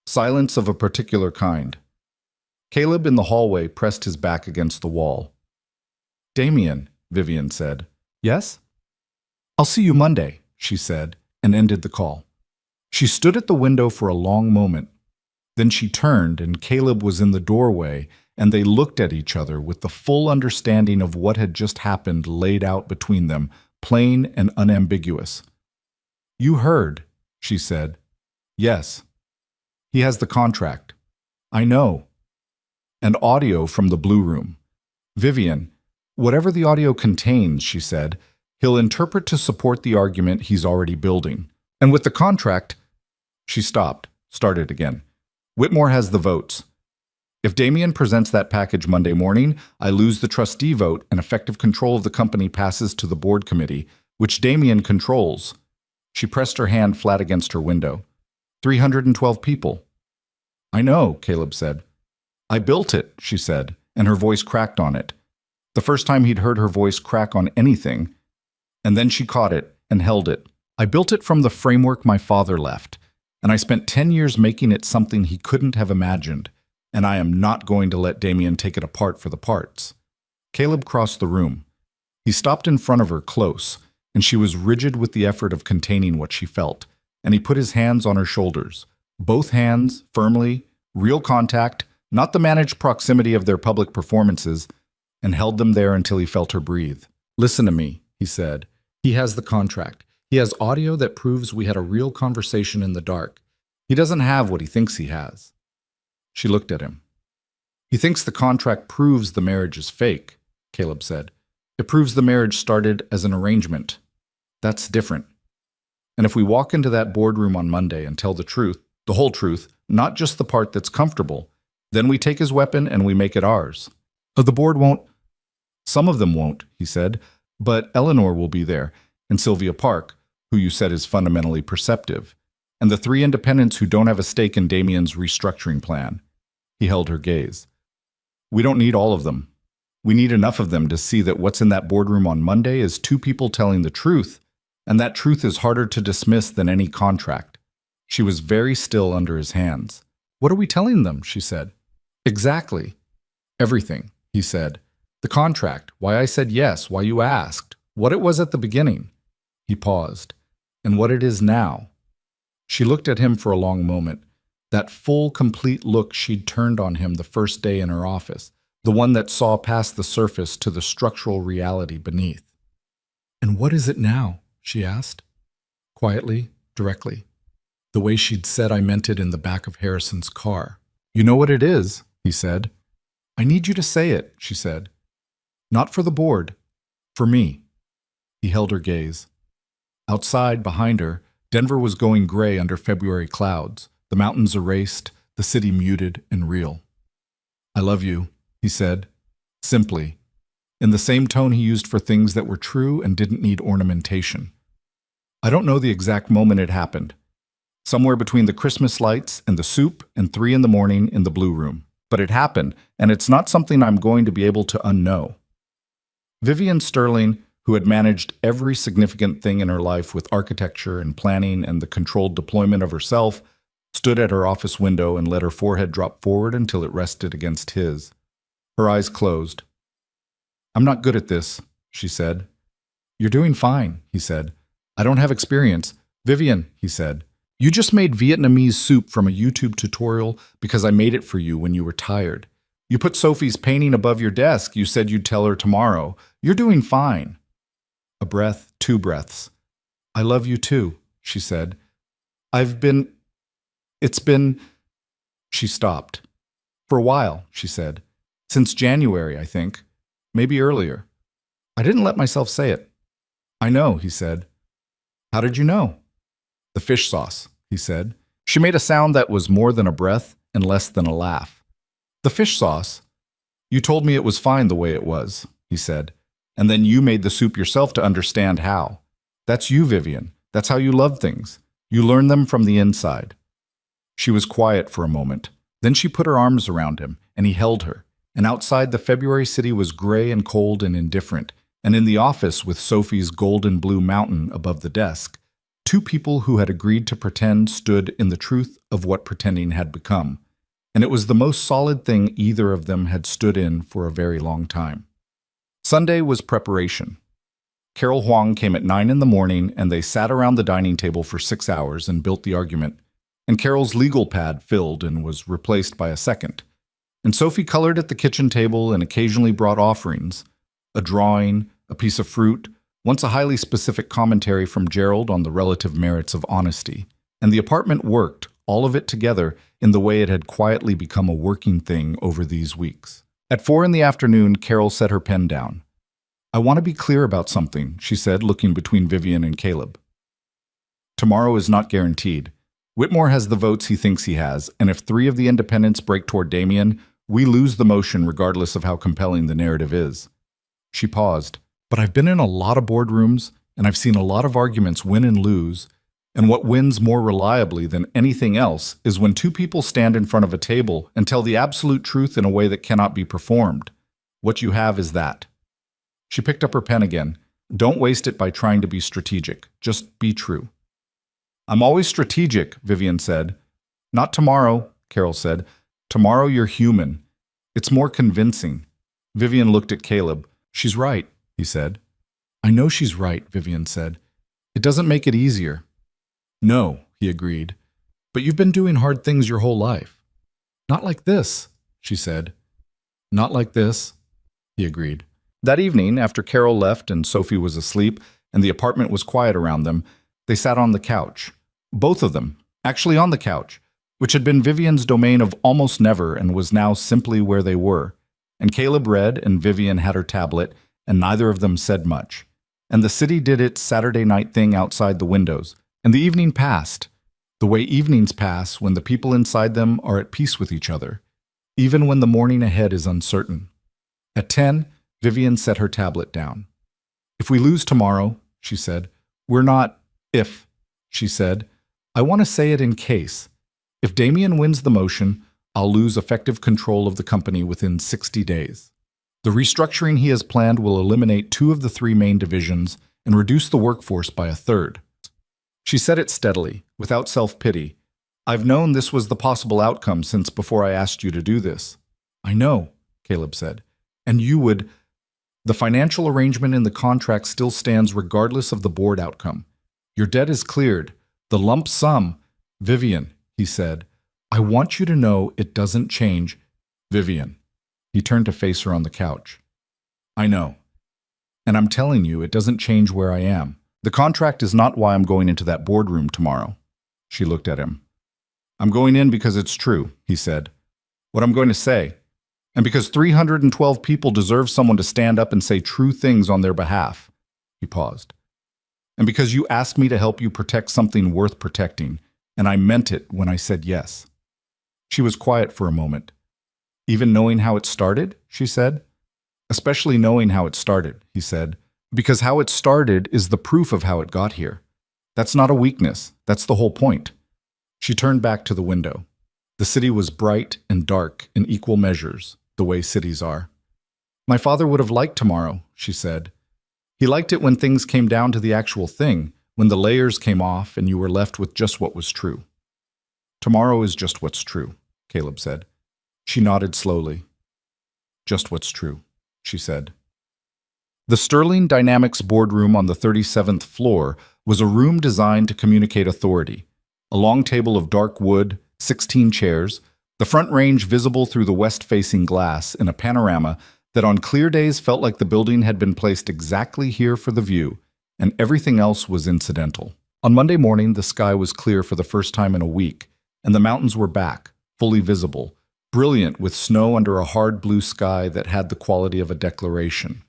S1: Silence of a particular kind. Caleb in the hallway pressed his back against the wall. Damien, Vivian said. Yes? I'll see you Monday, she said, and ended the call. She stood at the window for a long moment. Then she turned, and Caleb was in the doorway, and they looked at each other with the full understanding of what had just happened laid out between them, plain and unambiguous. You heard, she said. Yes. He has the contract. I know. And audio from the blue room. Vivian, whatever the audio contains, she said, he'll interpret to support the argument he's already building. And with the contract... She stopped, started again. Whitmore has the votes. If Damien presents that package Monday morning, I lose the trustee vote and effective control of the company passes to the board committee, which Damien controls. She pressed her hand flat against her window. 312 people. I know, Caleb said. I built it, she said, and her voice cracked on it. The first time he'd heard her voice crack on anything, and then she caught it and held it. I built it from the framework my father left, and I spent 10 years making it something he couldn't have imagined, and I am not going to let Damien take it apart for the parts. Caleb crossed the room. He stopped in front of her close, and she was rigid with the effort of containing what she felt, and he put his hands on her shoulders, both hands, firmly, real contact, not the managed proximity of their public performances, and held them there until he felt her breathe. Listen to me, he said. He has the contract. He has audio that proves we had a real conversation in the dark. He doesn't have what he thinks he has. She looked at him. He thinks the contract proves the marriage is fake, Caleb said. It proves the marriage started as an arrangement. That's different. And if we walk into that boardroom on Monday and tell the truth, the whole truth, not just the part that's comfortable, then we take his weapon and we make it ours. The board won't. Some of them won't, he said, but Eleanor will be there, and Sylvia Park, who you said is fundamentally perceptive, and the 3 independents who don't have a stake in Damien's restructuring plan. He held her gaze. We don't need all of them. We need enough of them to see that what's in that boardroom on Monday is 2 people telling the truth, and that truth is harder to dismiss than any contract. She was very still under his hands. What are we telling them? She said. Exactly. Everything, he said. The contract, why I said yes, why you asked, what it was at the beginning. He paused. And what it is now. She looked at him for a long moment, that full, complete look she'd turned on him the first day in her office, the one that saw past the surface to the structural reality beneath. And what is it now? She asked. Quietly, directly. The way she'd said I meant it in the back of Harrison's car. You know what it is, he said. I need you to say it, she said. Not for the board. For me. He held her gaze. Outside, behind her, Denver was going gray under February clouds, the mountains erased, the city muted and real. I love you, he said, simply, in the same tone he used for things that were true and didn't need ornamentation. I don't know the exact moment it happened. Somewhere between the Christmas lights and the soup and 3 in the morning in the blue room. But it happened, and it's not something I'm going to be able to unknow. Vivian Sterling, who had managed every significant thing in her life with architecture and planning and the controlled deployment of herself, stood at her office window and let her forehead drop forward until it rested against his. Her eyes closed. I'm not good at this, she said. You're doing fine, he said. I don't have experience. Vivian, he said. You just made Vietnamese soup from a YouTube tutorial because I made it for you when you were tired. You put Sophie's painting above your desk. You said you'd tell her tomorrow. You're doing fine. A breath, 2 breaths. I love you too, she said. It's been... She stopped. For a while, she said. Since January, I think. Maybe earlier. I didn't let myself say it. I know, he said. How did you know? The fish sauce, he said. She made a sound that was more than a breath and less than a laugh. The fish sauce? You told me it was fine the way it was, he said. And then you made the soup yourself to understand how. That's you, Vivian. That's how you love things. You learn them from the inside. She was quiet for a moment. Then she put her arms around him, and he held her. And outside, the February city was gray and cold and indifferent. And in the office, with Sophie's golden blue mountain above the desk, 2 people who had agreed to pretend stood in the truth of what pretending had become. And it was the most solid thing either of them had stood in for a very long time. Sunday was preparation. Carol Huang came at 9 in the morning, and they sat around the dining table for 6 hours and built the argument. And Carol's legal pad filled and was replaced by a second. And Sophie colored at the kitchen table and occasionally brought offerings, a drawing, a piece of fruit, once a highly specific commentary from Gerald on the relative merits of honesty. And the apartment worked, all of it together, in the way it had quietly become a working thing over these weeks. At 4 in the afternoon, Carol set her pen down. I want to be clear about something, she said, looking between Vivian and Caleb. Tomorrow is not guaranteed. Whitmore has the votes he thinks he has, and if 3 of the independents break toward Damien, We lose the motion regardless of how compelling the narrative is. She paused. But I've been in a lot of boardrooms, and I've seen a lot of arguments win and lose, and what wins more reliably than anything else is when two people stand in front of a table and tell the absolute truth in a way that cannot be performed. What you have is that. She picked up her pen again. Don't waste it by trying to be strategic. Just be true. I'm always strategic, Vivian said. Not tomorrow, Carol said. Tomorrow you're human. It's more convincing. Vivian looked at Caleb. She's right, he said. I know she's right, Vivian said. It doesn't make it easier. No, he agreed. But you've been doing hard things your whole life. Not like this, she said. Not like this, he agreed. That evening, after Carol left and Sophie was asleep and the apartment was quiet around them, they sat on the couch. Both of them, actually on the couch, which had been Vivian's domain of almost never and was now simply where they were. And Caleb read and Vivian had her tablet, and neither of them said much. And the city did its Saturday night thing outside the windows. And the evening passed, the way evenings pass when the people inside them are at peace with each other, even when the morning ahead is uncertain. At 10, Vivian set her tablet down. If we lose tomorrow, she said, we're not if, she said. I want to say it in case. If Damien wins the motion, I'll lose effective control of the company within 60 days. The restructuring he has planned will eliminate 2 of the 3 main divisions and reduce the workforce by a third. She said it steadily, without self-pity. I've known this was the possible outcome since before I asked you to do this. I know, Caleb said. And you would. The financial arrangement in the contract still stands regardless of the board outcome. Your debt is cleared. The lump sum. Vivian, he said, I want you to know it doesn't change. Vivian. He turned to face her on the couch. I know. And I'm telling you, it doesn't change where I am. The contract is not why I'm going into that boardroom tomorrow. She looked at him. I'm going in because it's true, he said. What I'm going to say. And because 312 people deserve someone to stand up and say true things on their behalf. He paused. And because you asked me to help you protect something worth protecting, and I meant it when I said yes. She was quiet for a moment. Even knowing how it started, she said. Especially knowing how it started, he said. Because how it started is the proof of how it got here. That's not a weakness. That's the whole point. She turned back to the window. The city was bright and dark in equal measures, the way cities are. My father would have liked tomorrow, she said. He liked it when things came down to the actual thing, when the layers came off and you were left with just what was true. Tomorrow is just what's true, Caleb said. She nodded slowly. Just what's true, she said. The Sterling Dynamics boardroom on the 37th floor was a room designed to communicate authority. A long table of dark wood, 16 chairs, the front range visible through the west-facing glass in a panorama that on clear days felt like the building had been placed exactly here for the view, and everything else was incidental. On Monday morning, the sky was clear for the first time in a week, and the mountains were back, fully visible, brilliant with snow under a hard blue sky that had the quality of a declaration.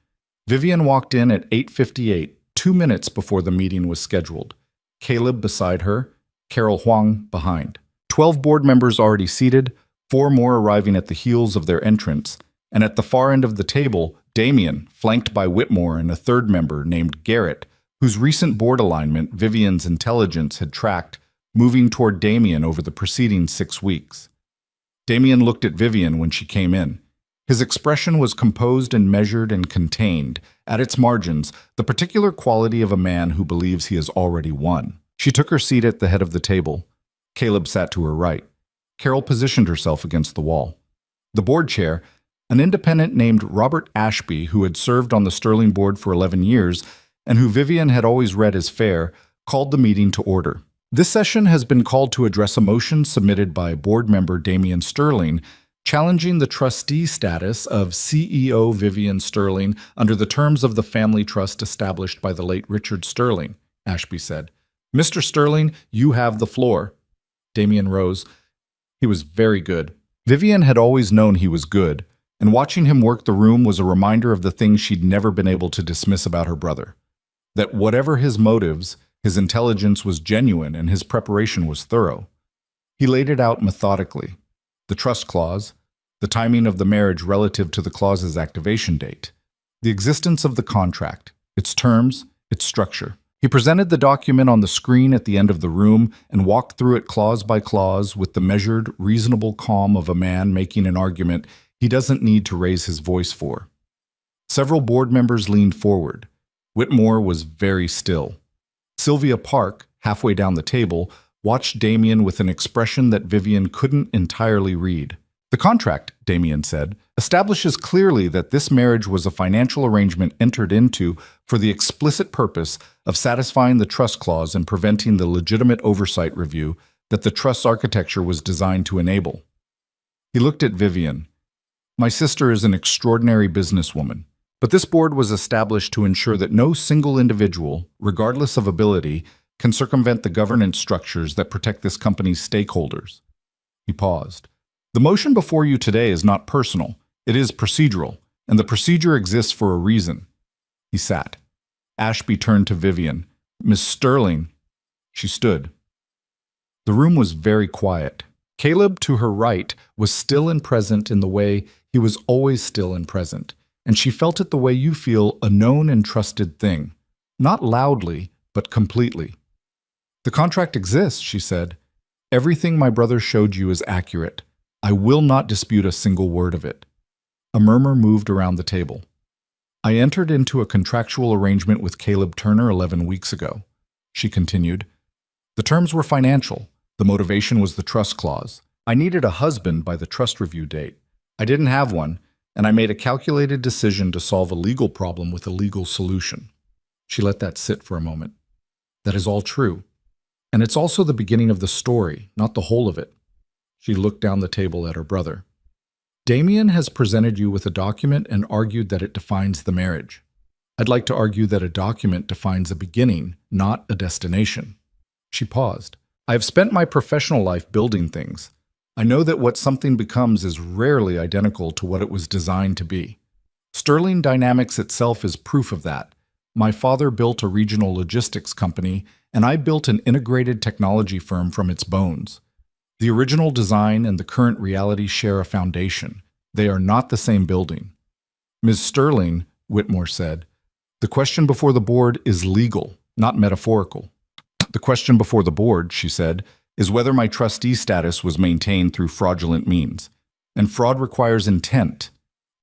S1: Vivian walked in at 8:58, 2 minutes before the meeting was scheduled. Caleb beside her, Carol Huang behind. 12 board members already seated, 4 more arriving at the heels of their entrance, and at the far end of the table, Damien, flanked by Whitmore and a third member named Garrett, whose recent board alignment Vivian's intelligence had tracked, moving toward Damien over the preceding 6 weeks. Damien looked at Vivian when she came in. His expression was composed and measured and contained, at its margins, the particular quality of a man who believes he has already won. She took her seat at the head of the table. Caleb sat to her right. Carol positioned herself against the wall. The board chair, an independent named Robert Ashby, who had served on the Sterling board for 11 years and who Vivian had always read as fair, called the meeting to order. This session has been called to address a motion submitted by board member Damien Sterling, challenging the trustee status of CEO Vivian Sterling under the terms of the family trust established by the late Richard Sterling, Ashby said. Mr. Sterling, you have the floor. Damien rose. He was very good. Vivian had always known he was good, and watching him work the room was a reminder of the things she'd never been able to dismiss about her brother. That whatever his motives, his intelligence was genuine and his preparation was thorough. He laid it out methodically. The trust clause, the timing of the marriage relative to the clause's activation date, the existence of the contract, its terms, its structure. He presented the document on the screen at the end of the room and walked through it clause by clause with the measured, reasonable calm of a man making an argument he doesn't need to raise his voice for. Several board members leaned forward. Whitmore was very still. Sylvia Park, halfway down the table, watched Damien with an expression that Vivian couldn't entirely read. "The contract," Damien said, "establishes clearly that this marriage was a financial arrangement entered into for the explicit purpose of satisfying the trust clause and preventing the legitimate oversight review that the trust's architecture was designed to enable." He looked at Vivian. "My sister is an extraordinary businesswoman, but this board was established to ensure that no single individual, regardless of ability, can circumvent the governance structures that protect this company's stakeholders." He paused. "The motion before you today is not personal. It is procedural, and the procedure exists for a reason." He sat. Ashby turned to Vivian. "Miss Sterling." She stood. The room was very quiet. Caleb, to her right, was still and present in the way he was always still and present, and she felt it the way you feel a known and trusted thing. Not loudly, but completely. "The contract exists," she said. "Everything my brother showed you is accurate. I will not dispute a single word of it." A murmur moved around the table. "I entered into a contractual arrangement with Caleb Turner 11 weeks ago," she continued. "The terms were financial. The motivation was the trust clause. I needed a husband by the trust review date. I didn't have one, and I made a calculated decision to solve a legal problem with a legal solution." She let that sit for a moment. "That is all true. And it's also the beginning of the story, not the whole of it." She looked down the table at her brother. "Damien has presented you with a document and argued that it defines the marriage. I'd like to argue that a document defines a beginning, not a destination." She paused. "I have spent my professional life building things. I know that what something becomes is rarely identical to what it was designed to be. Sterling Dynamics itself is proof of that. My father built a regional logistics company, and I built an integrated technology firm from its bones. The original design and the current reality share a foundation. They are not the same building." "Ms. Sterling," Whitmore said, "the question before the board is legal, not metaphorical." "The question before the board," she said, "is whether my trustee status was maintained through fraudulent means. And fraud requires intent.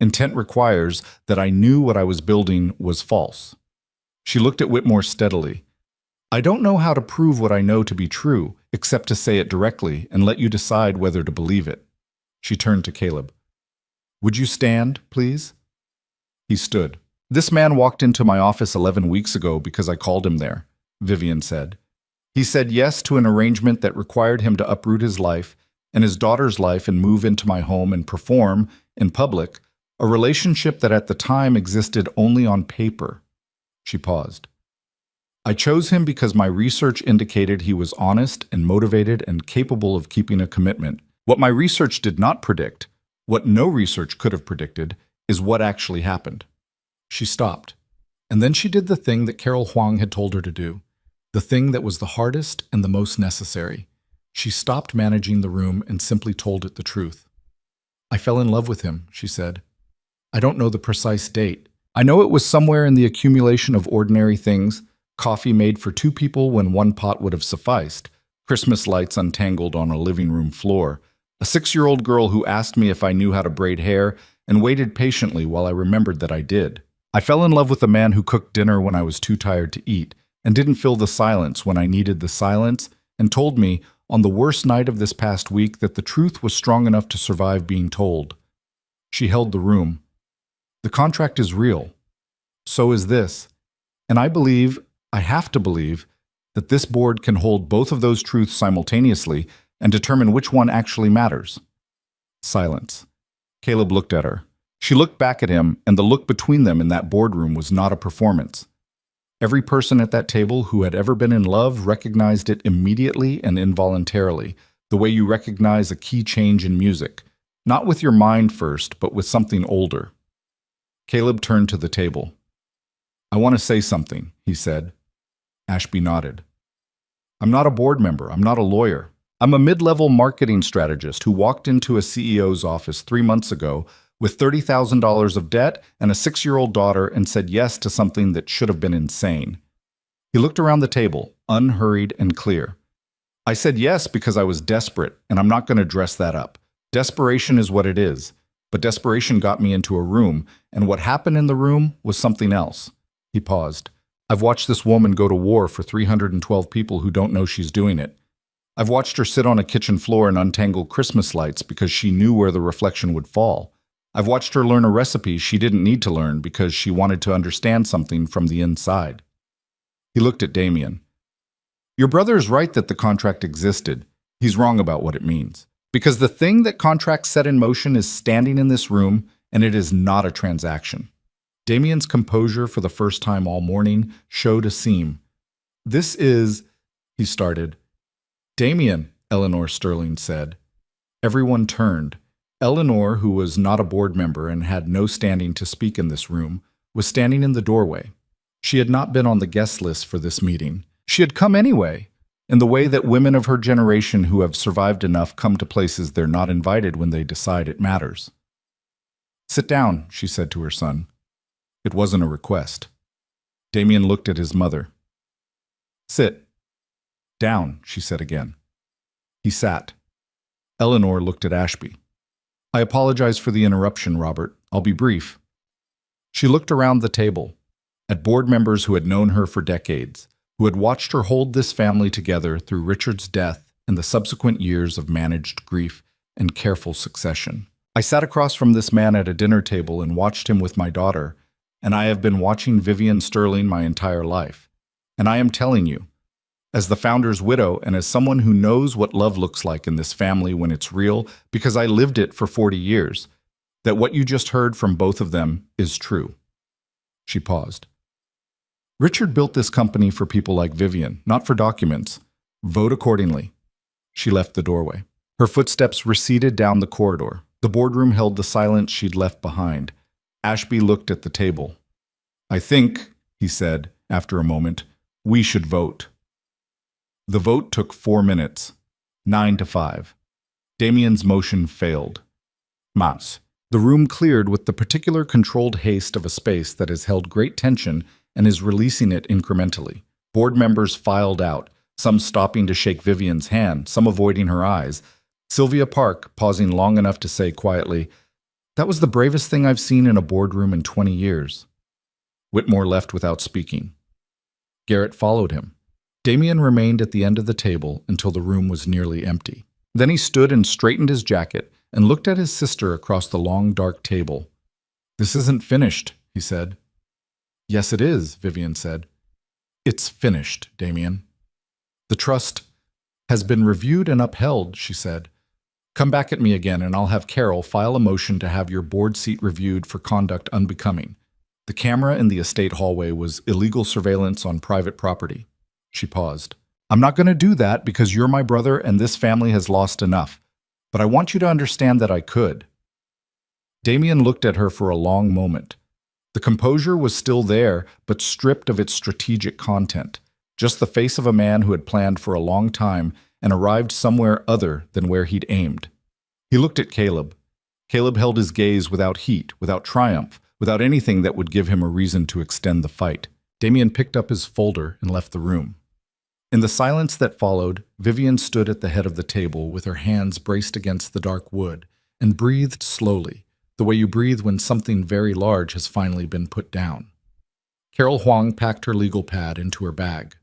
S1: Intent requires that I knew what I was building was false." She looked at Whitmore steadily. "I don't know how to prove what I know to be true, except to say it directly and let you decide whether to believe it." She turned to Caleb. "Would you stand, please?" He stood. "This man walked into my office 11 weeks ago because I called him there," Vivian said. "He said yes to an arrangement that required him to uproot his life and his daughter's life and move into my home and perform, in public, a relationship that at the time existed only on paper." She paused. "I chose him because my research indicated he was honest and motivated and capable of keeping a commitment. What my research did not predict, what no research could have predicted, is what actually happened." She stopped, and then she did the thing that Carol Huang had told her to do, the thing that was the hardest and the most necessary. She stopped managing the room and simply told it the truth. "I fell in love with him," she said. "I don't know the precise date. I know it was somewhere in the accumulation of ordinary things, coffee made for 2 people when 1 pot would have sufficed, Christmas lights untangled on a living room floor, a 6-year-old girl who asked me if I knew how to braid hair and waited patiently while I remembered that I did. I fell in love with a man who cooked dinner when I was too tired to eat and didn't fill the silence when I needed the silence and told me on the worst night of this past week that the truth was strong enough to survive being told." She held the room. "The contract is real. So is this. And I believe, I have to believe, that this board can hold both of those truths simultaneously and determine which one actually matters." Silence. Caleb looked at her. She looked back at him, and the look between them in that boardroom was not a performance. Every person at that table who had ever been in love recognized it immediately and involuntarily, the way you recognize a key change in music, not with your mind first, but with something older. Caleb turned to the table. "I want to say something," he said. Ashby nodded. "I'm not a board member. I'm not a lawyer. I'm a mid-level marketing strategist who walked into a CEO's office 3 months ago with $30,000 of debt and a 6-year-old daughter and said yes to something that should have been insane. He looked around the table, unhurried and clear. I said yes because I was desperate, and I'm not going to dress that up. Desperation is what it is. But desperation got me into a room, and what happened in the room was something else. He paused. I've watched this woman go to war for 312 people who don't know she's doing it. I've watched her sit on a kitchen floor and untangle Christmas lights because she knew where the reflection would fall. I've watched her learn a recipe she didn't need to learn because she wanted to understand something from the inside. He looked at Damien. Your brother is right that the contract existed. He's wrong about what it means. Because the thing that contracts set in motion is standing in this room, and it is not a transaction. Damien's composure for the first time all morning showed a seam. This is, he started. Damien, Eleanor Sterling said. Everyone turned. Eleanor, who was not a board member and had no standing to speak in this room, was standing in the doorway. She had not been on the guest list for this meeting. She had come anyway, in the way that women of her generation who have survived enough come to places they're not invited when they decide it matters. Sit down, she said to her son. It wasn't a request. Damien looked at his mother. Sit. Down, she said again. He sat. Eleanor looked at Ashby. I apologize for the interruption, Robert. I'll be brief. She looked around the table, at board members who had known her for decades, who had watched her hold this family together through Richard's death and the subsequent years of managed grief and careful succession. I sat across from this man at a dinner table and watched him with my daughter, and I have been watching Vivian Sterling my entire life. And I am telling you, as the founder's widow and as someone who knows what love looks like in this family when it's real, because I lived it for 40 years, that what you just heard from both of them is true. She paused. Richard built this company for people like Vivian, not for documents. Vote accordingly. She left the doorway. Her footsteps receded down the corridor. The boardroom held the silence she'd left behind. Ashby looked at the table. I think, he said, after a moment, we should vote. The vote took 4 minutes, 9-5. Damien's motion failed. Mas. The room cleared with the particular controlled haste of a space that has held great tension and is releasing it incrementally. Board members filed out, some stopping to shake Vivian's hand, some avoiding her eyes. Sylvia Park, pausing long enough to say quietly, That was the bravest thing I've seen in a boardroom in 20 years. Whitmore left without speaking. Garrett followed him. Damien remained at the end of the table until the room was nearly empty. Then he stood and straightened his jacket and looked at his sister across the long, dark table. This isn't finished, he said. Yes, it is, Vivian said. It's finished, Damien. The trust has been reviewed and upheld, she said. Come back at me again and I'll have Carol file a motion to have your board seat reviewed for conduct unbecoming. The camera in the estate hallway was illegal surveillance on private property. She paused. I'm not going to do that because you're my brother and this family has lost enough. But I want you to understand that I could. Damien looked at her for a long moment. The composure was still there, but stripped of its strategic content. Just the face of a man who had planned for a long time and arrived somewhere other than where he'd aimed. He looked at Caleb. Caleb held his gaze without heat, without triumph, without anything that would give him a reason to extend the fight. Damien picked up his folder and left the room. In the silence that followed, Vivian stood at the head of the table with her hands braced against the dark wood and breathed slowly, the way you breathe when something very large has finally been put down. Carol Huang packed her legal pad into her bag.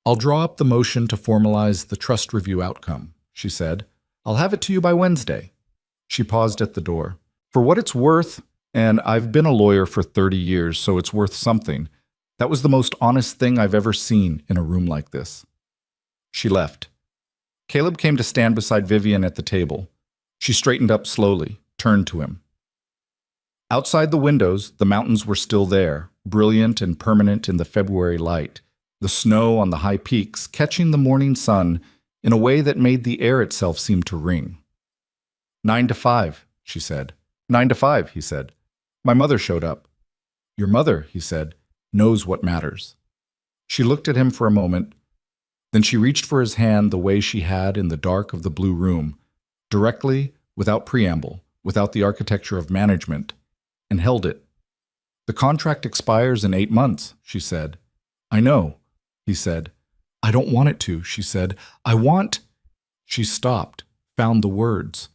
S1: I'll draw up the motion to formalize the trust review outcome, she said. I'll have it to you by Wednesday. She paused at the door. For what it's worth, and I've been a lawyer for 30 years, so it's worth something, that was the most honest thing I've ever seen in a room like this. She left. Caleb came to stand beside Vivian at the table. She straightened up slowly, turned to him. Outside the windows, the mountains were still there, brilliant and permanent in the February light, the snow on the high peaks catching the morning sun in a way that made the air itself seem to ring. 9-5, she said. 9-5, he said. My mother showed up. Your mother, he said, knows what matters. She looked at him for a moment. Then she reached for his hand the way she had in the dark of the blue room, directly, without preamble, without the architecture of management, and held it. "The contract expires in 8 months," she said. "I know," he said. "I don't want it to," she said. "I want—" She stopped, found the words.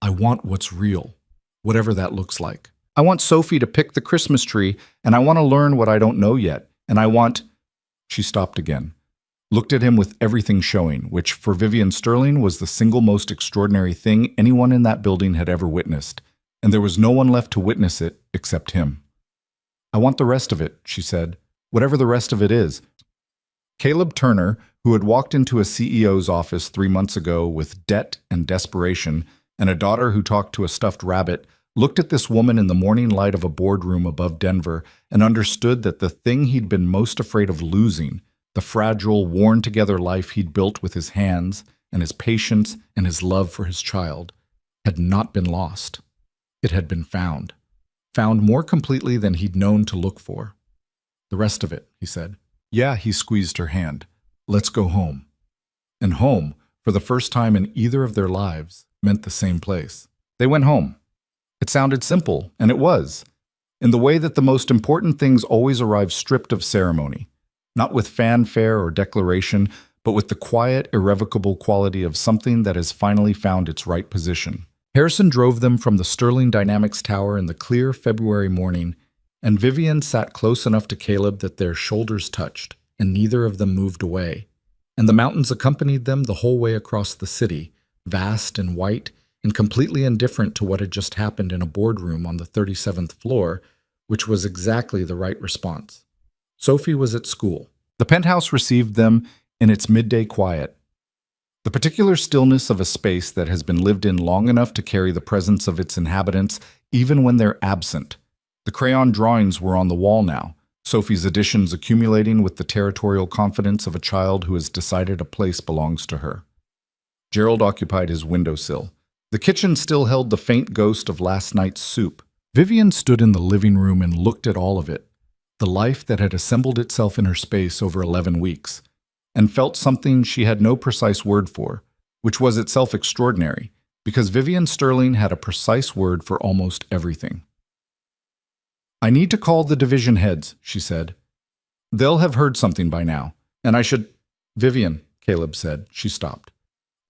S1: "I want what's real, whatever that looks like. I want Sophie to pick the Christmas tree, and I want to learn what I don't know yet, and I want—" She stopped again, looked at him with everything showing, which for Vivian Sterling was the single most extraordinary thing anyone in that building had ever witnessed, and there was no one left to witness it except him. "I want the rest of it," she said, "whatever the rest of it is." Caleb Turner, who had walked into a CEO's office 3 months ago with debt and desperation, and a daughter who talked to a stuffed rabbit, looked at this woman in the morning light of a boardroom above Denver and understood that the thing he'd been most afraid of losing, the fragile, worn-together life he'd built with his hands and his patience and his love for his child, had not been lost. It had been found more completely than he'd known to look for. "The rest of it," he said. "Yeah," he squeezed her hand. "Let's go home." And home, for the first time in either of their lives, meant the same place. They went home. It sounded simple, and it was, in the way that the most important things always arrive stripped of ceremony, not with fanfare or declaration, but with the quiet, irrevocable quality of something that has finally found its right position. Harrison drove them from the Sterling Dynamics Tower in the clear February morning, and Vivian sat close enough to Caleb that their shoulders touched, and neither of them moved away. And the mountains accompanied them the whole way across the city, vast and white, and completely indifferent to what had just happened in a boardroom on the 37th floor, which was exactly the right response. Sophie was at school. The penthouse received them in its midday quiet, the particular stillness of a space that has been lived in long enough to carry the presence of its inhabitants even when they're absent. The crayon drawings were on the wall now, Sophie's additions accumulating with the territorial confidence of a child who has decided a place belongs to her. Gerald occupied his windowsill. The kitchen still held the faint ghost of last night's soup. Vivian stood in the living room and looked at all of it, the life that had assembled itself in her space over 11 weeks, and felt something she had no precise word for, which was itself extraordinary, because Vivian Sterling had a precise word for almost everything. "I need to call the division heads," she said. "They'll have heard something by now, and I should—" "Vivian," Caleb said. She stopped.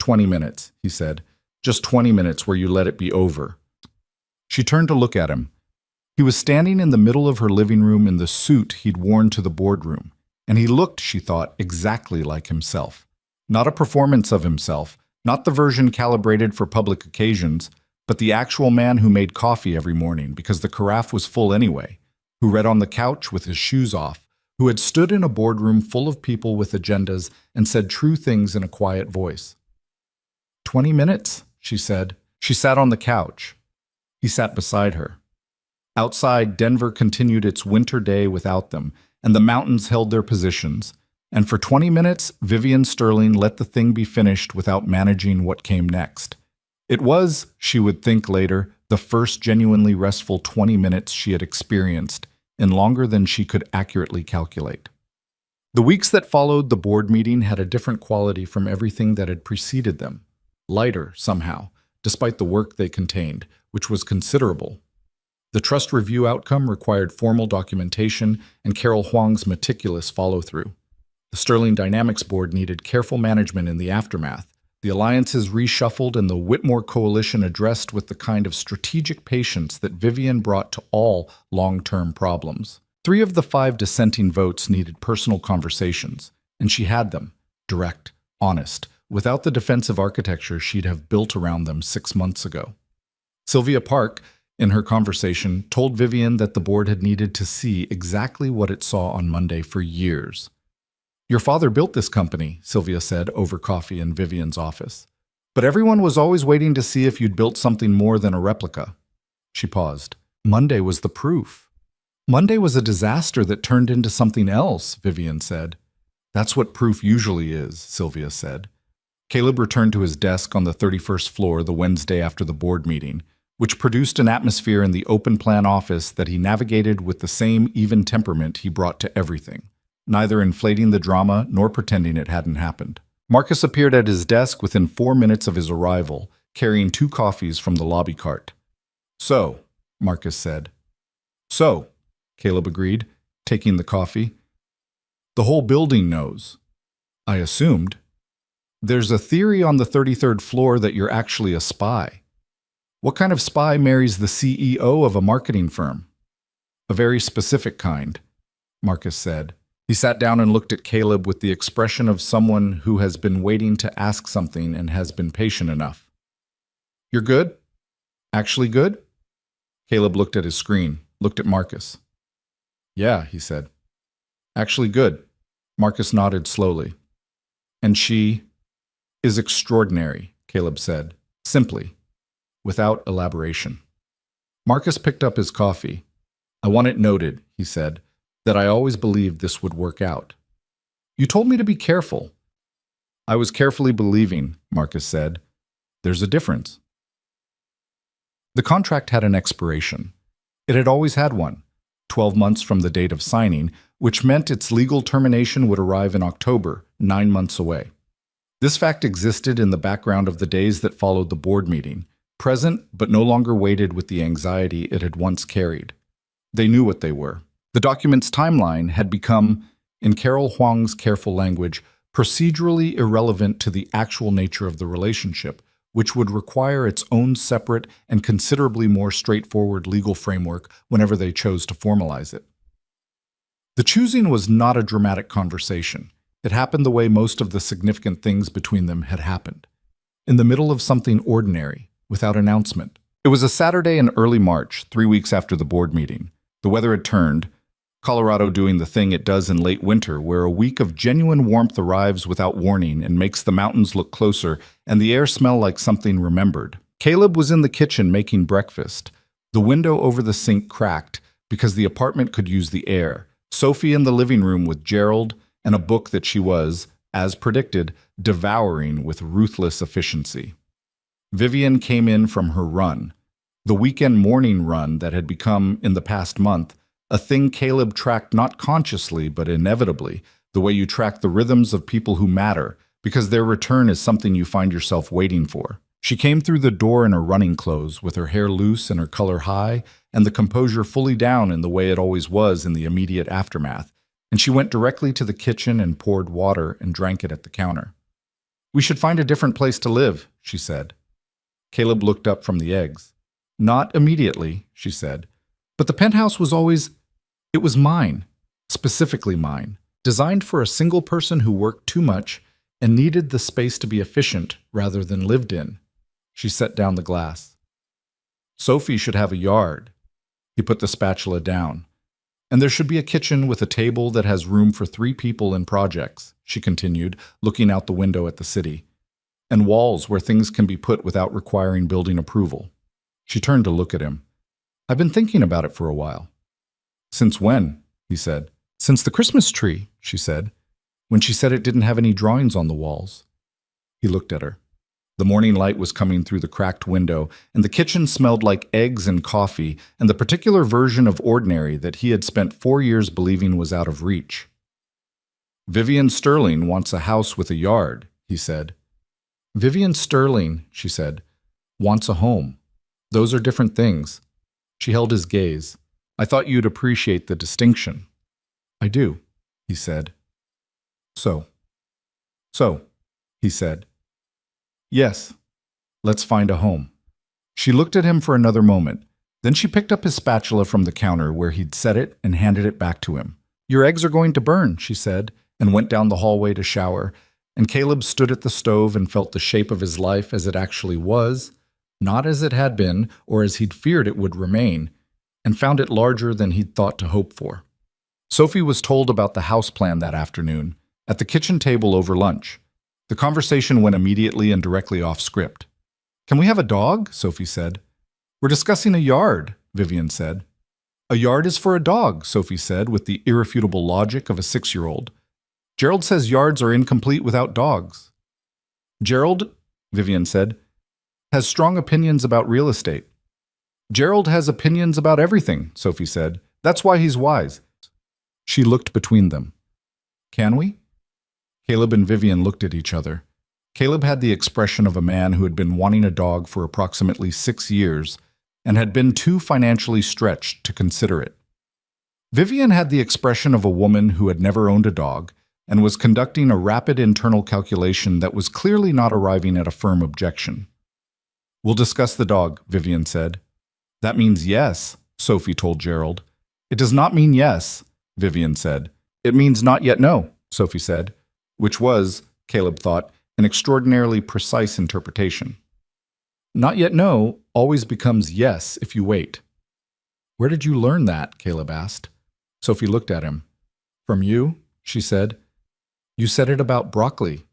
S1: 20 minutes, he said. "Just 20 minutes where you let it be over." She turned to look at him. He was standing in the middle of her living room in the suit he'd worn to the boardroom, and he looked, she thought, exactly like himself. Not a performance of himself, not the version calibrated for public occasions, but the actual man who made coffee every morning because the carafe was full anyway, who read on the couch with his shoes off, who had stood in a boardroom full of people with agendas and said true things in a quiet voice. 20 minutes, she said. She sat on the couch. He sat beside her. Outside, Denver continued its winter day without them, and the mountains held their positions. And for 20 minutes, Vivian Sterling let the thing be finished without managing what came next. It was, she would think later, the first genuinely restful 20 minutes she had experienced, and longer than she could accurately calculate. The weeks that followed the board meeting had a different quality from everything that had preceded them. Lighter, somehow, despite the work they contained, which was considerable. The trust review outcome required formal documentation and Carol Huang's meticulous follow-through. The Sterling Dynamics board needed careful management in the aftermath, the alliances reshuffled and the Whitmore coalition addressed with the kind of strategic patience that Vivian brought to all long-term problems. 3 of the 5 dissenting votes needed personal conversations, and she had them, direct, honest, without the defensive architecture she'd have built around them 6 months ago. Sylvia Park, in her conversation, told Vivian that the board had needed to see exactly what it saw on Monday for years. "Your father built this company," Sylvia said over coffee in Vivian's office. "But everyone was always waiting to see if you'd built something more than a replica." She paused. "Monday was the proof." "Monday was a disaster that turned into something else," Vivian said. "That's what proof usually is," Sylvia said. Caleb returned to his desk on the 31st floor the Wednesday after the board meeting, which produced an atmosphere in the open-plan office that he navigated with the same even temperament he brought to everything. neither inflating the drama nor pretending it hadn't happened. Marcus appeared at his desk within 4 minutes of his arrival, carrying 2 coffees from the lobby cart. "So," Marcus said. "So," Caleb agreed, taking the coffee. "The whole building knows." "I assumed." "There's a theory on the 33rd floor that you're actually a spy." "What kind of spy marries the CEO of a marketing firm?" "A very specific kind," Marcus said. He sat down and looked at Caleb with the expression of someone who has been waiting to ask something and has been patient enough. "You're good? Actually good?" Caleb looked at his screen, looked at Marcus. "Yeah," he said. "Actually good." Marcus nodded slowly. "And she is extraordinary," Caleb said, simply, without elaboration. Marcus picked up his coffee. "I want it noted," he said, "that I always believed this would work out." "You told me to be careful." "I was carefully believing," Marcus said. "There's a difference." The contract had an expiration. It had always had one, 12 months from the date of signing, which meant its legal termination would arrive in October, 9 months away. This fact existed in the background of the days that followed the board meeting, present but no longer weighted with the anxiety it had once carried. They knew what they were. The document's timeline had become, in Carol Huang's careful language, procedurally irrelevant to the actual nature of the relationship, which would require its own separate and considerably more straightforward legal framework whenever they chose to formalize it. The choosing was not a dramatic conversation. It happened the way most of the significant things between them had happened, in the middle of something ordinary, without announcement. It was a Saturday in early March, 3 weeks after the board meeting. The weather had turned, Colorado doing the thing it does in late winter, where a week of genuine warmth arrives without warning and makes the mountains look closer and the air smell like something remembered. Caleb was in the kitchen making breakfast. The window over the sink cracked because the apartment could use the air. Sophie in the living room with Gerald and a book that she was, as predicted, devouring with ruthless efficiency. Vivian came in from her run, the weekend morning run that had become, in the past month, a thing Caleb tracked not consciously but inevitably, the way you track the rhythms of people who matter, because their return is something you find yourself waiting for. She came through the door in her running clothes, with her hair loose and her color high, and the composure fully down in the way it always was in the immediate aftermath, and she went directly to the kitchen and poured water and drank it at the counter. "We should find a different place to live," she said. Caleb looked up from the eggs. "Not immediately," she said. "But the penthouse was always... It was mine, specifically mine, designed for a single person who worked too much and needed the space to be efficient rather than lived in." She set down the glass. "Sophie should have a yard." He put the spatula down. "And there should be a kitchen with a table that has room for 3 people and projects," she continued, looking out the window at the city. "And walls where things can be put without requiring building approval." She turned to look at him. "I've been thinking about it for a while." "Since when?" he said. "Since the Christmas tree," she said, when she said it didn't have any drawings on the walls. He looked at her. The morning light was coming through the cracked window, and the kitchen smelled like eggs and coffee and the particular version of ordinary that he had spent 4 years believing was out of reach. "Vivian Sterling wants a house with a yard," he said. "Vivian Sterling," she said, "wants a home. Those are different things." She held his gaze. "I thought you'd appreciate the distinction." "I do," he said. So, he said. "Yes, let's find a home." She looked at him for another moment. Then she picked up his spatula from the counter where he'd set it and handed it back to him. "Your eggs are going to burn," she said, and went down the hallway to shower. And Caleb stood at the stove and felt the shape of his life as it actually was, not as it had been or as he'd feared it would remain, and found it larger than he'd thought to hope for. Sophie was told about the house plan that afternoon, at the kitchen table over lunch. The conversation went immediately and directly off script. "Can we have a dog?" Sophie said. "We're discussing a yard," Vivian said. "A yard is for a dog," Sophie said with the irrefutable logic of a 6-year-old. "Gerald says yards are incomplete without dogs." "Gerald," Vivian said, "has strong opinions about real estate." "Gerald has opinions about everything," Sophie said. "That's why he's wise." She looked between them. Can we? Caleb and Vivian looked at each other. Caleb had the expression of a man who had been wanting a dog for approximately 6 years and had been too financially stretched to consider it. Vivian had the expression of a woman who had never owned a dog and was conducting a rapid internal calculation that was clearly not arriving at a firm objection. "We'll discuss the dog," Vivian said. "That means yes," Sophie told Gerald. "It does not mean yes," Vivian said. "It means not yet no," Sophie said, which was, Caleb thought, an extraordinarily precise interpretation. Not yet no always becomes yes if you wait. "Where did you learn that?" Caleb asked. Sophie looked at him. "From you," she said. "You said it about broccoli."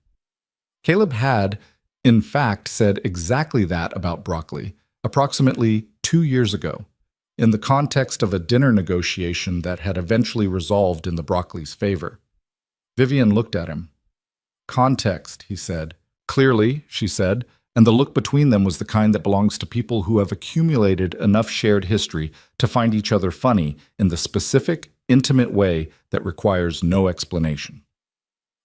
S1: Caleb had, in fact, said exactly that about broccoli, approximately 2 years ago, in the context of a dinner negotiation that had eventually resolved in the broccoli's favor. Vivian looked at him. "Context," he said. "Clearly," she said, and the look between them was the kind that belongs to people who have accumulated enough shared history to find each other funny in the specific, intimate way that requires no explanation.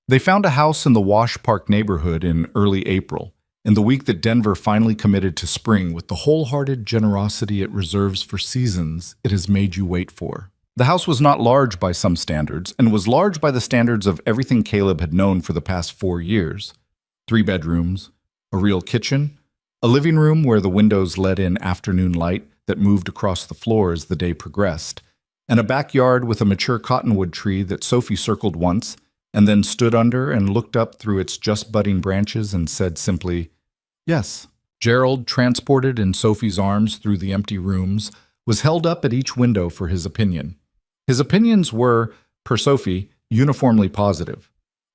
S1: They found a house in the Wash Park neighborhood in early April, in the week that Denver finally committed to spring with the wholehearted generosity it reserves for seasons it has made you wait for. The house was not large by some standards, and was large by the standards of everything Caleb had known for the past 4 years. 3 bedrooms, a real kitchen, a living room where the windows let in afternoon light that moved across the floor as the day progressed, and a backyard with a mature cottonwood tree that Sophie circled once, and then stood under and looked up through its just budding branches and said simply, "Yes." Gerald, transported in Sophie's arms through the empty rooms, was held up at each window for his opinion. His opinions were, per Sophie, uniformly positive.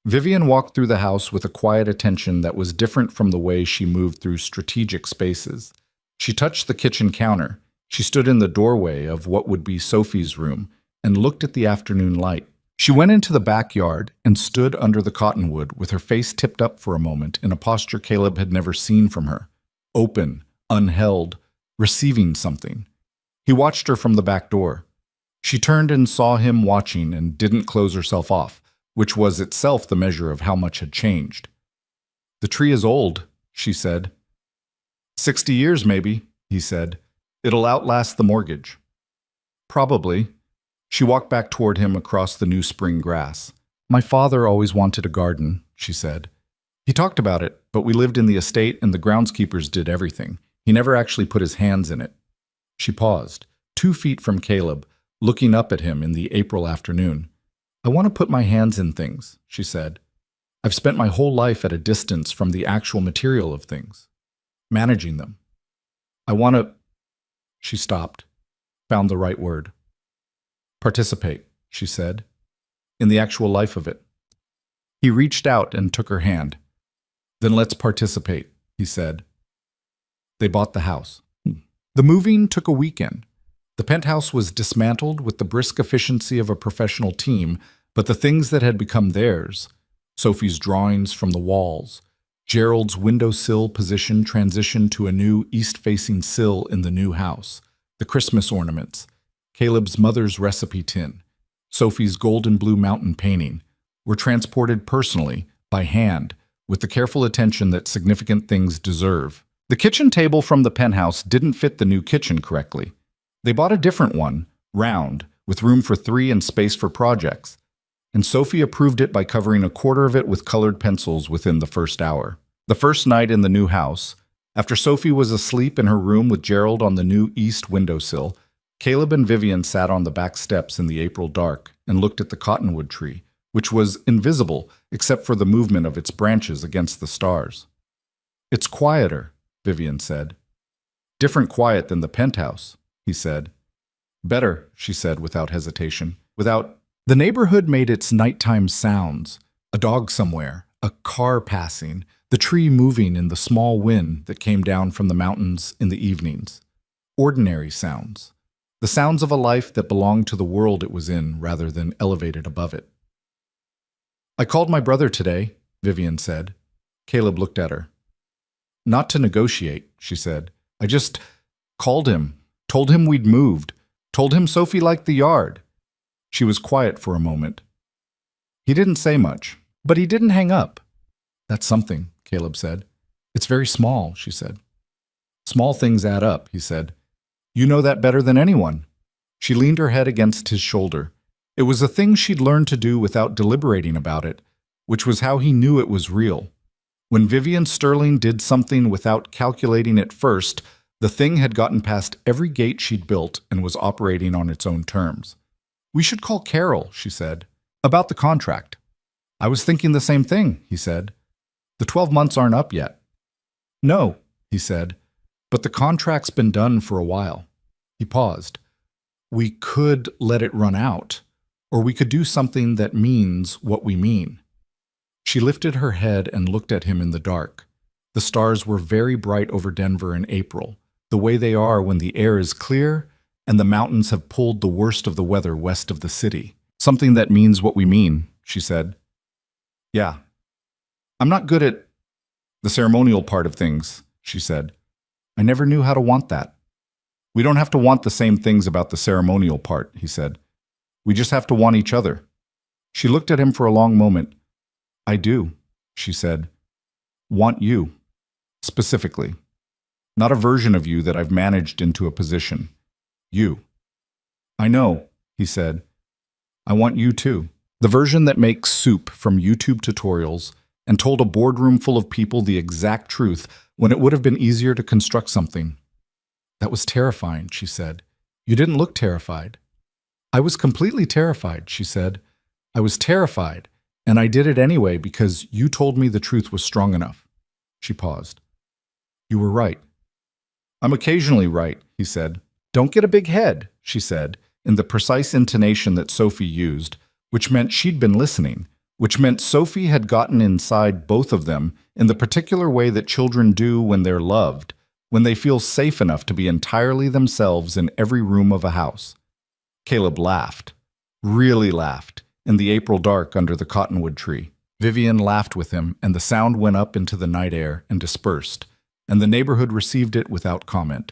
S1: Vivian walked through the house with a quiet attention that was different from the way she moved through strategic spaces. She touched the kitchen counter. She stood in the doorway of what would be Sophie's room and looked at the afternoon light. She went into the backyard and stood under the cottonwood with her face tipped up for a moment in a posture Caleb had never seen from her. Open, unheld, receiving something. He watched her from the back door. She turned and saw him watching and didn't close herself off, which was itself the measure of how much had changed. "The tree is old," she said. 60 years, maybe," he said. "It'll outlast the mortgage." "Probably." She walked back toward him across the new spring grass. "My father always wanted a garden," she said. "He talked about it, but we lived in the estate and the groundskeepers did everything. He never actually put his hands in it." She paused, 2 feet from Caleb, looking up at him in the April afternoon. "I want to put my hands in things," she said. "I've spent my whole life at a distance from the actual material of things, managing them. I want to—" She stopped, found the right word. "Participate," she said, "in the actual life of it." He reached out and took her hand. "Then let's participate," he said. They bought the house. The moving took a weekend. The penthouse was dismantled with the brisk efficiency of a professional team, but the things that had become theirs, Sophie's drawings from the walls, Gerald's windowsill position transitioned to a new east-facing sill in the new house, the Christmas ornaments, Caleb's mother's recipe tin, Sophie's gold and blue mountain painting, were transported personally, by hand, with the careful attention that significant things deserve. The kitchen table from the penthouse didn't fit the new kitchen correctly. They bought a different one, round, with room for 3 and space for projects, and Sophie approved it by covering a quarter of it with colored pencils within the first hour. The first night in the new house, after Sophie was asleep in her room with Gerald on the new east windowsill, Caleb and Vivian sat on the back steps in the April dark and looked at the cottonwood tree, which was invisible except for the movement of its branches against the stars. "It's quieter," Vivian said. "Different quiet than the penthouse," he said. "Better," she said without hesitation. The neighborhood made its nighttime sounds. A dog somewhere, a car passing, the tree moving in the small wind that came down from the mountains in the evenings. Ordinary sounds. The sounds of a life that belonged to the world it was in rather than elevated above it. "I called my brother today," Vivian said. Caleb looked at her. "Not to negotiate," she said. "I just called him, told him we'd moved, told him Sophie liked the yard." She was quiet for a moment. He didn't say much, but he didn't hang up. That's something, Caleb said. It's very small, she said. Small things add up, he said. You know that better than anyone. She leaned her head against his shoulder. It was a thing she'd learned to do without deliberating about it, which was how he knew it was real. When Vivian Sterling did something without calculating it first, the thing had gotten past every gate she'd built and was operating on its own terms. We should call Carol, she said, about the contract. I was thinking the same thing, he said. The 12 months aren't up yet. No, he said, but the contract's been done for a while. He paused. We could let it run out, or we could do something that means what we mean. She lifted her head and looked at him in the dark. The stars were very bright over Denver in April, the way they are when the air is clear and the mountains have pulled the worst of the weather west of the city. Something that means what we mean, she said. Yeah. I'm not good at the ceremonial part of things, she said. I never knew how to want that. We don't have to want the same things about the ceremonial part, he said. We just have to want each other. She looked at him for a long moment. I do, she said. Want you. Specifically. Not a version of you that I've managed into a position. You. I know, he said. I want you too. The version that makes soup from YouTube tutorials and told a boardroom full of people the exact truth when it would have been easier to construct something. That was terrifying, she said. You didn't look terrified. I was completely terrified, she said. I was terrified, and I did it anyway because you told me the truth was strong enough. She paused. You were right. I'm occasionally right, he said. Don't get a big head, she said, in the precise intonation that Sophie used, which meant she'd been listening, which meant Sophie had gotten inside both of them in the particular way that children do when they're loved, when they feel safe enough to be entirely themselves in every room of a house. Caleb laughed, really laughed, in the April dark under the cottonwood tree. Vivian laughed with him, and the sound went up into the night air and dispersed, and the neighborhood received it without comment.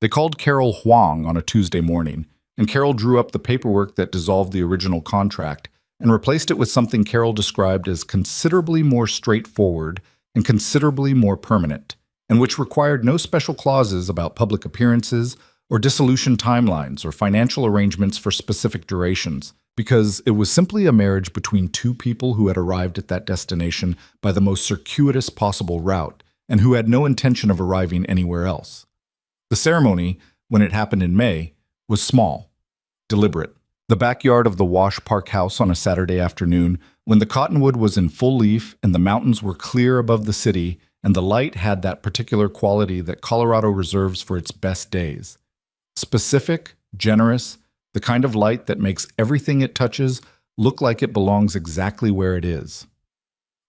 S1: They called Carol Huang on a Tuesday morning, and Carol drew up the paperwork that dissolved the original contract and replaced it with something Carol described as considerably more straightforward and considerably more permanent, and which required no special clauses about public appearances or dissolution timelines or financial arrangements for specific durations, because it was simply a marriage between two people who had arrived at that destination by the most circuitous possible route and who had no intention of arriving anywhere else. The ceremony, when it happened in May, was small, deliberate. The backyard of the Wash Park house on a Saturday afternoon, when the cottonwood was in full leaf and the mountains were clear above the city, and the light had that particular quality that Colorado reserves for its best days. Specific, generous, the kind of light that makes everything it touches look like it belongs exactly where it is.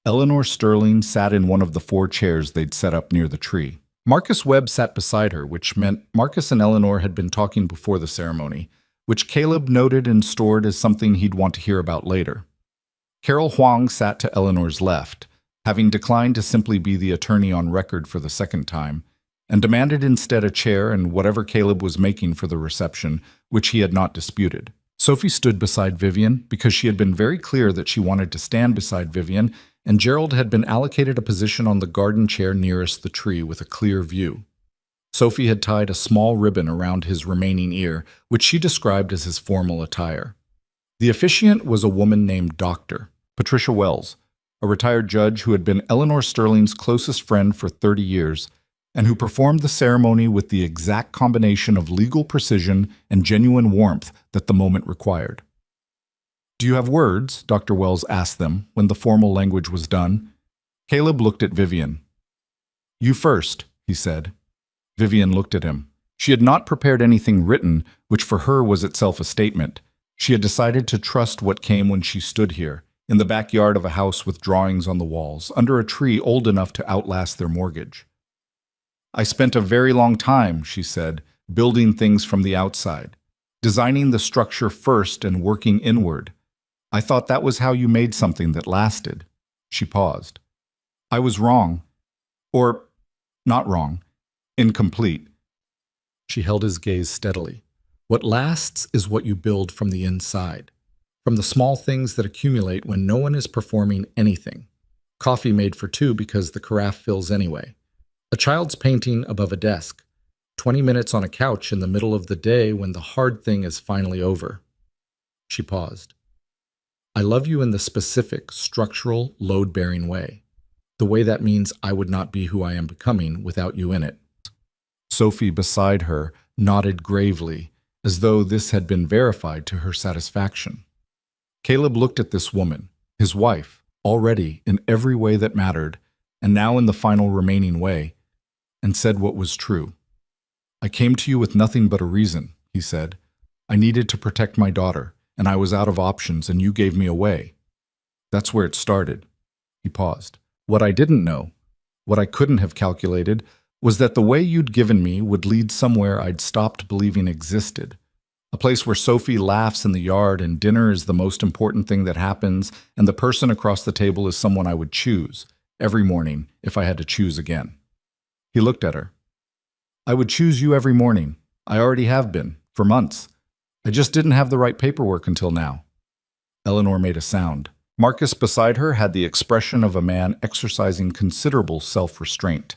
S1: Eleanor Sterling sat in one of the 4 chairs they'd set up near the tree. Marcus Webb sat beside her, which meant Marcus and Eleanor had been talking before the ceremony, which Caleb noted and stored as something he'd want to hear about later. Carol Huang sat to Eleanor's left, having declined to simply be the attorney on record for the second time, and demanded instead a chair and whatever Caleb was making for the reception, which he had not disputed. Sophie stood beside Vivian because she had been very clear that she wanted to stand beside Vivian, and Gerald had been allocated a position on the garden chair nearest the tree with a clear view. Sophie had tied a small ribbon around his remaining ear, which she described as his formal attire. The officiant was a woman named Dr. Patricia Wells, a retired judge who had been Eleanor Sterling's closest friend for 30 years, and who performed the ceremony with the exact combination of legal precision and genuine warmth that the moment required. Do you have words? Dr. Wells asked them when the formal language was done. Caleb looked at Vivian. You first, he said. Vivian looked at him. She had not prepared anything written, which for her was itself a statement. She had decided to trust what came when she stood here, in the backyard of a house with drawings on the walls, under a tree old enough to outlast their mortgage. I spent a very long time, she said, building things from the outside, designing the structure first and working inward. I thought that was how you made something that lasted. She paused. I was wrong. Or, not wrong. Incomplete. She held his gaze steadily. What lasts is what you build from the inside. from the small things that accumulate when no one is performing anything. Coffee made for two because the carafe fills anyway. A child's painting above a desk. 20 minutes on a couch in the middle of the day when the hard thing is finally over. She paused. I love you in the specific, structural, load-bearing way. The way that means I would not be who I am becoming without you in it. Sophie beside her nodded gravely, as though this had been verified to her satisfaction. Caleb looked at this woman, his wife, already in every way that mattered, and now in the final remaining way, and said what was true. I came to you with nothing but a reason, he said. I needed to protect my daughter, and I was out of options, and you gave me away. That's where it started. He paused. What I didn't know, what I couldn't have calculated, was that the way you'd given me would lead somewhere I'd stopped believing existed. A place where Sophie laughs in the yard and dinner is the most important thing that happens, and the person across the table is someone I would choose, every morning, if I had to choose again. He looked at her. I would choose you every morning. I already have been, for months. I just didn't have the right paperwork until now. Eleanor made a sound. Marcus beside her had the expression of a man exercising considerable self-restraint.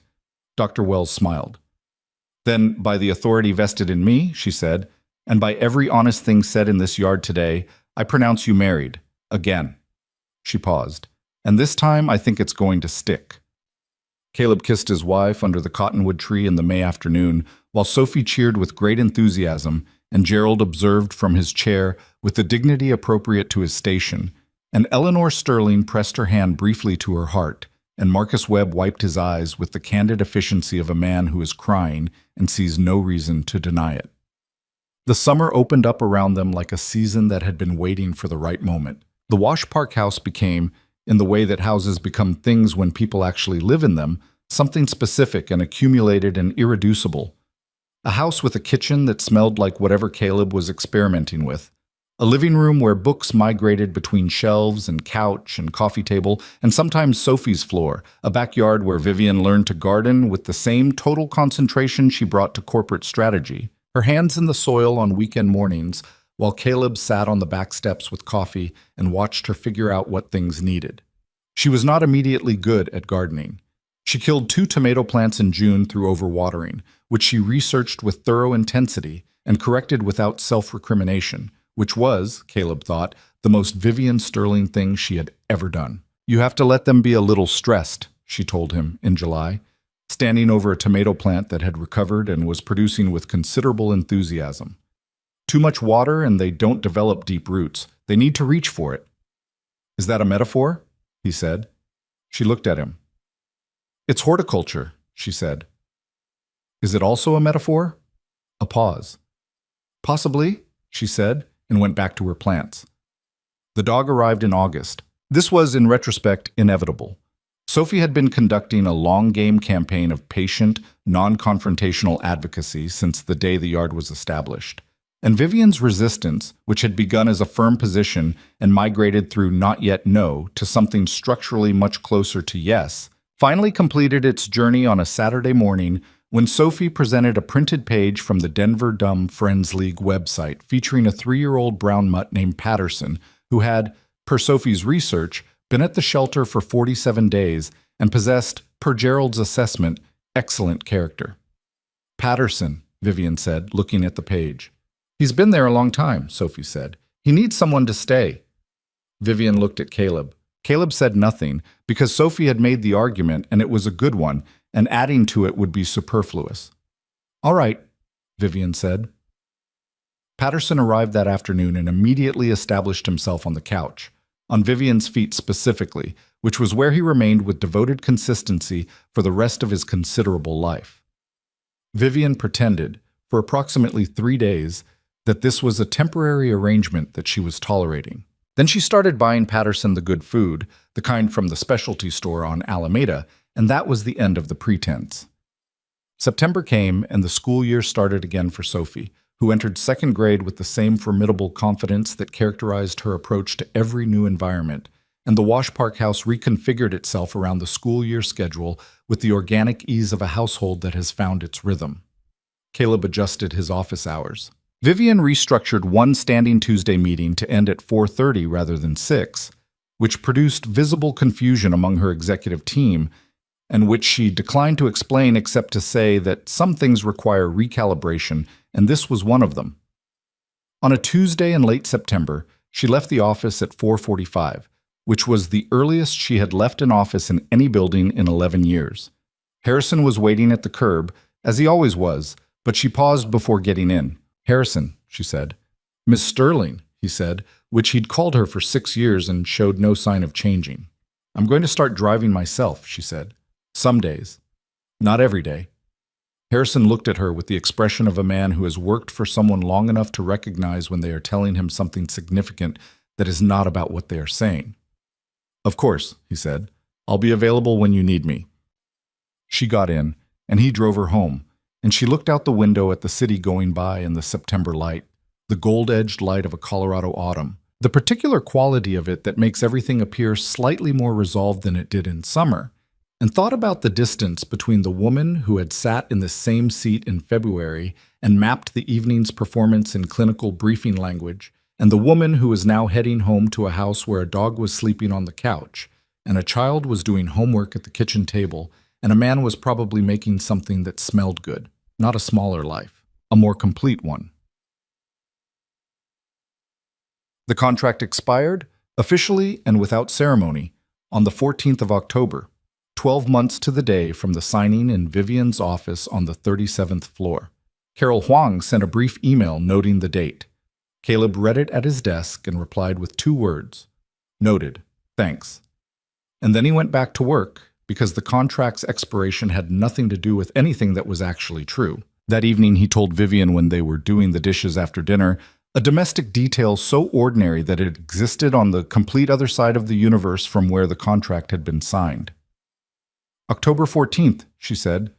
S1: Dr. Wells smiled. Then, by the authority vested in me, she said, and by every honest thing said in this yard today, I pronounce you married. Again. She paused. And this time I think it's going to stick. Caleb kissed his wife under the cottonwood tree in the May afternoon, while Sophie cheered with great enthusiasm, and Gerald observed from his chair with the dignity appropriate to his station, and Eleanor Sterling pressed her hand briefly to her heart, and Marcus Webb wiped his eyes with the candid efficiency of a man who is crying and sees no reason to deny it. The summer opened up around them like a season that had been waiting for the right moment. The Wash Park house became, in the way that houses become things when people actually live in them, something specific and accumulated and irreducible. A house with a kitchen that smelled like whatever Caleb was experimenting with. A living room where books migrated between shelves and couch and coffee table, and sometimes Sophie's floor, a backyard where Vivian learned to garden with the same total concentration she brought to corporate strategy. Her hands in the soil on weekend mornings, while Caleb sat on the back steps with coffee and watched her figure out what things needed. She was not immediately good at gardening. She killed 2 tomato plants in June through overwatering, which she researched with thorough intensity and corrected without self-recrimination, which was, Caleb thought, the most Vivian Sterling thing she had ever done. You have to let them be a little stressed, she told him in July, standing over a tomato plant that had recovered and was producing with considerable enthusiasm. Too much water and they don't develop deep roots. They need to reach for it. Is that a metaphor? He said. She looked at him. It's horticulture, she said. Is it also a metaphor? A pause. Possibly, she said, and went back to her plants. The dog arrived in August. This was, in retrospect, inevitable. Sophie had been conducting a long-game campaign of patient, non-confrontational advocacy since the day the yard was established. And Vivian's resistance, which had begun as a firm position and migrated through not yet no to something structurally much closer to yes, finally completed its journey on a Saturday morning when Sophie presented a printed page from the Denver Dumb Friends League website featuring a 3-year-old brown mutt named Patterson who had, per Sophie's research, been at the shelter for 47 days and possessed, per Gerald's assessment, excellent character. Patterson, Vivian said, looking at the page. He's been there a long time, Sophie said. He needs someone to stay. Vivian looked at Caleb. Caleb said nothing because Sophie had made the argument and it was a good one, and adding to it would be superfluous. All right, Vivian said. Patterson arrived that afternoon and immediately established himself on the couch, on Vivian's feet specifically, which was where he remained with devoted consistency for the rest of his considerable life. Vivian pretended, for approximately 3 days, that this was a temporary arrangement that she was tolerating. Then she started buying Patterson the good food, the kind from the specialty store on Alameda, and that was the end of the pretense. September came, and the school year started again for Sophie, who entered 2nd grade with the same formidable confidence that characterized her approach to every new environment, and the Wash Park house reconfigured itself around the school year schedule with the organic ease of a household that has found its rhythm. Caleb adjusted his office hours. Vivian restructured one standing Tuesday meeting to end at 4:30 rather than 6, which produced visible confusion among her executive team, and which she declined to explain except to say that some things require recalibration, and this was one of them. On a Tuesday in late September, she left the office at 4:45, which was the earliest she had left an office in any building in 11 years. Harrison was waiting at the curb, as he always was, but she paused before getting in. "Harrison," she said. "Miss Sterling," he said, which he'd called her for 6 years and showed no sign of changing. "I'm going to start driving myself," she said. "Some days. Not every day." Harrison looked at her with the expression of a man who has worked for someone long enough to recognize when they are telling him something significant that is not about what they are saying. "Of course," he said. "I'll be available when you need me." She got in, and he drove her home, and she looked out the window at the city going by in the September light, the gold-edged light of a Colorado autumn, the particular quality of it that makes everything appear slightly more resolved than it did in summer, and thought about the distance between the woman who had sat in the same seat in February and mapped the evening's performance in clinical briefing language, and the woman who was now heading home to a house where a dog was sleeping on the couch, and a child was doing homework at the kitchen table, and a man was probably making something that smelled good. Not a smaller life, a more complete one. The contract expired, officially and without ceremony, on the 14th of October, 12 months to the day from the signing in Vivian's office on the 37th floor. Carol Huang sent a brief email noting the date. Caleb read it at his desk and replied with 2 words. "Noted. Thanks." And then he went back to work, because the contract's expiration had nothing to do with anything that was actually true. That evening he told Vivian when they were doing the dishes after dinner, a domestic detail so ordinary that it existed on the complete other side of the universe from where the contract had been signed. "October 14th, she said.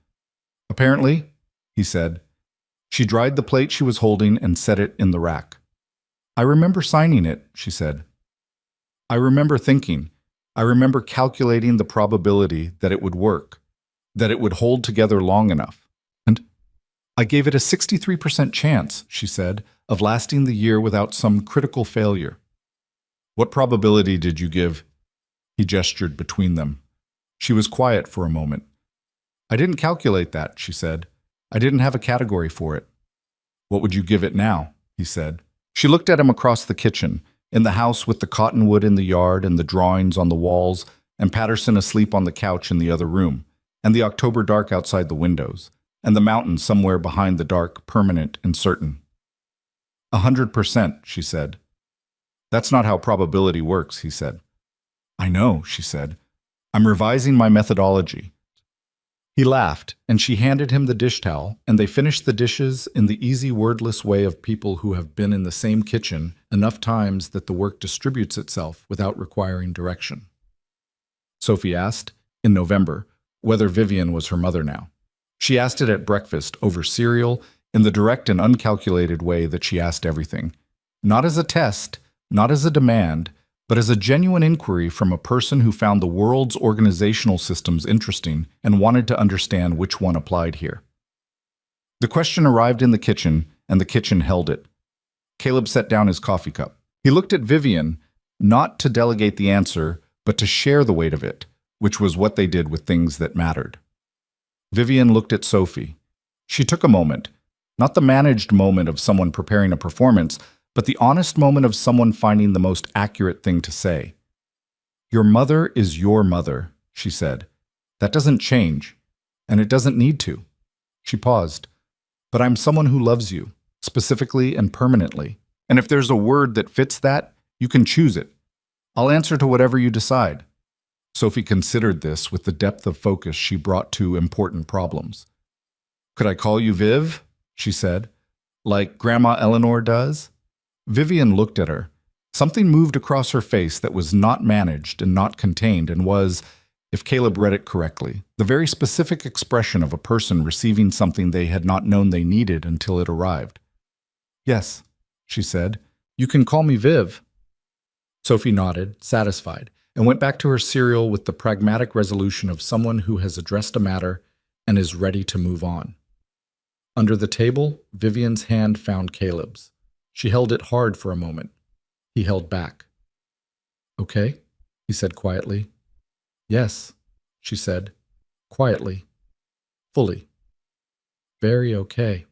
S1: "Apparently," he said. She dried the plate she was holding and set it in the rack. "I remember signing it," she said. "I remember thinking, I remember calculating the probability that it would work, that it would hold together long enough. And I gave it a 63% chance," she said, "of lasting the year without some critical failure." "What probability did you give?" He gestured between them. She was quiet for a moment. "I didn't calculate that," she said. "I didn't have a category for it." "What would you give it now?" he said. She looked at him across the kitchen, in the house with the cottonwood in the yard and the drawings on the walls, and Patterson asleep on the couch in the other room, and the October dark outside the windows, and the mountain somewhere behind the dark, permanent and certain. 100%, she said. "That's not how probability works," he said. "I know," she said. "I'm revising my methodology." He laughed, and she handed him the dish towel, and they finished the dishes in the easy, wordless way of people who have been in the same kitchen enough times that the work distributes itself without requiring direction. Sophie asked, in November, whether Vivian was her mother now. She asked it at breakfast, over cereal, in the direct and uncalculated way that she asked everything. Not as a test, not as a demand, but as a genuine inquiry from a person who found the world's organizational systems interesting and wanted to understand which one applied here. The question arrived in the kitchen, and the kitchen held it. Caleb set down his coffee cup. He looked at Vivian, not to delegate the answer, but to share the weight of it, which was what they did with things that mattered. Vivian looked at Sophie. She took a moment, not the managed moment of someone preparing a performance, but the honest moment of someone finding the most accurate thing to say. "Your mother is your mother," she said. "That doesn't change, and it doesn't need to." She paused. "But I'm someone who loves you, specifically and permanently. And if there's a word that fits that, you can choose it. I'll answer to whatever you decide." Sophie considered this with the depth of focus she brought to important problems. "Could I call you Viv?" she said. "Like Grandma Eleanor does?" Vivian looked at her. Something moved across her face that was not managed and not contained and was, if Caleb read it correctly, the very specific expression of a person receiving something they had not known they needed until it arrived. "Yes," she said. "You can call me Viv." Sophie nodded, satisfied, and went back to her cereal with the pragmatic resolution of someone who has addressed a matter and is ready to move on. Under the table, Vivian's hand found Caleb's. She held it hard for a moment. He held back. "Okay," he said quietly. "Yes," she said, quietly, fully. "Very okay."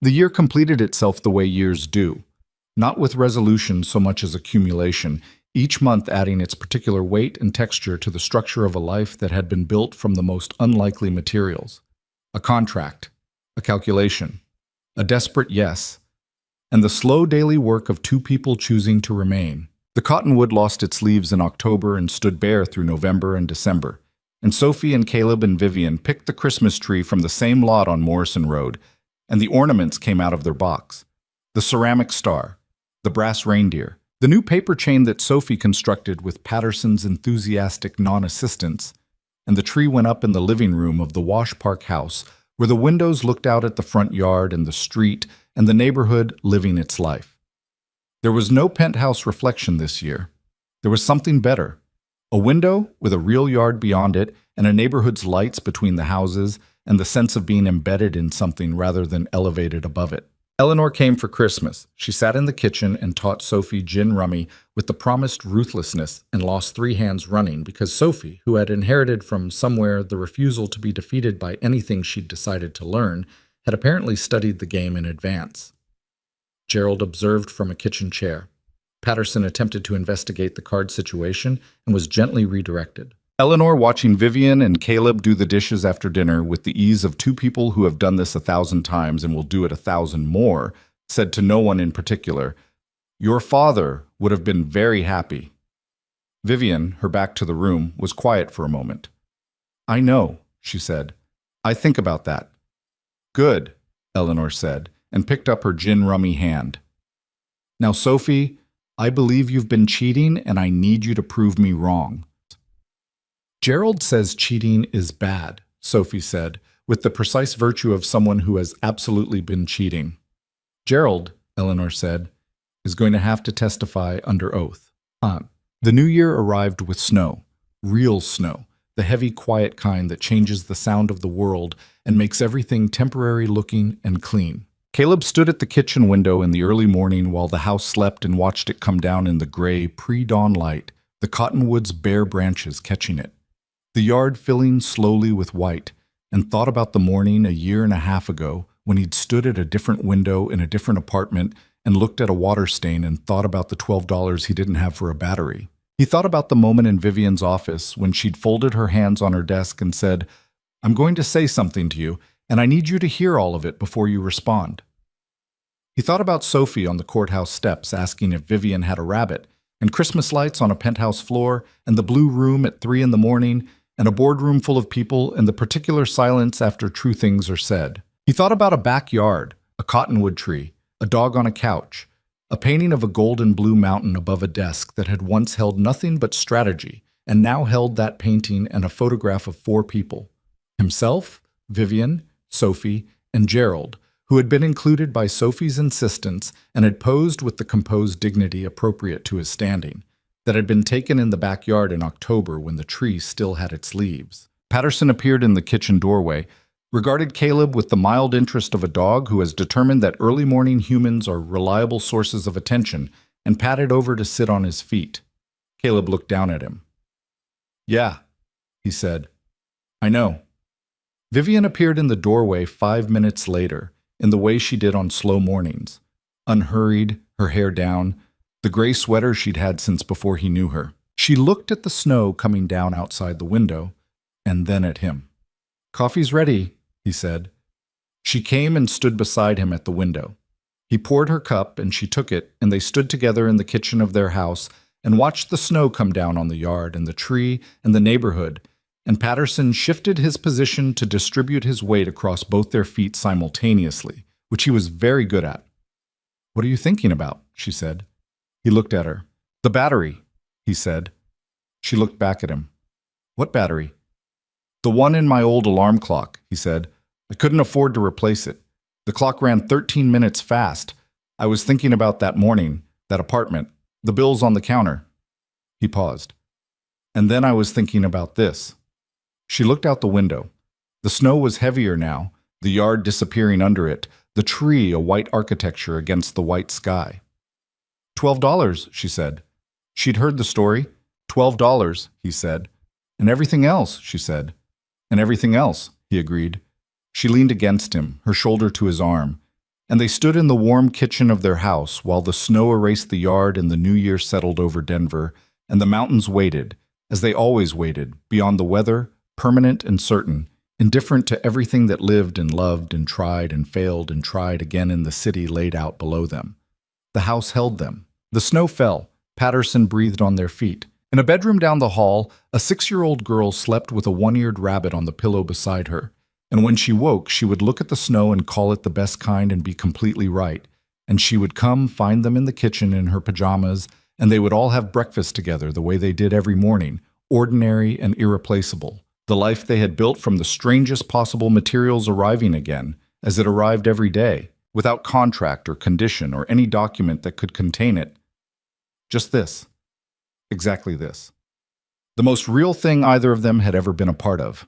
S1: The year completed itself the way years do, not with resolution so much as accumulation, each month adding its particular weight and texture to the structure of a life that had been built from the most unlikely materials. A contract, a calculation, a desperate yes, and the slow daily work of two people choosing to remain. The cottonwood lost its leaves in October and stood bare through November and December, and Sophie and Caleb and Vivian picked the Christmas tree from the same lot on Morrison Road, and the ornaments came out of their box. The ceramic star, the brass reindeer, the new paper chain that Sophie constructed with Patterson's enthusiastic non-assistance, and the tree went up in the living room of the Wash Park house, where the windows looked out at the front yard and the street and the neighborhood living its life. There was no penthouse reflection this year. There was something better. A window with a real yard beyond it and a neighborhood's lights between the houses and the sense of being embedded in something rather than elevated above it. Eleanor came for Christmas. She sat in the kitchen and taught Sophie gin rummy with the promised ruthlessness and lost 3 hands running because Sophie, who had inherited from somewhere the refusal to be defeated by anything she'd decided to learn, had apparently studied the game in advance. Gerald observed from a kitchen chair. Patterson attempted to investigate the card situation and was gently redirected. Eleanor, watching Vivian and Caleb do the dishes after dinner with the ease of 2 people who have done this 1,000 times and will do it 1,000 more, said to no one in particular, "Your father would have been very happy." Vivian, her back to the room, was quiet for a moment. "I know," she said. "I think about that." "Good," Eleanor said, and picked up her gin rummy hand. "Now, Sophie, I believe you've been cheating, and I need you to prove me wrong." "Gerald says cheating is bad," Sophie said, with the precise virtue of someone who has absolutely been cheating. "Gerald," Eleanor said, "is going to have to testify under oath." The new year arrived with snow, real snow, the heavy, quiet kind that changes the sound of the world and makes everything temporary looking and clean. Caleb stood at the kitchen window in the early morning while the house slept and watched it come down in the gray, pre-dawn light, the cottonwood's bare branches catching it, the yard filling slowly with white, and thought about the morning a year and a half ago when he'd stood at a different window in a different apartment and looked at a water stain and thought about the $12 he didn't have for a battery. He thought about the moment in Vivian's office when she'd folded her hands on her desk and said, "I'm going to say something to you, and I need you to hear all of it before you respond." He thought about Sophie on the courthouse steps asking if Vivian had a rabbit, and Christmas lights on a penthouse floor, and the blue room at 3 in the morning, and a boardroom full of people, and the particular silence after true things are said. He thought about a backyard, a cottonwood tree, a dog on a couch, a painting of a golden blue mountain above a desk that had once held nothing but strategy, and now held that painting and a photograph of 4 people: himself, Vivian, Sophie, and Gerald, who had been included by Sophie's insistence and had posed with the composed dignity appropriate to his standing, that had been taken in the backyard in October when the tree still had its leaves. Patterson appeared in the kitchen doorway, regarded Caleb with the mild interest of a dog who has determined that early morning humans are reliable sources of attention, and padded over to sit on his feet. Caleb looked down at him. "Yeah," he said. "I know." Vivian appeared in the doorway 5 minutes later, in the way she did on slow mornings, unhurried, her hair down, the gray sweater she'd had since before he knew her. She looked at the snow coming down outside the window, and then at him. "Coffee's ready," he said. She came and stood beside him at the window. He poured her cup, and she took it, and they stood together in the kitchen of their house and watched the snow come down on the yard and the tree and the neighborhood, and Patterson shifted his position to distribute his weight across both their feet simultaneously, which he was very good at. "What are you thinking about?" she said. He looked at her. "The battery," he said. She looked back at him. "What battery?" "The one in my old alarm clock," he said. "I couldn't afford to replace it. The clock ran 13 minutes fast. I was thinking about that morning, that apartment, the bills on the counter." He paused. "And then I was thinking about this." She looked out the window. The The snow was heavier now, the yard disappearing under it, the tree a white architecture against the white sky. $12, she said. She'd heard the story. $12, he said. And everything else, she said. And everything else, he agreed. She leaned against him, her shoulder to his arm, and they stood in the warm kitchen of their house while the snow erased the yard and the new year settled over Denver, and the mountains waited, as they always waited, beyond the weather, permanent and certain, indifferent to everything that lived and loved and tried and failed and tried again in the city laid out below them. The house held them. The snow fell. Patterson breathed on their feet. In a bedroom down the hall, a 6-year-old girl slept with a one-eared rabbit on the pillow beside her. And when she woke, she would look at the snow and call it the best kind and be completely right. And she would come find them in the kitchen in her pajamas, and they would all have breakfast together the way they did every morning, ordinary and irreplaceable. The life they had built from the strangest possible materials arriving again, as it arrived every day, without contract or condition or any document that could contain it. Just this. Exactly this. The most real thing either of them had ever been a part of.